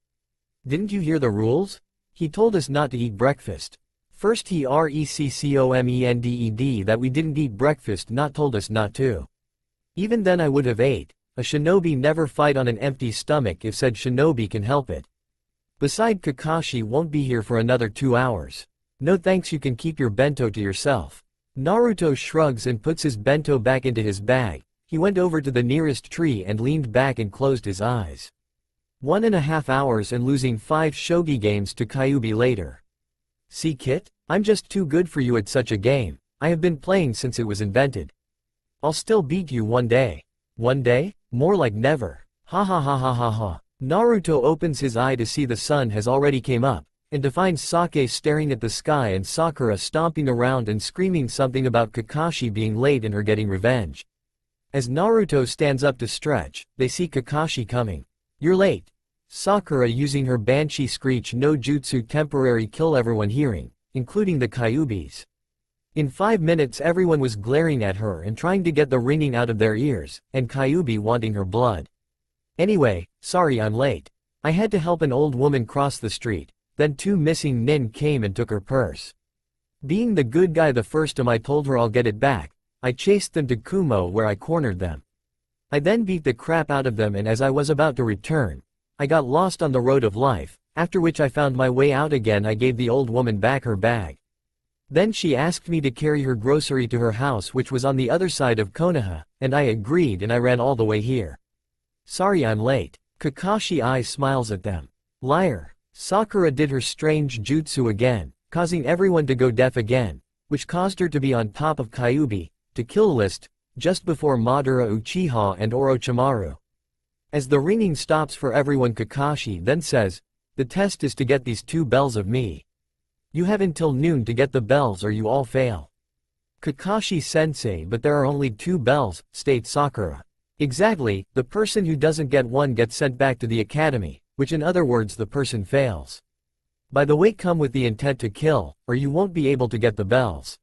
Didn't you hear the rules? He told us not to eat breakfast. First he recommended that we didn't eat breakfast, not told us not to. Even then I would have ate. A shinobi never fight on an empty stomach if said shinobi can help it. Beside Kakashi won't be here for another 2 hours. No thanks, you can keep your bento to yourself. Naruto shrugs and puts his bento back into his bag. He went over to the nearest tree and leaned back and closed his eyes. 1.5 hours and losing 5 shogi games to Kyuubi later. See Kit? I'm just too good for you at such a game. I have been playing since it was invented. I'll still beat you one day. One day? More like never. Ha ha ha ha ha ha. Naruto opens his eye to see the sun has already came up, and to find Sake staring at the sky and Sakura stomping around and screaming something about Kakashi being late and her getting revenge. As Naruto stands up to stretch, they see Kakashi coming. You're late. Sakura using her Banshee Screech no Jutsu temporary kill everyone hearing, including the Kyuubis. In 5 minutes everyone was glaring at her and trying to get the ringing out of their ears, and Kyuubi wanting her blood. Anyway, sorry I'm late. I had to help an old woman cross the street, then 2 missing nin came and took her purse. Being the good guy the first time I told her I'll get it back, I chased them to Kumo where I cornered them. I then beat the crap out of them, and as I was about to return, I got lost on the road of life, after which I found my way out again. I gave the old woman back her bag. Then she asked me to carry her grocery to her house, which was on the other side of Konoha, and I agreed and I ran all the way here. Sorry I'm late. Kakashi eyes smiles at them. Liar. Sakura did her strange jutsu again, causing everyone to go deaf again, which caused her to be on top of Kyuubi, to kill list, just before Madara Uchiha and Orochimaru. As the ringing stops for everyone, Kakashi then says, the test is to get these 2 bells of me. You have until noon to get the bells or you all fail. Kakashi-sensei, but there are only 2 bells, states Sakura. Exactly, the person who doesn't get one gets sent back to the academy, which in other words the person fails. By the way, come with the intent to kill, or you won't be able to get the bells.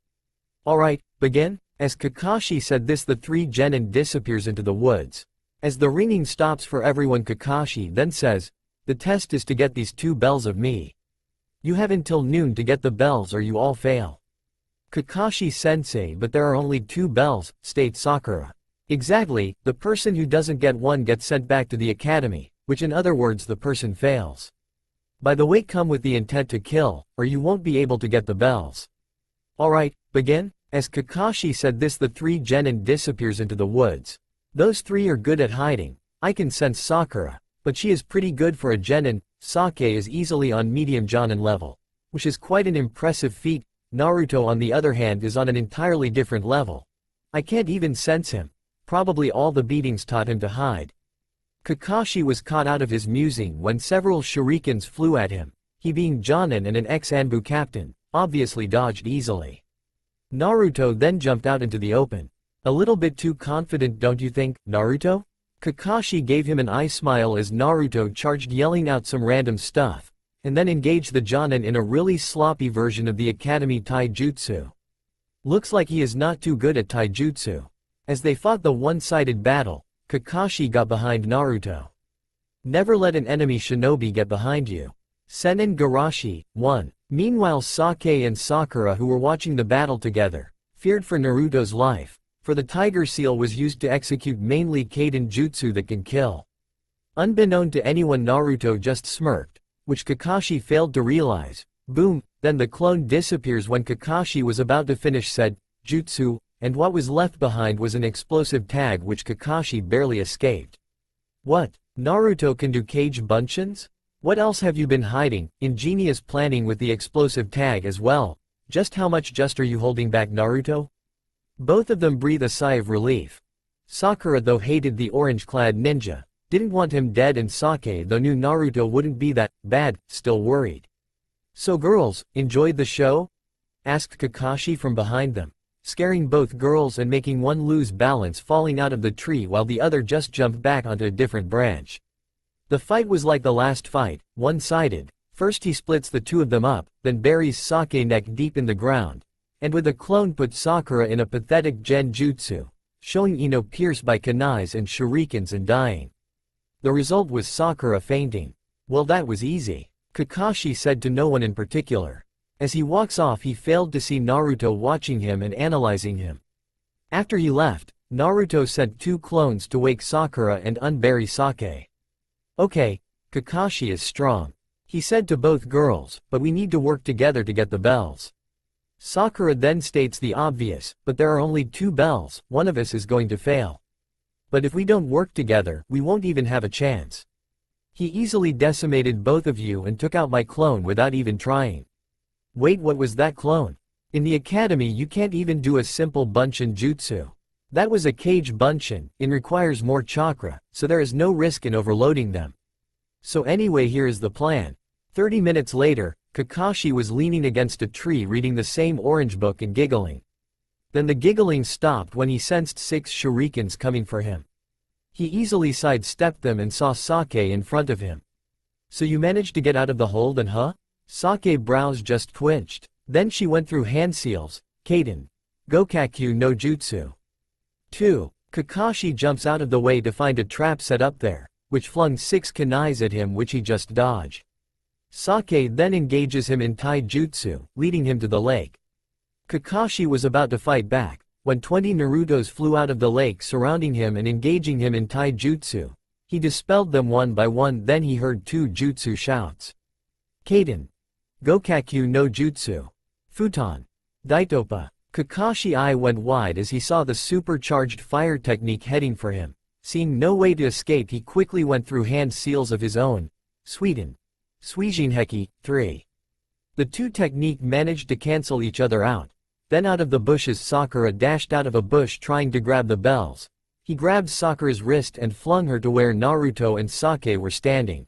Alright, begin? As Kakashi said this, the 3 genin disappears into the woods. As the ringing stops for everyone, Kakashi then says, the test is to get these 2 bells of me. You have until noon to get the bells or you all fail. Kakashi-sensei, but there are only 2 bells, states Sakura. Exactly, the person who doesn't get one gets sent back to the academy, which in other words the person fails. By the way, come with the intent to kill, or you won't be able to get the bells. Alright, begin? As Kakashi said this, the 3 genin disappears into the woods. Those 3 are good at hiding. I can sense Sakura, but she is pretty good for a genin. Sake is easily on medium jonin level, which is quite an impressive feat. Naruto on the other hand is on an entirely different level. I can't even sense him. Probably all the beatings taught him to hide. Kakashi was caught out of his musing when several shurikens flew at him. He being jonin and an ex-Anbu captain, obviously dodged easily. Naruto then jumped out into the open. A little bit too confident, don't you think, Naruto? Kakashi gave him an eye smile as Naruto charged, yelling out some random stuff, and then engaged the jonin in a really sloppy version of the academy taijutsu. Looks like he is not too good at taijutsu. As they fought the one-sided battle, Kakashi got behind Naruto. Never let an enemy shinobi get behind you. Senin Garashi, 1. Meanwhile Sake and Sakura, who were watching the battle together, feared for Naruto's life, for the tiger seal was used to execute mainly Kaiden jutsu that can kill. Unbeknown to anyone, Naruto just smirked, which Kakashi failed to realize. Boom, then the clone disappears when Kakashi was about to finish said jutsu, and what was left behind was an explosive tag which Kakashi barely escaped. What? Naruto can do cage bunchins? What else have you been hiding? Ingenious planning with the explosive tag as well. Just how much are you holding back, Naruto? Both of them breathe a sigh of relief. Sakura, though, hated the orange-clad ninja, didn't want him dead, and Sake, though knew Naruto wouldn't be that bad, still worried. So girls, enjoyed the show? Asked Kakashi from behind them, scaring both girls and making one lose balance, falling out of the tree while the other just jumped back onto a different branch. The fight was like the last fight, one-sided. First he splits the 2 of them up, then buries Sake neck deep in the ground, and with a clone put Sakura in a pathetic genjutsu, showing Ino pierced by kunais and shurikens and dying. The result was Sakura fainting. Well, that was easy, Kakashi said to no one in particular. As he walks off, he failed to see Naruto watching him and analyzing him. After he left, Naruto sent 2 clones to wake Sakura and unbury Sake. Okay, Kakashi is strong, he said to both girls, but we need to work together to get the bells. Sakura then states the obvious, but there are only 2 bells, one of us is going to fail. But if we don't work together, we won't even have a chance. He easily decimated both of you and took out my clone without even trying. Wait, what was that clone? In the academy you can't even do a simple bunshin jutsu. That was a cage bunshin, it requires more chakra, so there is no risk in overloading them. So anyway, here is the plan. 30 minutes later, Kakashi was leaning against a tree reading the same orange book and giggling. Then the giggling stopped when he sensed 6 shurikens coming for him. He easily sidestepped them and saw Sake in front of him. So you managed to get out of the hole then, huh? Sake's brows just twitched. Then she went through hand seals, Kaden. Gokakyu no Jutsu. 2. Kakashi jumps out of the way to find a trap set up there, which flung 6 kunais at him which he just dodged. Sake then engages him in taijutsu, leading him to the lake. Kakashi was about to fight back, when 20 Narutos flew out of the lake surrounding him and engaging him in taijutsu. He dispelled them one by one, then he heard 2 jutsu shouts. Kaden. Gokakyu no Jutsu. Futon. Daitopa. Kakashi's eye went wide as he saw the supercharged fire technique heading for him. Seeing no way to escape, he quickly went through hand seals of his own. Suijin. Suijinheki, 3. The 2 technique managed to cancel each other out. Then out of the bushes Sakura dashed out of a bush trying to grab the bells. He grabbed Sakura's wrist and flung her to where Naruto and Sake were standing.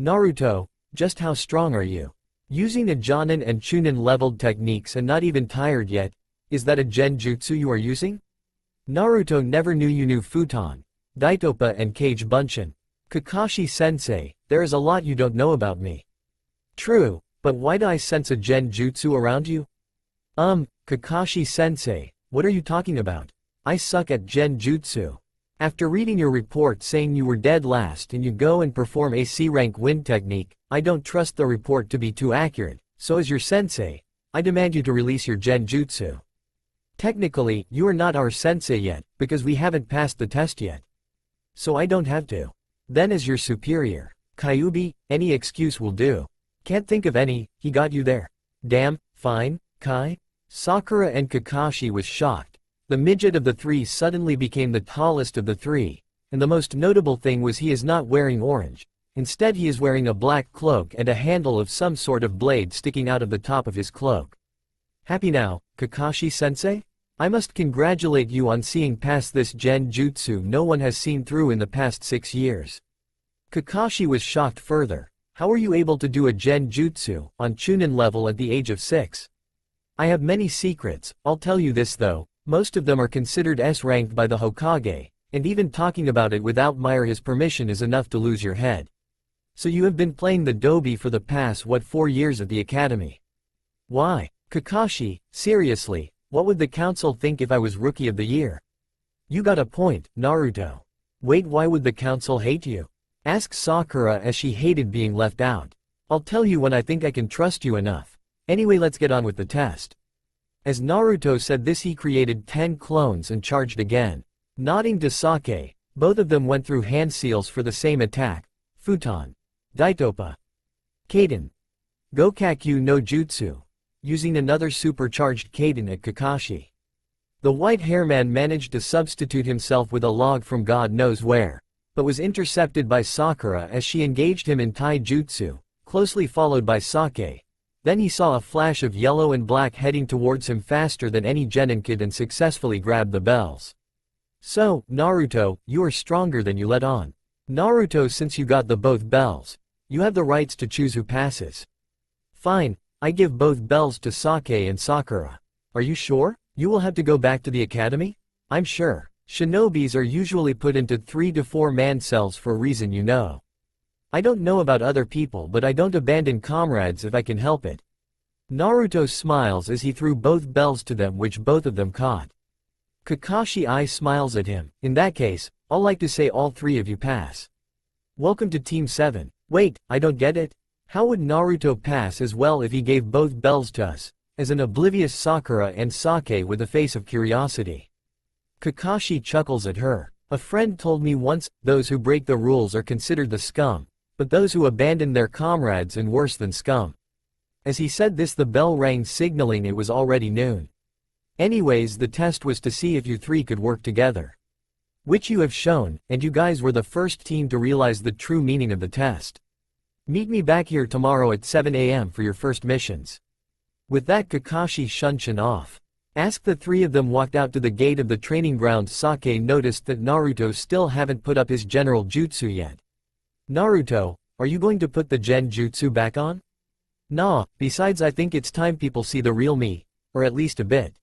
Naruto, just how strong are you? Using a Jonin and Chunin leveled techniques and not even tired yet, is that a genjutsu you are using? Naruto never knew you knew Futon, Daitopa and Cage Bunshin. Kakashi-sensei, there is a lot you don't know about me. True, but why do I sense a genjutsu around you? Kakashi-sensei, what are you talking about? I suck at genjutsu. After reading your report saying you were dead last and you go and perform a C-rank wind technique, I don't trust the report to be too accurate, so as your sensei, I demand you to release your genjutsu. Technically, you are not our sensei yet, because we haven't passed the test yet. So I don't have to. Then as your superior, Kyuubi, any excuse will do. Can't think of any, he got you there. Damn, fine, Kai? Sakura and Kakashi was shocked. The midget of the 3 suddenly became the tallest of the 3, and the most notable thing was he is not wearing orange. Instead he is wearing a black cloak and a handle of some sort of blade sticking out of the top of his cloak. Happy now, Kakashi-sensei? I must congratulate you on seeing past this genjutsu no one has seen through in the past 6 years. Kakashi was shocked further. How are you able to do a genjutsu on Chunin level at the age of 6? I have many secrets, I'll tell you this though, most of them are considered S-ranked by the Hokage, and even talking about it without his permission is enough to lose your head. So you have been playing the dobi for the past 4 years at the academy? Why, Kakashi, seriously, what would the council think if I was Rookie of the Year? You got a point, Naruto. Wait, why would the council hate you? Asked Sakura as she hated being left out. I'll tell you when I think I can trust you enough. Anyway, let's get on with the test. As Naruto said this, he created 10 clones and charged again. Nodding to Sake, both of them went through hand seals for the same attack. Futon. Daitopa. Kaden. Gokakyu no Jutsu. Using another supercharged Kaden at Kakashi. The white hair man managed to substitute himself with a log from God knows where, but was intercepted by Sakura as she engaged him in taijutsu, closely followed by Sake. Then he saw a flash of yellow and black heading towards him faster than any genin could and successfully grabbed the bells. So, Naruto, you are stronger than you let on. Naruto, since you got the both bells, you have the rights to choose who passes. Fine, I give both bells to Sake and Sakura. Are you sure? You will have to go back to the academy? I'm sure. Shinobis are usually put into 3 to 4 man cells for a reason you know. I don't know about other people, but I don't abandon comrades if I can help it. Naruto smiles as he threw both bells to them, which both of them caught. Kakashi I smiles at him. In that case, I'll like to say all three of you pass. Welcome to Team 7. Wait, I don't get it. How would Naruto pass as well if he gave both bells to us? As an oblivious Sakura and Sake with a face of curiosity. Kakashi chuckles at her. A friend told me once, those who break the rules are considered the scum, but those who abandon their comrades are worse than scum. As he said this, the bell rang, signaling it was already noon. Anyways, the test was to see if you three could work together. Which you have shown, and you guys were the first team to realize the true meaning of the test. Meet me back here tomorrow at 7 AM for your first missions. With that, Kakashi shunshin off. As the three of them walked out to the gate of the training ground, Sake noticed that Naruto still haven't put up his general jutsu yet. Naruto, are you going to put the gen jutsu back on? Nah, besides I think it's time people see the real me, or at least a bit.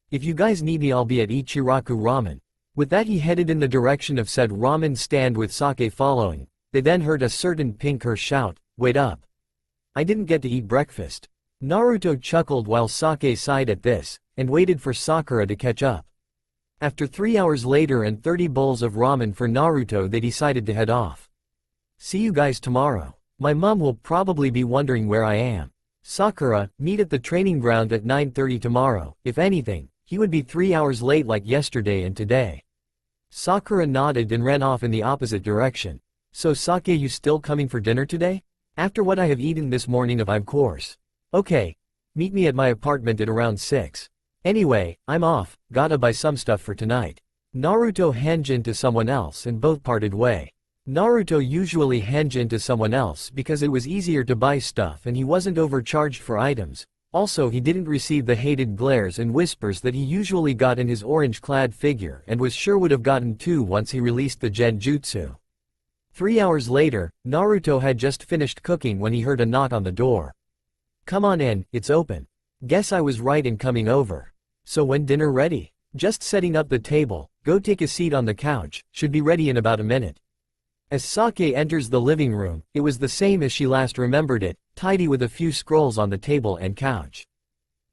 If you guys need me, I'll be at Ichiraku Ramen. With that, he headed in the direction of said ramen stand with Sake following. They then heard a certain Pinker shout, "Wait up. I didn't get to eat breakfast." Naruto chuckled while Sake sighed at this, and waited for Sakura to catch up. After 3 hours later and 30 bowls of ramen for Naruto, they decided to head off. See you guys tomorrow. My mom will probably be wondering where I am. Sakura, meet at the training ground at 9:30 tomorrow. If anything, he would be 3 hours late like yesterday and today. Sakura nodded and ran off in the opposite direction. So Sake, you still coming for dinner today? After what I have eaten this morning, of course. Okay. Meet me at my apartment at around 6. Anyway, I'm off, gotta buy some stuff for tonight. Naruto hanjin to someone else and both parted way. Naruto usually hanjin to someone else because it was easier to buy stuff and he wasn't overcharged for items. Also, he didn't receive the hated glares and whispers that he usually got in his orange-clad figure and was sure would have gotten too once he released the genjutsu. 3 hours later, Naruto had just finished cooking when he heard a knock on the door. Come on in, it's open. Guess I was right in coming over. So when dinner ready? Just setting up the table, go take a seat on the couch, should be ready in about a minute. As Sake enters the living room, it was the same as she last remembered it, tidy with a few scrolls on the table and couch.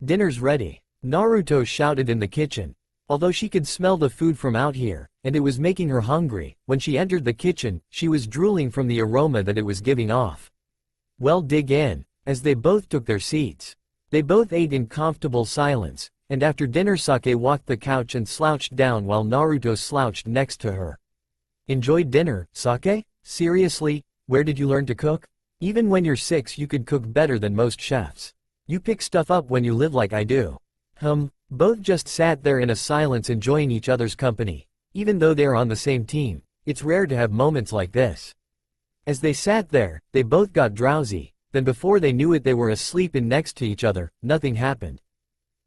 Dinner's ready. Naruto shouted in the kitchen. Although she could smell the food from out here, and it was making her hungry, when she entered the kitchen, she was drooling from the aroma that it was giving off. Well, dig in. As they both took their seats. They both ate in comfortable silence, and after dinner Sake walked the couch and slouched down while Naruto slouched next to her. Enjoyed dinner, Sake? Seriously, where did you learn to cook? Even when you're 6 you could cook better than most chefs. You pick stuff up when you live like I do. Both just sat there in a silence enjoying each other's company. Even though they're on the same team, it's rare to have moments like this. As they sat there, they both got drowsy. Then before they knew it they were asleep in next to each other. Nothing happened.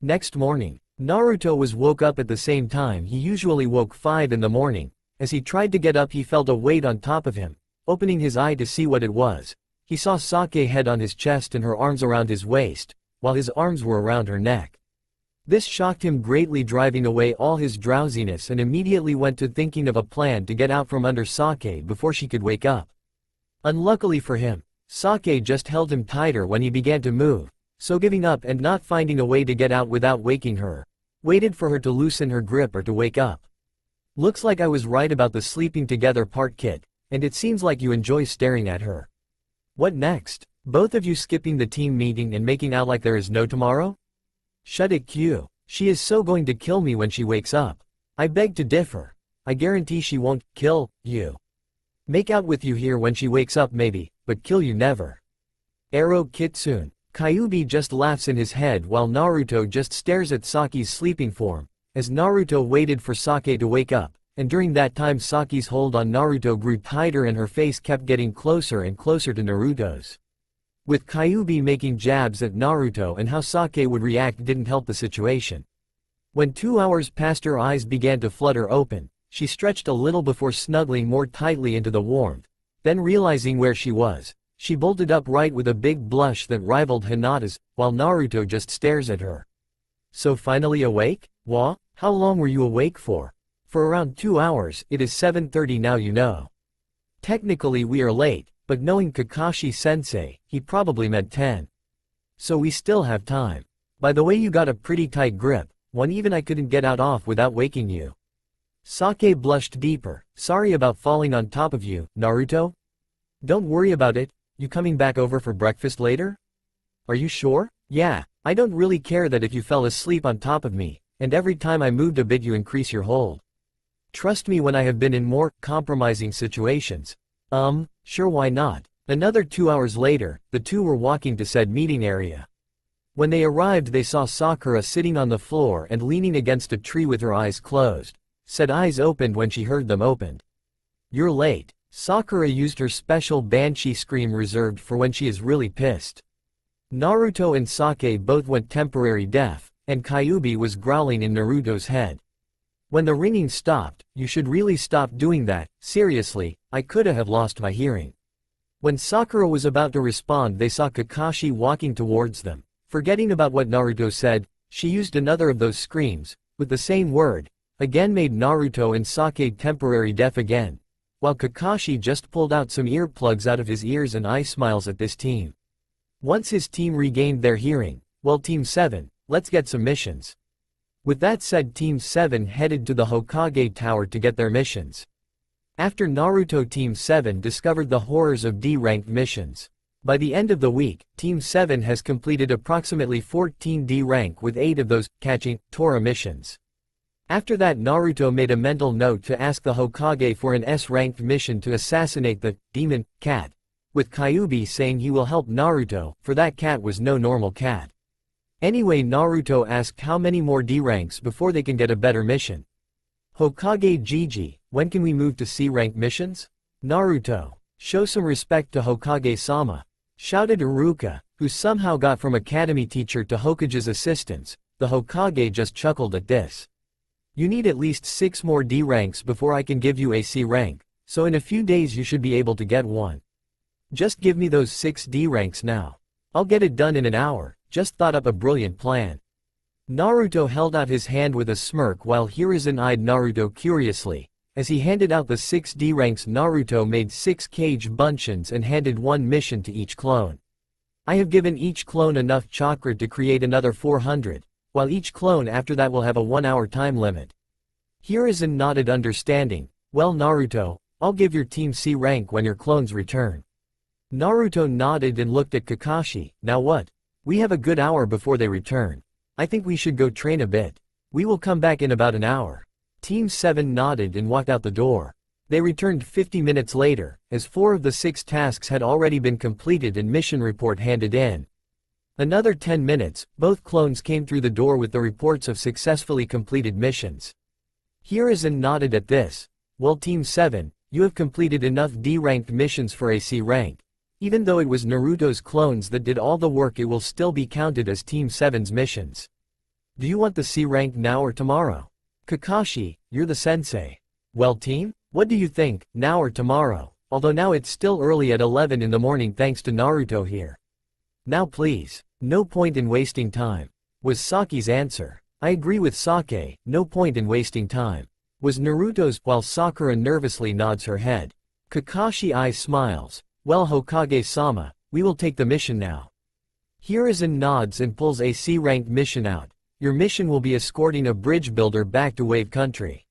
Next morning, Naruto was woke up at the same time he usually woke, 5 in the morning. As he tried to get up he felt a weight on top of him. Opening his eye to see what it was, he saw Sake head on his chest and her arms around his waist, while his arms were around her neck. This shocked him greatly, driving away all his drowsiness, and immediately went to thinking of a plan to get out from under Sake before she could wake up. Unluckily for him, Sake just held him tighter when he began to move, so giving up and not finding a way to get out without waking her, waited for her to loosen her grip or to wake up. Looks like I was right about the sleeping together part, kid, and it seems like you enjoy staring at her. What next? Both of you skipping the team meeting and making out like there is no tomorrow? Shut it, Q. She is so going to kill me when she wakes up. I beg to differ. I guarantee she won't kill you. Make out with you here when she wakes up maybe, but kill you never. Arrow Kitsune. Kyuubi just laughs in his head while Naruto just stares at Saki's sleeping form, as Naruto waited for Sake to wake up, and during that time Saki's hold on Naruto grew tighter and her face kept getting closer and closer to Naruto's. With Kyuubi making jabs at Naruto and how Sake would react didn't help the situation. When 2 hours passed her eyes began to flutter open, she stretched a little before snuggling more tightly into the warmth. Then realizing where she was, she bolted upright with a big blush that rivaled Hinata's, while Naruto just stares at her. So finally awake? Wah? How long were you awake for? For around 2 hours, it is 7:30 now, you know. Technically we are late, but knowing Kakashi-sensei, he probably meant 10. So we still have time. By the way, you got a pretty tight grip, one even I couldn't get out off without waking you. Sake blushed deeper. Sorry about falling on top of you, Naruto? Don't worry about it, you coming back over for breakfast later? Are you sure? Yeah, I don't really care that if you fell asleep on top of me, and every time I moved a bit you increase your hold. Trust me when I have been in more compromising situations. Sure, why not? Another 2 hours later, the two were walking to said meeting area. When they arrived they saw Sakura sitting on the floor and leaning against a tree with her eyes closed. Said eyes opened when she heard them opened. You're late. Sakura used her special banshee scream reserved for when she is really pissed. Naruto and Sake both went temporary deaf, and Kyuubi was growling in Naruto's head. When the ringing stopped, you should really stop doing that, seriously, I coulda have lost my hearing. When Sakura was about to respond they saw Kakashi walking towards them. Forgetting about what Naruto said, she used another of those screams, with the same word, again made Naruto and Sake temporary deaf again, while Kakashi just pulled out some earplugs out of his ears and eye smiles at this team. Once his team regained their hearing, well Team 7, let's get some missions. With that said Team 7 headed to the Hokage Tower to get their missions. After Naruto Team 7 discovered the horrors of D-ranked missions. By the end of the week, Team 7 has completed approximately 14 D rank with 8 of those, catching, Tora missions. After that Naruto made a mental note to ask the Hokage for an S-ranked mission to assassinate the demon cat, with Kyuubi saying he will help Naruto, for that cat was no normal cat. Anyway Naruto asked how many more D ranks before they can get a better mission. Hokage Gigi, when can we move to C-rank missions? Naruto, show some respect to Hokage-sama, shouted Iruka, who somehow got from academy teacher to Hokage's assistants. The Hokage just chuckled at this. You need at least 6 more D ranks before I can give you a C rank, so in a few days you should be able to get one. Just give me those 6 D ranks now. I'll get it done in an hour, just thought up a brilliant plan. Naruto held out his hand with a smirk while Hiruzen eyed Naruto curiously. As he handed out the 6 D ranks Naruto made 6 cage bunchins and handed 1 mission to each clone. I have given each clone enough chakra to create another 400, while each clone after that will have a 1-hour time limit. Hiruzen nodded understanding. Well Naruto, I'll give your team C rank when your clones return. Naruto nodded and looked at Kakashi. Now what? We have a good hour before they return. I think we should go train a bit. We will come back in about an hour. Team 7 nodded and walked out the door. They returned 50 minutes later, as 4 of the 6 tasks had already been completed and mission report handed in. Another 10 minutes, both clones came through the door with the reports of successfully completed missions. Hiruzen nodded at this. Well Team 7, you have completed enough D-ranked missions for a C rank. Even though it was Naruto's clones that did all the work it will still be counted as Team 7's missions. Do you want the C rank now or tomorrow? Kakashi, you're the sensei. Well team, what do you think, now or tomorrow? Although now it's still early at 11 in the morning thanks to Naruto here. Now please, no point in wasting time, was Saki's answer. I agree with Sake, no point in wasting time, was Naruto's, while Sakura nervously nods her head. Kakashi eyes smiles. Well Hokage-sama, we will take the mission now. Hiruzen nods and pulls a C-ranked mission out. Your mission will be escorting a bridge builder back to Wave Country.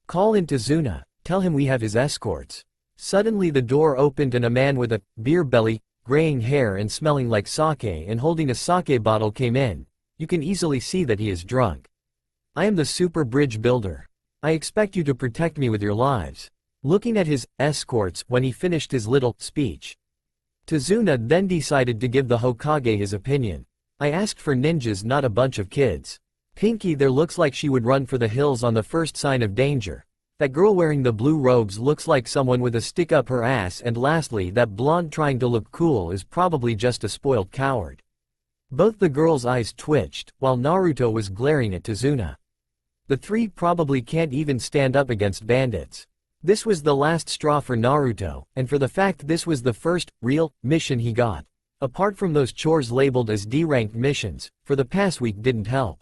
Call in Tazuna, tell him we have his escorts. Suddenly the door opened and a man with a beer belly, graying hair and smelling like sake and holding a sake bottle came in. You can easily see that he is drunk. I am the super bridge builder. I expect you to protect me with your lives. Looking at his escorts when he finished his little speech. Tazuna then decided to give the Hokage his opinion. I asked for ninjas, not a bunch of kids. Pinky there looks like she would run for the hills on the first sign of danger. That girl wearing the blue robes looks like someone with a stick up her ass, and lastly that blonde trying to look cool is probably just a spoiled coward. Both the girls' eyes twitched, while Naruto was glaring at Tazuna. The 3 probably can't even stand up against bandits. This was the last straw for Naruto, and for the fact this was the first, real, mission he got. Apart from those chores labeled as D-ranked missions, for the past week didn't help.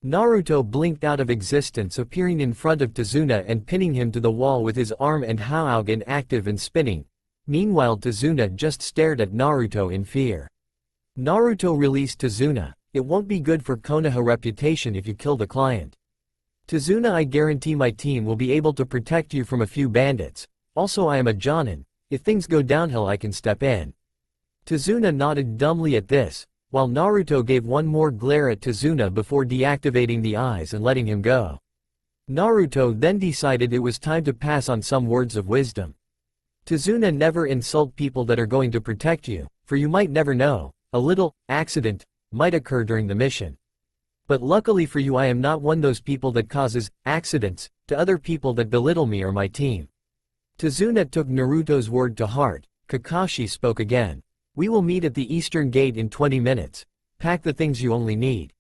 Naruto blinked out of existence, appearing in front of Tazuna and pinning him to the wall with his arm and Haugen active and spinning. Meanwhile Tazuna just stared at Naruto in fear. Naruto released Tazuna, it won't be good for Konoha reputation if you kill the client. Tazuna, I guarantee my team will be able to protect you from a few bandits. Also, I am a Jonin. If things go downhill I can step in. Tazuna nodded dumbly at this, while Naruto gave one more glare at Tazuna before deactivating the eyes and letting him go. Naruto then decided it was time to pass on some words of wisdom. Tazuna, never insult people that are going to protect you, for you might never know, a little accident might occur during the mission. But luckily for you I am not one of those people that causes accidents to other people that belittle me or my team. Tazuna took Naruto's word to heart. Kakashi spoke again. We will meet at the eastern gate in 20 minutes. Pack the things you only need.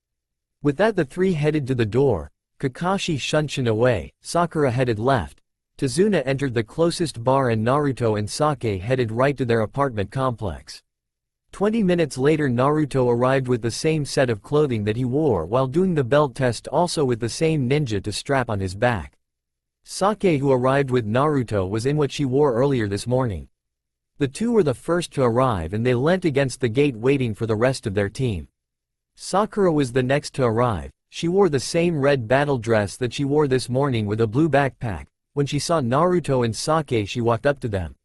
With that the three headed to the door. Kakashi shunshin away, Sakura headed left. Tazuna entered the closest bar and Naruto and Sake headed right to their apartment complex. 20 minutes later Naruto arrived with the same set of clothing that he wore while doing the belt test, also with the same ninja to strap on his back. Sake, who arrived with Naruto, was in what she wore earlier this morning. The two were the first to arrive and they leant against the gate waiting for the rest of their team. Sakura was the next to arrive. She wore the same red battle dress that she wore this morning with a blue backpack. When she saw Naruto and Sake she walked up to them.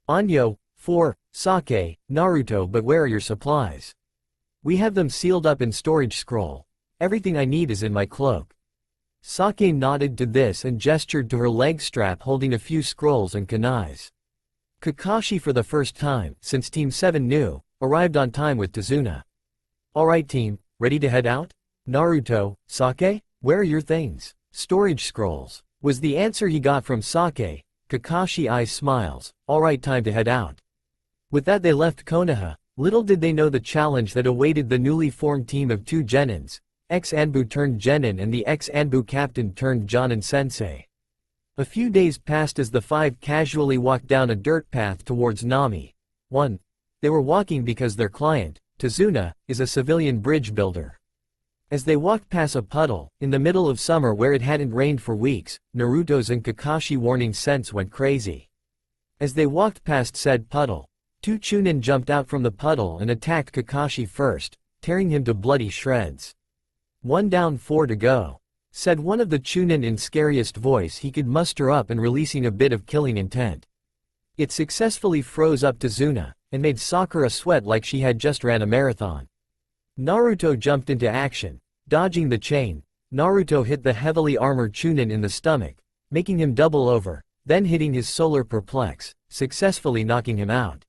Anyo, for Sake, Naruto, but where are your supplies? We have them sealed up in storage scroll. Everything I need is in my cloak. Sake nodded to this and gestured to her leg strap holding a few scrolls and kunais. Kakashi, for the first time since Team 7 knew, arrived on time with Tazuna. Alright team, ready to head out? Naruto, Sake, where are your things? Storage scrolls, was the answer he got from Sake. Kakashi eyes smiles. Alright, time to head out. With that they left Konoha. Little did they know the challenge that awaited the newly formed team of two Genins, ex-Anbu turned Genin and the ex-Anbu captain turned Jonin sensei. A few days passed as the five casually walked down a dirt path towards Nami. 1. They were walking because their client, Tazuna, is a civilian bridge builder. As they walked past a puddle, in the middle of summer where it hadn't rained for weeks, Naruto's and Kakashi warning sense went crazy. As they walked past said puddle, two Chunin jumped out from the puddle and attacked Kakashi first, tearing him to bloody shreds. 1 down, 4 to go, said one of the Chunin in scariest voice he could muster up and releasing a bit of killing intent. It successfully froze up Tazuna, and made Sakura sweat like she had just ran a marathon. Naruto jumped into action, dodging the chain. Naruto hit the heavily armored Chunin in the stomach, making him double over, then hitting his solar perplex, successfully knocking him out.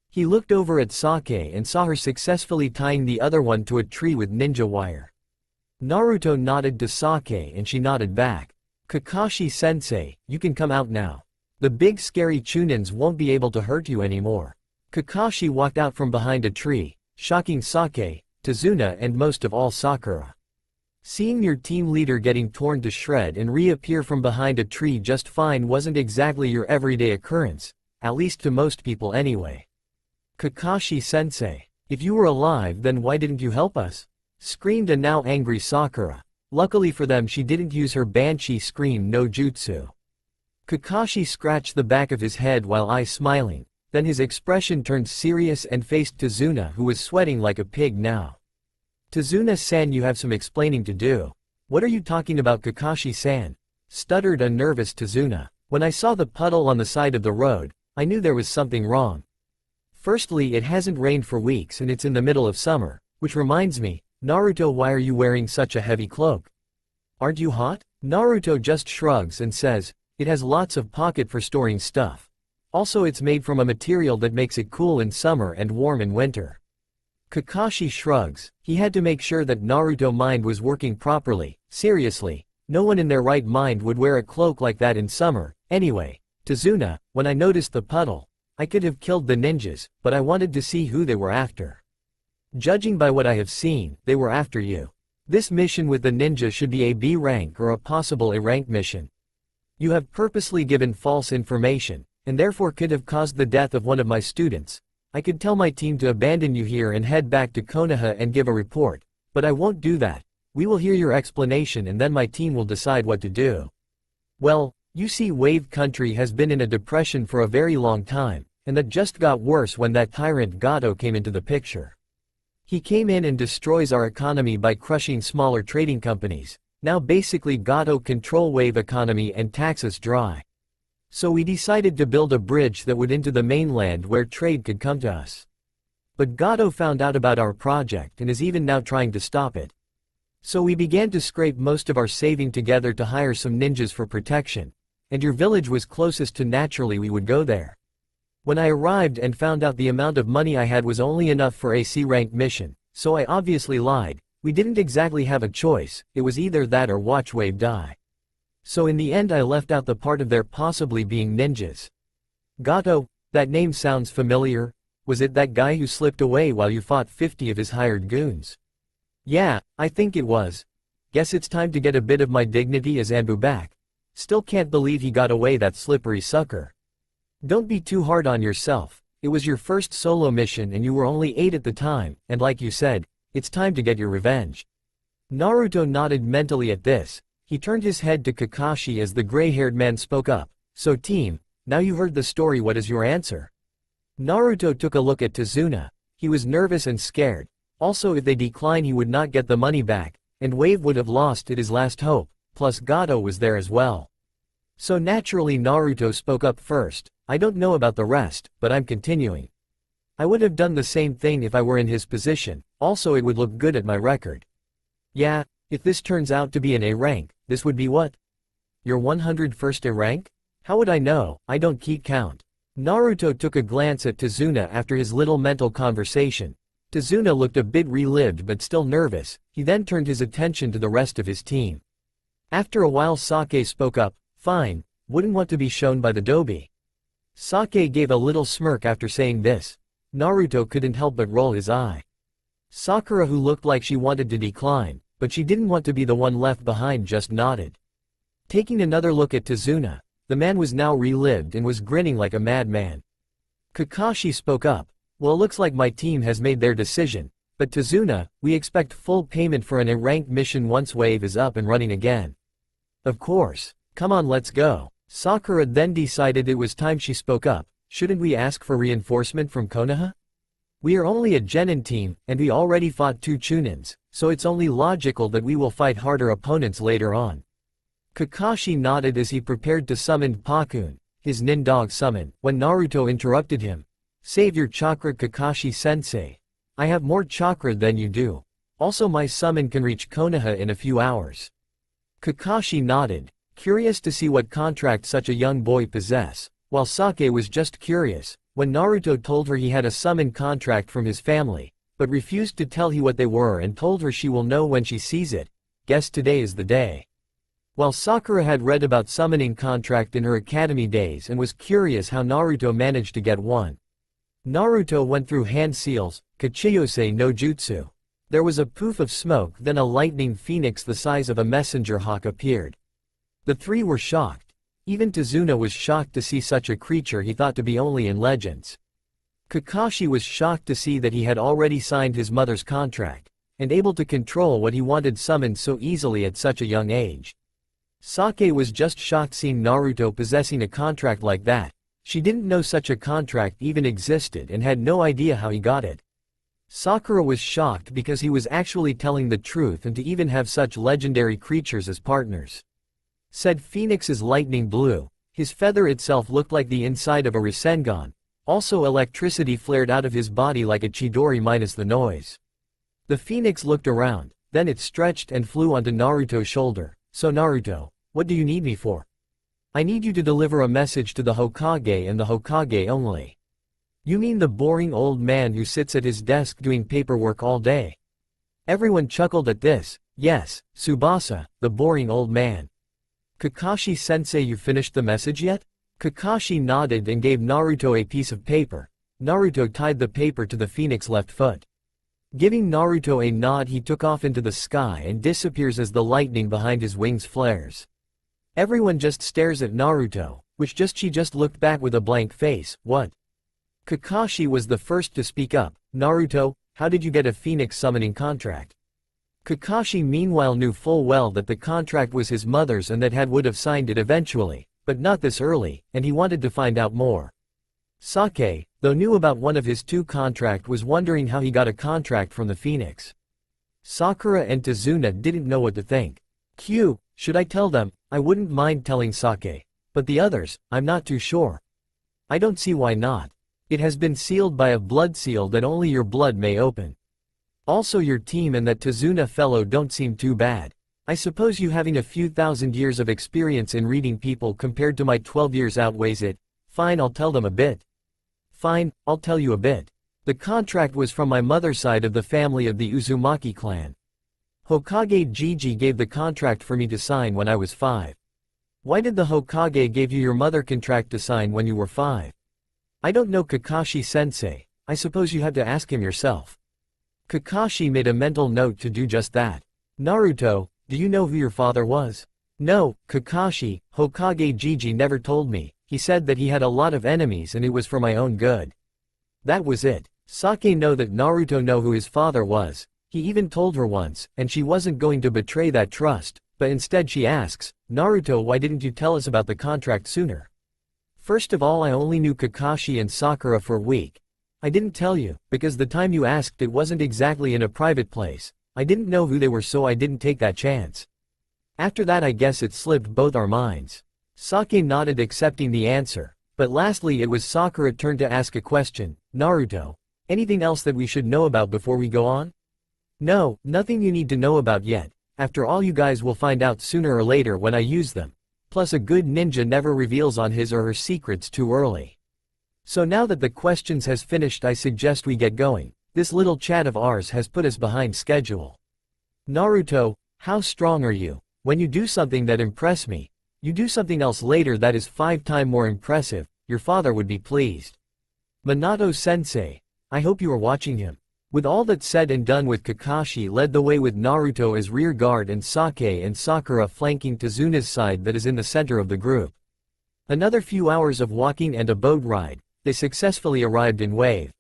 He looked over at Sake and saw her successfully tying the other one to a tree with ninja wire. Naruto nodded to Sake and she nodded back. Kakashi-sensei, you can come out now. The big scary Chunins won't be able to hurt you anymore. Kakashi walked out from behind a tree, shocking Sake, Tazuna and most of all Sakura. Seeing your team leader getting torn to shred and reappear from behind a tree just fine wasn't exactly your everyday occurrence, at least to most people anyway. Kakashi-sensei, if you were alive then why didn't you help us? Screamed a now angry Sakura. Luckily for them she didn't use her Banshee Scream no jutsu. Kakashi scratched the back of his head while eyes smiling, then his expression turned serious and faced Tazuna who was sweating like a pig now. Tazuna-san, you have some explaining to do. What are you talking about, Kakashi-san? Stuttered a nervous Tazuna. When I saw the puddle on the side of the road, I knew there was something wrong. Firstly, it hasn't rained for weeks and it's in the middle of summer, which reminds me, Naruto, why are you wearing such a heavy cloak? Aren't you hot? Naruto just shrugs and says, it has lots of pocket for storing stuff. Also it's made from a material that makes it cool in summer and warm in winter. Kakashi shrugs. He had to make sure that Naruto's mind was working properly. Seriously, no one in their right mind would wear a cloak like that in summer. Anyway, Tazuna, when I noticed the puddle, I could have killed the ninjas, but I wanted to see who they were after. Judging by what I have seen, they were after you. This mission with the ninja should be a B rank or a possible A rank mission. You have purposely given false information, and therefore could have caused the death of one of my students. I could tell my team to abandon you here and head back to Konoha and give a report, but I won't do that. We will hear your explanation and then my team will decide what to do. Well, you see, Wave Country has been in a depression for a very long time, and that just got worse when that tyrant Gato came into the picture. He came in and destroys our economy by crushing smaller trading companies. Now basically Gato control wave economy and tax us dry. So we decided to build a bridge that would into the mainland where trade could come to us. But Gato found out about our project and is even now trying to stop it. So we began to scrape most of our saving together to hire some ninjas for protection, and your village was closest to naturally we would go there. When I arrived and found out the amount of money I had was only enough for a C-rank mission, so I obviously lied. We didn't exactly have a choice, it was either that or watch Wave die. So in the end I left out the part of there possibly being ninjas. Gato, that name sounds familiar. Was it that guy who slipped away while you fought 50 of his hired goons? Yeah, I think it was. Guess it's time to get a bit of my dignity as Anbu back. Still can't believe he got away, that slippery sucker. Don't be too hard on yourself. It was your first solo mission and you were only 8 at the time, and like you said, it's time to get your revenge. Naruto nodded mentally at this. He turned his head to Kakashi as the gray-haired man spoke up. So team, now you heard the story, what is your answer? Naruto took a look at Tazuna. He was nervous and scared. Also if they decline he would not get the money back, and Wave would have lost it, his last hope, plus Gato was there as well. So naturally Naruto spoke up first. I don't know about the rest, but I'm continuing. I would have done the same thing if I were in his position, also it would look good at my record. Yeah, if this turns out to be an A rank, this would be what? Your 101st A rank? How would I know? I don't keep count. Naruto took a glance at Tazuna after his little mental conversation. Tazuna looked a bit relived but still nervous. He then turned his attention to the rest of his team. After a while Sake spoke up. Fine, wouldn't want to be shown by the Dobi. Sake gave a little smirk after saying this. Naruto couldn't help but roll his eye. Sakura, who looked like she wanted to decline, but she didn't want to be the one left behind, just nodded. Taking another look at Tazuna, the man was now relived and was grinning like a madman. Kakashi spoke up. Well, it looks like my team has made their decision, but Tazuna, we expect full payment for an A-rank mission once Wave is up and running again. Of course. Come on, let's go. Sakura then decided it was time she spoke up. Shouldn't we ask for reinforcement from Konoha? We are only a genin team, and we already fought 2 Chunins, so it's only logical that we will fight harder opponents later on. Kakashi nodded as he prepared to summon Pakun, his nin dog summon, when Naruto interrupted him. Save your chakra, Kakashi-sensei. I have more chakra than you do. Also my summon can reach Konoha in a few hours. Kakashi nodded, curious to see what contract such a young boy possess, while Sake was just curious, when Naruto told her he had a summon contract from his family, but refused to tell her what they were and told her she will know when she sees it. Guess today is the day. While Sakura had read about summoning contract in her academy days and was curious how Naruto managed to get one. Naruto went through hand seals, Kachiyose no Jutsu. There was a poof of smoke, then a lightning phoenix the size of a messenger hawk appeared. The 3 were shocked. Even Tazuna was shocked to see such a creature he thought to be only in legends. Kakashi was shocked to see that he had already signed his mother's contract, and able to control what he wanted summoned so easily at such a young age. Sake was just shocked seeing Naruto possessing a contract like that. She didn't know such a contract even existed and had no idea how he got it. Sakura was shocked because he was actually telling the truth and to even have such legendary creatures as partners. Said Phoenix is lightning blue. His feather itself looked like the inside of a Rasengan. Also electricity flared out of his body like a Chidori minus the noise. The Phoenix looked around, then it stretched and flew onto Naruto's shoulder. So Naruto, what do you need me for? I need you to deliver a message to the Hokage and the Hokage only. You mean the boring old man who sits at his desk doing paperwork all day? Everyone chuckled at this. Yes, Tsubasa, the boring old man. Kakashi-sensei, you finished the message yet? Kakashi nodded and gave Naruto a piece of paper. Naruto tied the paper to the Phoenix left foot. Giving Naruto a nod, he took off into the sky and disappears as the lightning behind his wings flares. Everyone just stares at Naruto, she just looked back with a blank face. What? Kakashi was the first to speak up. Naruto, how did you get a Phoenix summoning contract? Kakashi meanwhile knew full well that the contract was his mother's and that would have signed it eventually, but not this early, and he wanted to find out more. Sake, though knew about one of his two contract was wondering how he got a contract from the Phoenix. Sakura and Tazuna didn't know what to think. Should I tell them? I wouldn't mind telling Sake. But the others, I'm not too sure. I don't see why not. It has been sealed by a blood seal that only your blood may open. Also your team and that Tazuna fellow don't seem too bad. I suppose you having a few thousand years of experience in reading people compared to my 12 years outweighs it. Fine, I'll tell them a bit. Fine, I'll tell you a bit. The contract was from my mother's side of the family of the Uzumaki clan. Hokage Gigi gave the contract for me to sign when I was 5. Why did the Hokage give you your mother contract to sign when you were 5? I don't know Kakashi-sensei, I suppose you had to ask him yourself. Kakashi made a mental note to do just that. Naruto, do you know who your father was? No, Kakashi, Hokage Gigi never told me, he said that he had a lot of enemies and it was for my own good. That was it. Sake know that Naruto know who his father was. He even told her once, and she wasn't going to betray that trust, but instead she asks, Naruto, why didn't you tell us about the contract sooner? First of all, I only knew Kakashi and Sakura for a week. I didn't tell you, because the time you asked it wasn't exactly in a private place. I didn't know who they were, so I didn't take that chance. After that I guess it slipped both our minds. Sake nodded, accepting the answer, but lastly it was Sakura's turn to ask a question. Naruto, anything else that we should know about before we go on? No, nothing you need to know about yet. After all, you guys will find out sooner or later when I use them. Plus a good ninja never reveals on his or her secrets too early. So now that the questions has finished, I suggest we get going. This little chat of ours has put us behind schedule. Naruto, how strong are you? When you do something that impress me, you do something else later that is 5 times more impressive, your father would be pleased. Minato-sensei, I hope you are watching him. With all that said and done with Kakashi led the way with Naruto as rear guard and Sake and Sakura flanking Tazuna's side that is in the center of the group. Another few hours of walking and a boat ride, they successfully arrived in Wave.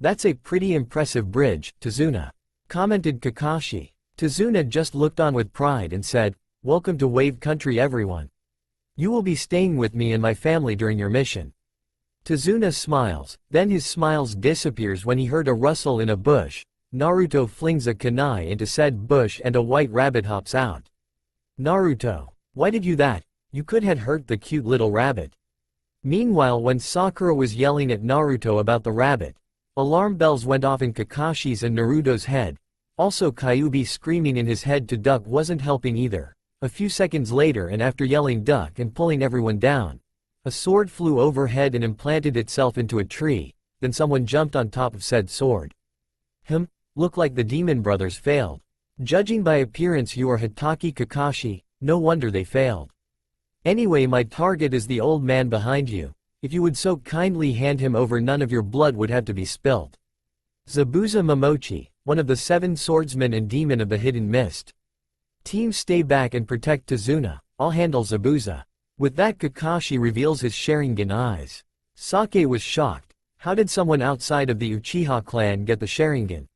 That's a pretty impressive bridge, Tazuna, commented Kakashi. Tazuna just looked on with pride and said, welcome to Wave Country everyone. You will be staying with me and my family during your mission. Tazuna smiles, then his smiles disappears when he heard a rustle in a bush. Naruto flings a kunai into said bush and a white rabbit hops out. Naruto, why did you that? You could have hurt the cute little rabbit. Meanwhile, when Sakura was yelling at Naruto about the rabbit, alarm bells went off in Kakashi's and Naruto's head. Also Kyuubi screaming in his head to duck wasn't helping either. A few seconds later, and after yelling duck and pulling everyone down, a sword flew overhead and implanted itself into a tree, then someone jumped on top of said sword. Look like the Demon Brothers failed. Judging by appearance you are Hitaki Kakashi, no wonder they failed. Anyway, my target is the old man behind you. If you would so kindly hand him over, none of your blood would have to be spilt. Zabuza Momochi, one of the 7 swordsmen and demon of the hidden mist. Team, stay back and protect Tazuna, I'll handle Zabuza. With that, Kakashi reveals his Sharingan eyes. Sake was shocked. How did someone outside of the Uchiha clan get the Sharingan?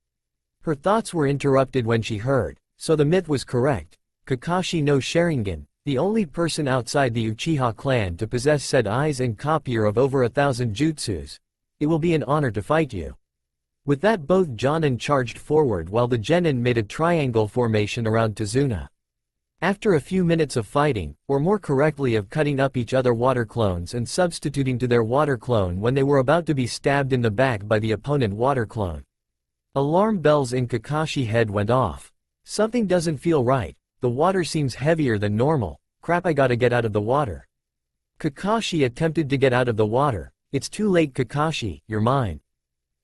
Her thoughts were interrupted when she heard, so the myth was correct. Kakashi no Sharingan, the only person outside the Uchiha clan to possess said eyes and copier of over 1,000 jutsus. It will be an honor to fight you. With that, both Jonin charged forward while the genin made a triangle formation around Tazuna. After a few minutes of fighting, or more correctly of cutting up each other water clones and substituting to their water clone when they were about to be stabbed in the back by the opponent water clone. Alarm bells in Kakashi's head went off. Something doesn't feel right, the water seems heavier than normal, crap, I gotta get out of the water. Kakashi attempted to get out of the water. It's too late, Kakashi, you're mine.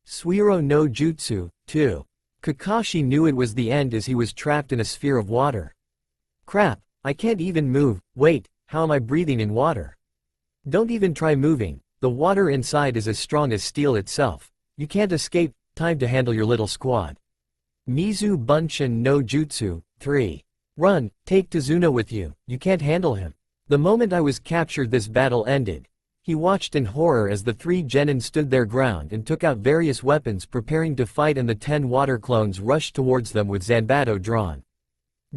Suiro no Jutsu, 2. Kakashi knew it was the end as he was trapped in a sphere of water. Crap, I can't even move. Wait, how am I breathing in water? Don't even try moving, the water inside is as strong as steel itself. You can't escape, time to handle your little squad. Mizu Bunshin no Jutsu, 3. Run, take Tazuna with you, you can't handle him. The moment I was captured, this battle ended. He watched in horror as the 3 genin stood their ground and took out various weapons preparing to fight, and the 10 water clones rushed towards them with Zanbato drawn.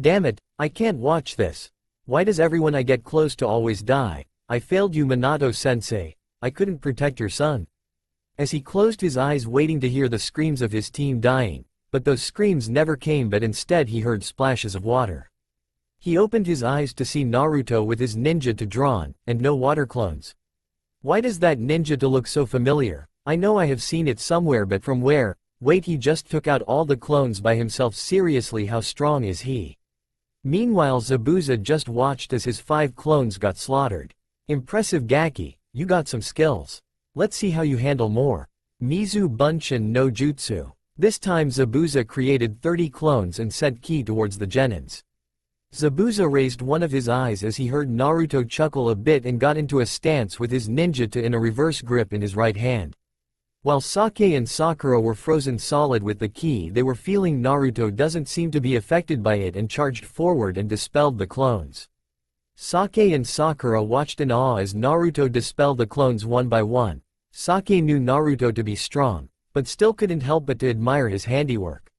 Damn it, I can't watch this. Why does everyone I get close to always die? I failed you, Minato-sensei. I couldn't protect your son. as he closed his eyes waiting to hear the screams of his team dying, but those screams never came, but instead he heard splashes of water. He opened his eyes to see Naruto with his ninja to drawn, and no water clones. Why does that ninja to look so familiar? I know I have seen it somewhere, but from where? Wait, he just took out all the clones by himself. Seriously, how strong is he? Meanwhile, Zabuza just watched as his 5 clones got slaughtered. Impressive, Gaki, you got some skills. Let's see how you handle more. Mizu Bunshin no Jutsu. This time Zabuza created 30 clones and sent ki towards the genins. Zabuza raised one of his eyes as he heard Naruto chuckle a bit and got into a stance with his ninja to in a reverse grip in his right hand. While Sake and Sakura were frozen solid with the ki, they were feeling Naruto doesn't seem to be affected by it and charged forward and dispelled the clones. Sake and Sakura watched in awe as Naruto dispelled the clones one by one. Sake knew Naruto to be strong, but still couldn't help but to admire his handiwork.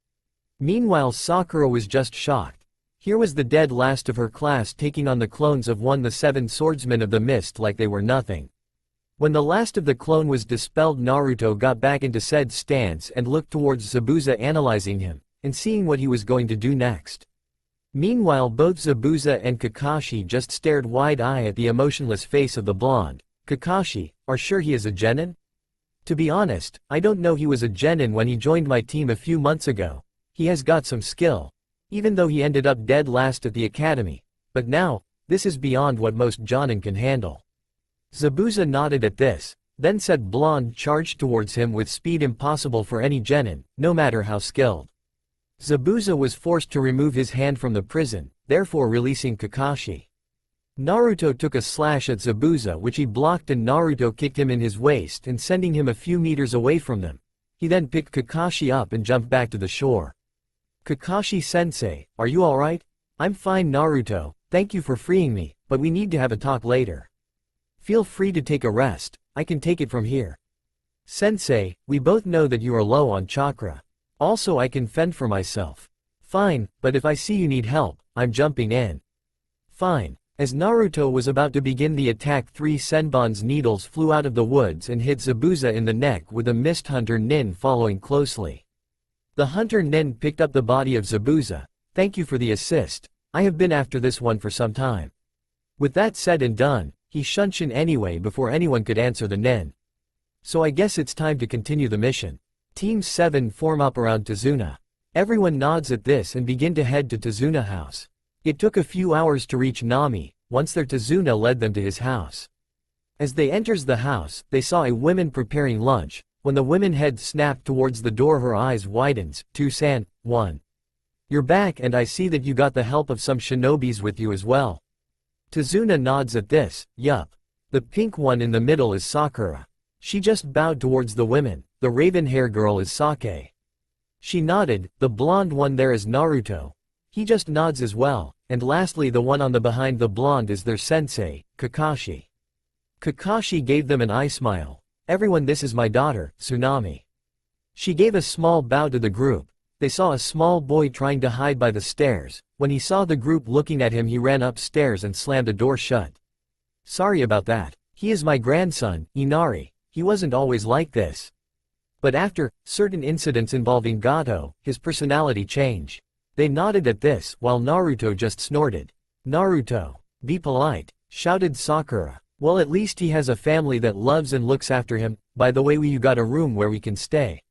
Meanwhile, Sakura was just shocked. Here was the dead last of her class taking on the clones of the 7 swordsmen of the mist like they were nothing. When the last of the clone was dispelled, Naruto got back into said stance and looked towards Zabuza, analyzing him, and seeing what he was going to do next. Meanwhile, both Zabuza and Kakashi just stared wide-eyed at the emotionless face of the blonde. Kakashi, are sure he is a genin? To be honest, I don't know he was a genin when he joined my team a few months ago. He has got some skill. Even though he ended up dead last at the academy. But now, this is beyond what most jonin can handle. Zabuza nodded at this, then said blonde charged towards him with speed impossible for any genin, no matter how skilled. Zabuza was forced to remove his hand from the prison, therefore releasing Kakashi. Naruto took a slash at Zabuza which he blocked, and Naruto kicked him in his waist and sending him a few meters away from them. He then picked Kakashi up and jumped back to the shore. Kakashi-sensei, are you alright? I'm fine, Naruto, thank you for freeing me, but we need to have a talk later. Feel free to take a rest, I can take it from here. Sensei, we both know that you are low on chakra. Also, I can fend for myself. Fine, but if I see you need help, I'm jumping in. Fine. As Naruto was about to begin the attack, 3 Senbon's needles flew out of the woods and hit Zabuza in the neck, with a mist hunter nin following closely. The hunter nin picked up the body of Zabuza. Thank you for the assist. I have been after this one for some time. With that said and done, he shunshin anyway before anyone could answer the nin. So I guess it's time to continue the mission. Team 7 form up around Tazuna. Everyone nods at this and begin to head to Tazuna house. It took a few hours to reach Nami. Once there, Tazuna led them to his house. As they enters the house, they saw a woman preparing lunch. When the woman head snapped towards the door, her eyes widens. 2-san, 1. You're back, and I see that you got the help of some shinobis with you as well. Tazuna nods at this. Yup. The pink one in the middle is Sakura. She just bowed towards the women. The raven hair girl is Sake. She nodded. The blonde one there is Naruto. He just nods as well. And lastly, the one on the behind the blonde is their sensei, Kakashi. Kakashi gave them an eye smile. Everyone, this is my daughter, Tsunami. She gave a small bow to the group. They saw a small boy trying to hide by the stairs. When he saw the group looking at him, he ran upstairs and slammed the door shut. Sorry about that. He is my grandson, Inari. He wasn't always like this. But after certain incidents involving Gato, his personality changed. They nodded at this, while Naruto just snorted. Naruto, be polite, shouted Sakura. Well, at least he has a family that loves and looks after him. By the way, you got a room where we can stay.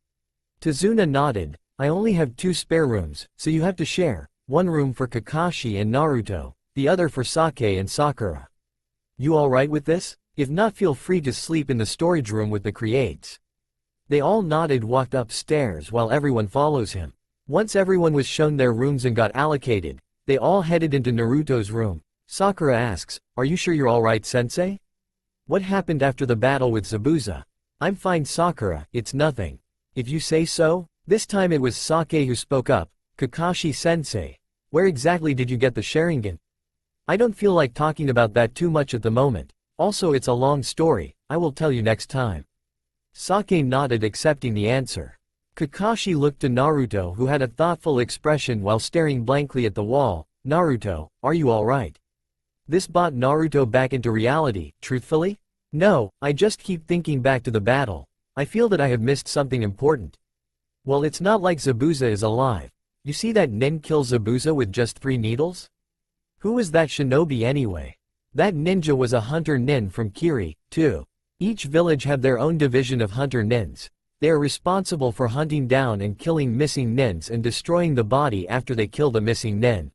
Tazuna nodded. I only have 2 spare rooms, so you have to share. One room for Kakashi and Naruto, the other for Sake and Sakura. You alright with this? If not, feel free to sleep in the storage room with the creates. They all nodded, walked upstairs while everyone follows him. Once everyone was shown their rooms and got allocated, they all headed into Naruto's room. Sakura asks, are you sure you're alright, sensei? What happened after the battle with Zabuza? I'm fine, Sakura, it's nothing. If you say so. This time it was Sake who spoke up. Kakashi-sensei, where exactly did you get the Sharingan? I don't feel like talking about that too much at the moment. Also, it's a long story, I will tell you next time. Sake nodded, accepting the answer. Kakashi looked to Naruto, who had a thoughtful expression while staring blankly at the wall. Naruto, are you alright? This brought Naruto back into reality. Truthfully? No, I just keep thinking back to the battle. I feel that I have missed something important. Well, it's not like Zabuza is alive. You see that nin kill Zabuza with just 3 needles? Who was that shinobi anyway? That ninja was a hunter nin from Kiri, too. Each village have their own division of hunter nins. They are responsible for hunting down and killing missing nins and destroying the body after they kill the missing nin.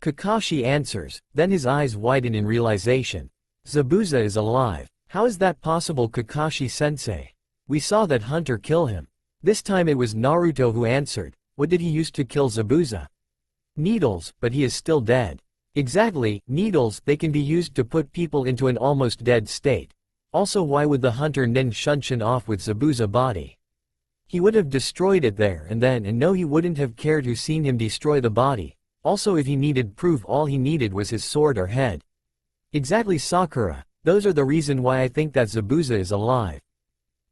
Kakashi answers, then his eyes widen in realization. Zabuza is alive. How is that possible, Kakashi-sensei? We saw that hunter kill him. This time it was Naruto who answered. What did he use to kill Zabuza? Needles, but he is still dead. Exactly, needles, they can be used to put people into an almost dead state. Also, why would the hunter nin shunshin off with Zabuza body? He would have destroyed it there and then, and no, he wouldn't have cared who seen him destroy the body. Also, if he needed proof, all he needed was his sword or head. Exactly, Sakura, those are the reason why I think that Zabuza is alive.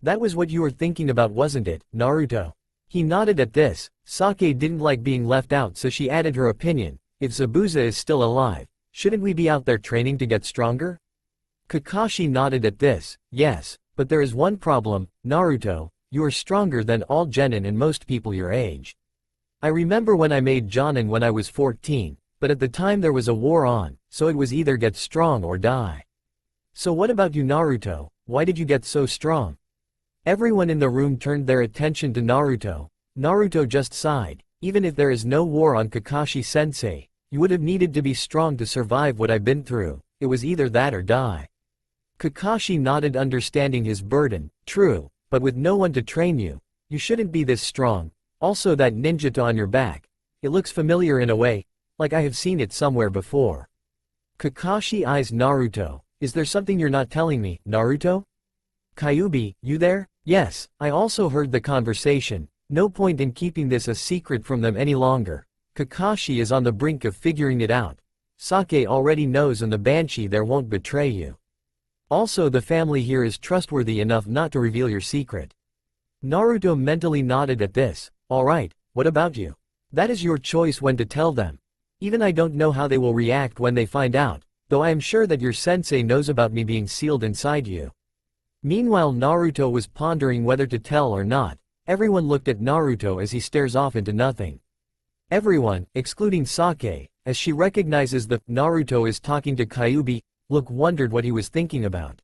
That was what you were thinking about, wasn't it, Naruto? He nodded at this. Sake didn't like being left out, so she added her opinion. If Zabuza is still alive, shouldn't we be out there training to get stronger? Kakashi nodded at this. Yes, but there is one problem, Naruto, you are stronger than all genin and most people your age. I remember when I made Jonin when I was 14, but at the time there was a war on, so it was either get strong or die. So what about you, Naruto? Why did you get so strong? Everyone in the room turned their attention to Naruto. Naruto just sighed. Even if there is no war on, Kakashi-sensei, you would have needed to be strong to survive what I've been through. It was either that or die. Kakashi nodded, understanding his burden. True, but with no one to train you, you shouldn't be this strong. Also, that ninjata on your back. It looks familiar in a way, like I have seen it somewhere before. Kakashi eyes Naruto. Is there something you're not telling me, Naruto? Kyuubi, you there? Yes, I also heard the conversation. No point in keeping this a secret from them any longer. Kakashi is on the brink of figuring it out. Sake already knows, and the Banshee there won't betray you. Also, the family here is trustworthy enough not to reveal your secret. Naruto mentally nodded at this. Alright, what about you? That is your choice when to tell them. Even I don't know how they will react when they find out, though I am sure that your sensei knows about me being sealed inside you. Meanwhile, Naruto was pondering whether to tell or not. Everyone looked at Naruto as he stares off into nothing. Everyone, excluding Sake, as she recognizes the Naruto is talking to Kyuubi, wondered what he was thinking about.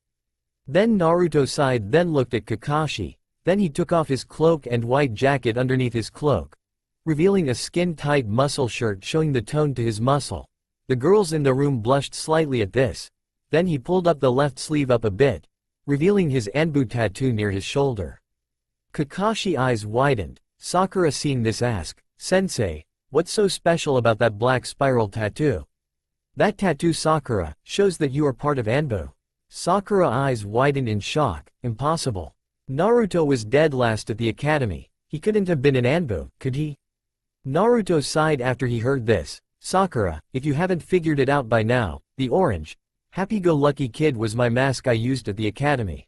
Then Naruto sighed, then looked at Kakashi. Then he took off his cloak and white jacket underneath his cloak, revealing a skin-tight muscle shirt showing the tone to his muscle. The girls in the room blushed slightly at this. Then he pulled up the left sleeve up a bit, revealing his Anbu tattoo near his shoulder. Kakashi eyes widened. Sakura, seeing this, asked, Sensei, what's so special about that black spiral tattoo? That tattoo, Sakura, shows that you are part of Anbu. Sakura eyes widened in shock. Impossible. Naruto was dead last at the academy. He couldn't have been in Anbu, could he? Naruto sighed after he heard this. Sakura, if you haven't figured it out by now, the orange, happy-go-lucky kid was my mask I used at the academy.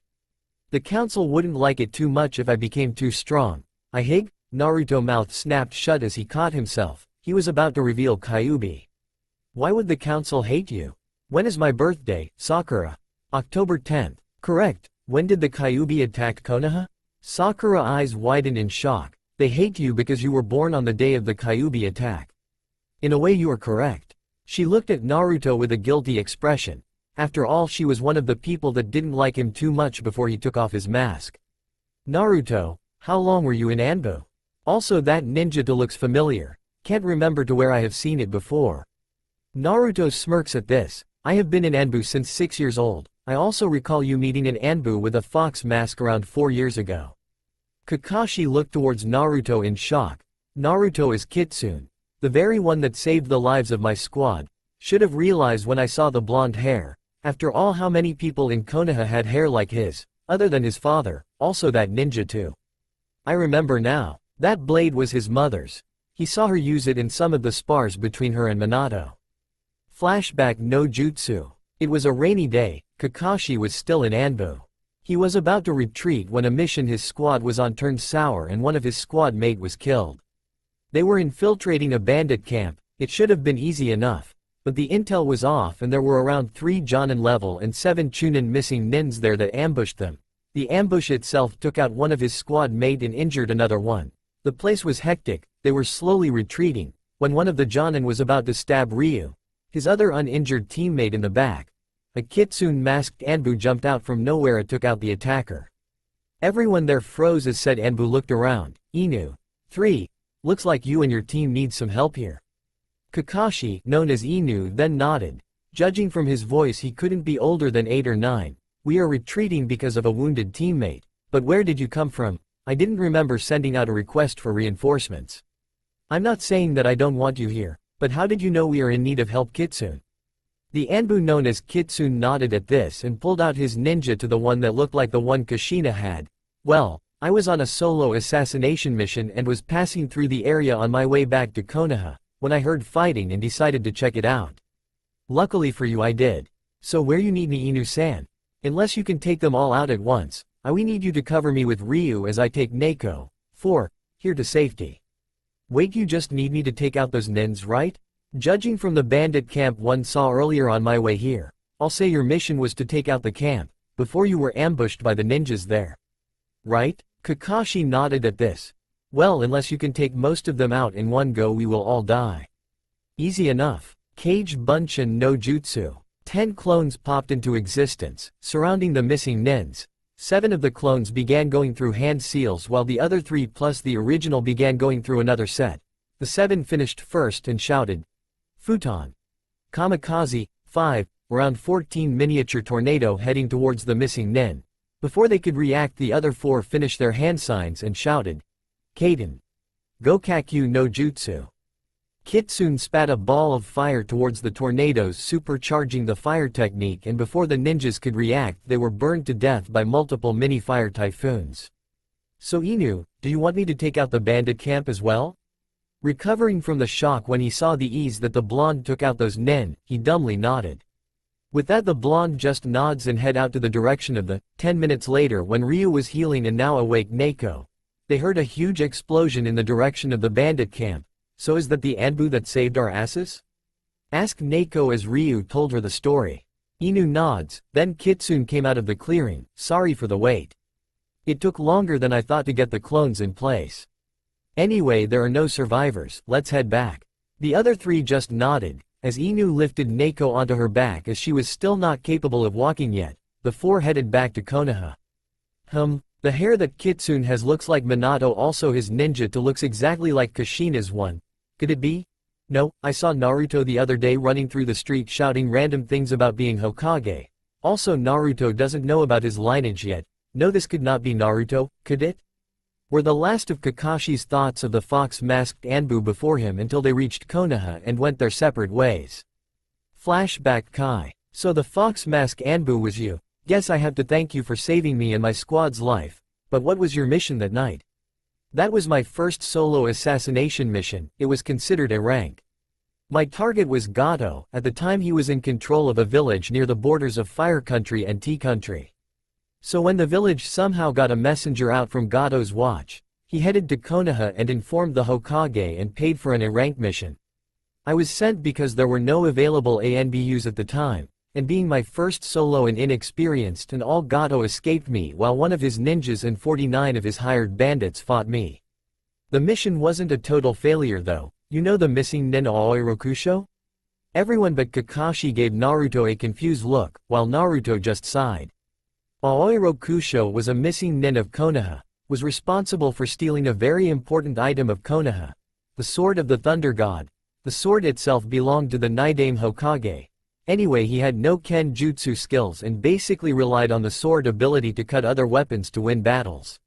The council wouldn't like it too much if I became too strong. I hig? Naruto's mouth snapped shut as he caught himself. He was about to reveal Kyuubi. Why would the council hate you? When is my birthday, Sakura? October 10th. Correct. When did the Kyuubi attack Konoha? Sakura eyes widened in shock. They hate you because you were born on the day of the Kyuubi attack. In a way, you are correct. She looked at Naruto with a guilty expression. After all, she was one of the people that didn't like him too much before he took off his mask. Naruto, how long were you in Anbu? Also, that ninjata looks familiar. Can't remember to where I have seen it before. Naruto smirks at this. I have been in Anbu since 6 years old. I also recall you meeting in Anbu with a fox mask around 4 years ago. Kakashi looked towards Naruto in shock. Naruto is Kitsune. The very one that saved the lives of my squad. Should have realized when I saw the blonde hair. After all, how many people in Konoha had hair like his, other than his father, also that ninja too. I remember now. That blade was his mother's. He saw her use it in some of the spars between her and Minato. Flashback no jutsu. It was a rainy day. Kakashi was still in Anbu. He was about to retreat when a mission his squad was on turned sour and one of his squad mate was killed. They were infiltrating a bandit camp. It should have been easy enough. But the intel was off and there were around 3 Jonin level and 7 Chunin missing nins there that ambushed them. The ambush itself took out one of his squad mate and injured another one. The place was hectic, they were slowly retreating, when one of the Jonin was about to stab Ryu, his other uninjured teammate, in the back. A kitsune-masked Anbu jumped out from nowhere and took out the attacker. Everyone there froze as said Anbu looked around. Inu. 3. Looks like you and your team need some help here. Kakashi, known as Inu, then nodded. Judging from his voice he couldn't be older than 8 or 9. We are retreating because of a wounded teammate. But where did you come from? I didn't remember sending out a request for reinforcements. I'm not saying that I don't want you here, but how did you know we are in need of help, Kitsune? The Anbu known as Kitsune nodded at this and pulled out his ninja to the one that looked like the one Kushina had. Well, I was on a solo assassination mission and was passing through the area on my way back to Konoha, when I heard fighting and decided to check it out. Luckily for you I did. So where you need me, Inu-san? Unless you can take them all out at once, we need you to cover me with Ryu as I take Neko. 4. Here to safety. Wait, you just need me to take out those nins, right? Judging from the bandit camp one saw earlier on my way here, I'll say your mission was to take out the camp, before you were ambushed by the ninjas there. Right? Kakashi nodded at this. Well, unless you can take most of them out in one go we will all die. Easy enough. Cage Bunshin no Jutsu. 10 clones popped into existence, surrounding the missing nins. 7 of the clones began going through hand seals while the other 3 plus the original began going through another set. The 7 finished first and shouted, Futon. Kamikaze. 5. Around 14 miniature tornado heading towards the missing nin. Before they could react the other 4 finished their hand signs and shouted, Kaden. Gokakyu no Jutsu. Kitsune spat a ball of fire towards the tornadoes, supercharging the fire technique, and before the ninjas could react they were burned to death by multiple mini-fire typhoons. So Inu, do you want me to take out the bandit camp as well? Recovering from the shock when he saw the ease that the blonde took out those nin, he dumbly nodded. With that the blonde just nods and head out to the direction of the. 10 minutes later, when Ryu was healing and now awake Neko, they heard a huge explosion in the direction of the bandit camp. So is that the Anbu that saved our asses? Asked Neko as Ryu told her the story. Inu nods, then Kitsune came out of the clearing. Sorry for the wait. It took longer than I thought to get the clones in place. Anyway, there are no survivors, let's head back. The other 3 just nodded, as Inu lifted Neko onto her back as she was still not capable of walking yet. The 4 headed back to Konoha. The hair that Kitsune has looks like Minato, also his ninja to looks exactly like Kushina's one. Could it be? No, I saw Naruto the other day running through the street shouting random things about being Hokage. Also Naruto doesn't know about his lineage yet. No, this could not be Naruto, could it? Were the last of Kakashi's thoughts of the fox-masked Anbu before him until they reached Konoha and went their separate ways. Flashback Kai. So the fox-masked Anbu was you. Guess I have to thank you for saving me and my squad's life. But what was your mission that night? That was my first solo assassination mission. It was considered a rank. My target was Gato. At the time he was in control of a village near the borders of Fire Country and Tea Country. So when the village somehow got a messenger out from Gato's watch, he headed to Konoha and informed the Hokage and paid for an A-rank mission. I was sent because there were no available ANBUs at the time, and being my first solo and inexperienced and all, Gato escaped me while one of his ninjas and 49 of his hired bandits fought me. The mission wasn't a total failure though. You know the missing nin Aoi Rokusho? Everyone but Kakashi gave Naruto a confused look, while Naruto just sighed. Aoi Rokusho was a missing nin of Konoha, was responsible for stealing a very important item of Konoha, the Sword of the Thunder God. The sword itself belonged to the Nidaime Hokage. Anyway, he had no Ken Jutsu skills and basically relied on the sword ability to cut other weapons to win battles.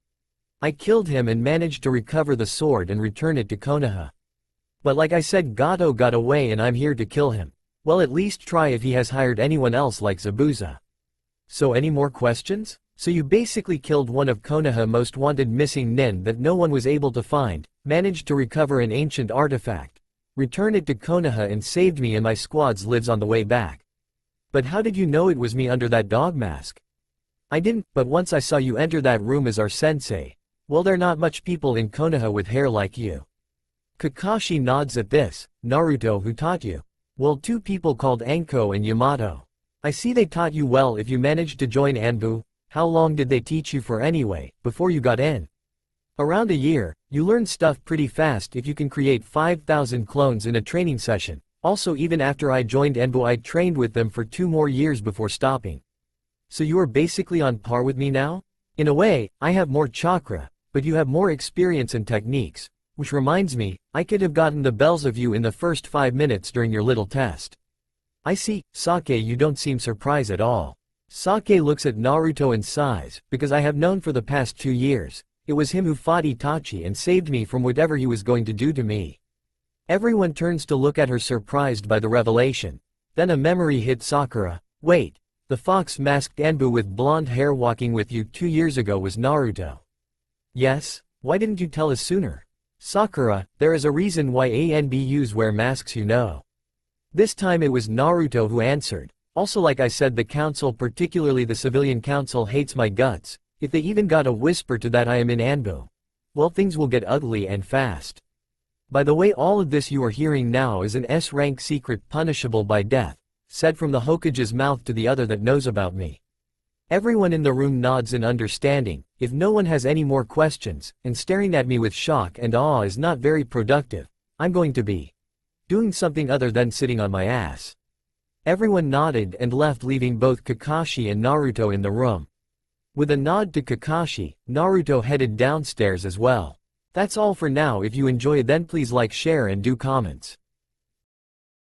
I killed him and managed to recover the sword and return it to Konoha. But like I said, Gato got away and I'm here to kill him. Well, at least try if he has hired anyone else like Zabuza. So any more questions? So you basically killed one of Konoha most wanted missing nin that no one was able to find, managed to recover an ancient artifact, return it to Konoha and saved me and my squads lives on the way back. But how did you know it was me under that dog mask? I didn't, but once I saw you enter that room as our sensei. Well, there are not much people in Konoha with hair like you. Kakashi nods at this. Naruto, who taught you? Well, 2 people called Anko and Yamato. I see they taught you well if you managed to join Anbu. How long did they teach you for anyway, before you got in? Around a year. You learn stuff pretty fast if you can create 5,000 clones in a training session. Also, even after I joined Enbu, I trained with them for 2 more years before stopping. So you are basically on par with me now? In a way, I have more chakra, but you have more experience and techniques. Which reminds me, I could have gotten the bells of you in the first 5 minutes during your little test. I see. Sake, you don't seem surprised at all. Sake looks at Naruto and sighs, because I have known for the past 2 years. It was him who fought Itachi and saved me from whatever he was going to do to me. Everyone turns to look at her, surprised by the revelation. Then a memory hit Sakura. Wait, the fox-masked Enbu with blonde hair walking with you 2 years ago was Naruto. Yes? Why didn't you tell us sooner? Sakura, there is a reason why ANBUs wear masks, you know. This time it was Naruto who answered. Also, like I said, the council, particularly the civilian council, hates my guts. If they even got a whisper to that I am in Anbu, well, things will get ugly and fast. By the way, all of this you are hearing now is an S-rank secret punishable by death, said from the Hokage's mouth to the other that knows about me. Everyone in the room nods in understanding. If no one has any more questions, and staring at me with shock and awe is not very productive, I'm going to be doing something other than sitting on my ass. Everyone nodded and left, leaving both Kakashi and Naruto in the room. With a nod to Kakashi, Naruto headed downstairs as well. That's all for now. If you enjoy, then please like, share and do comments.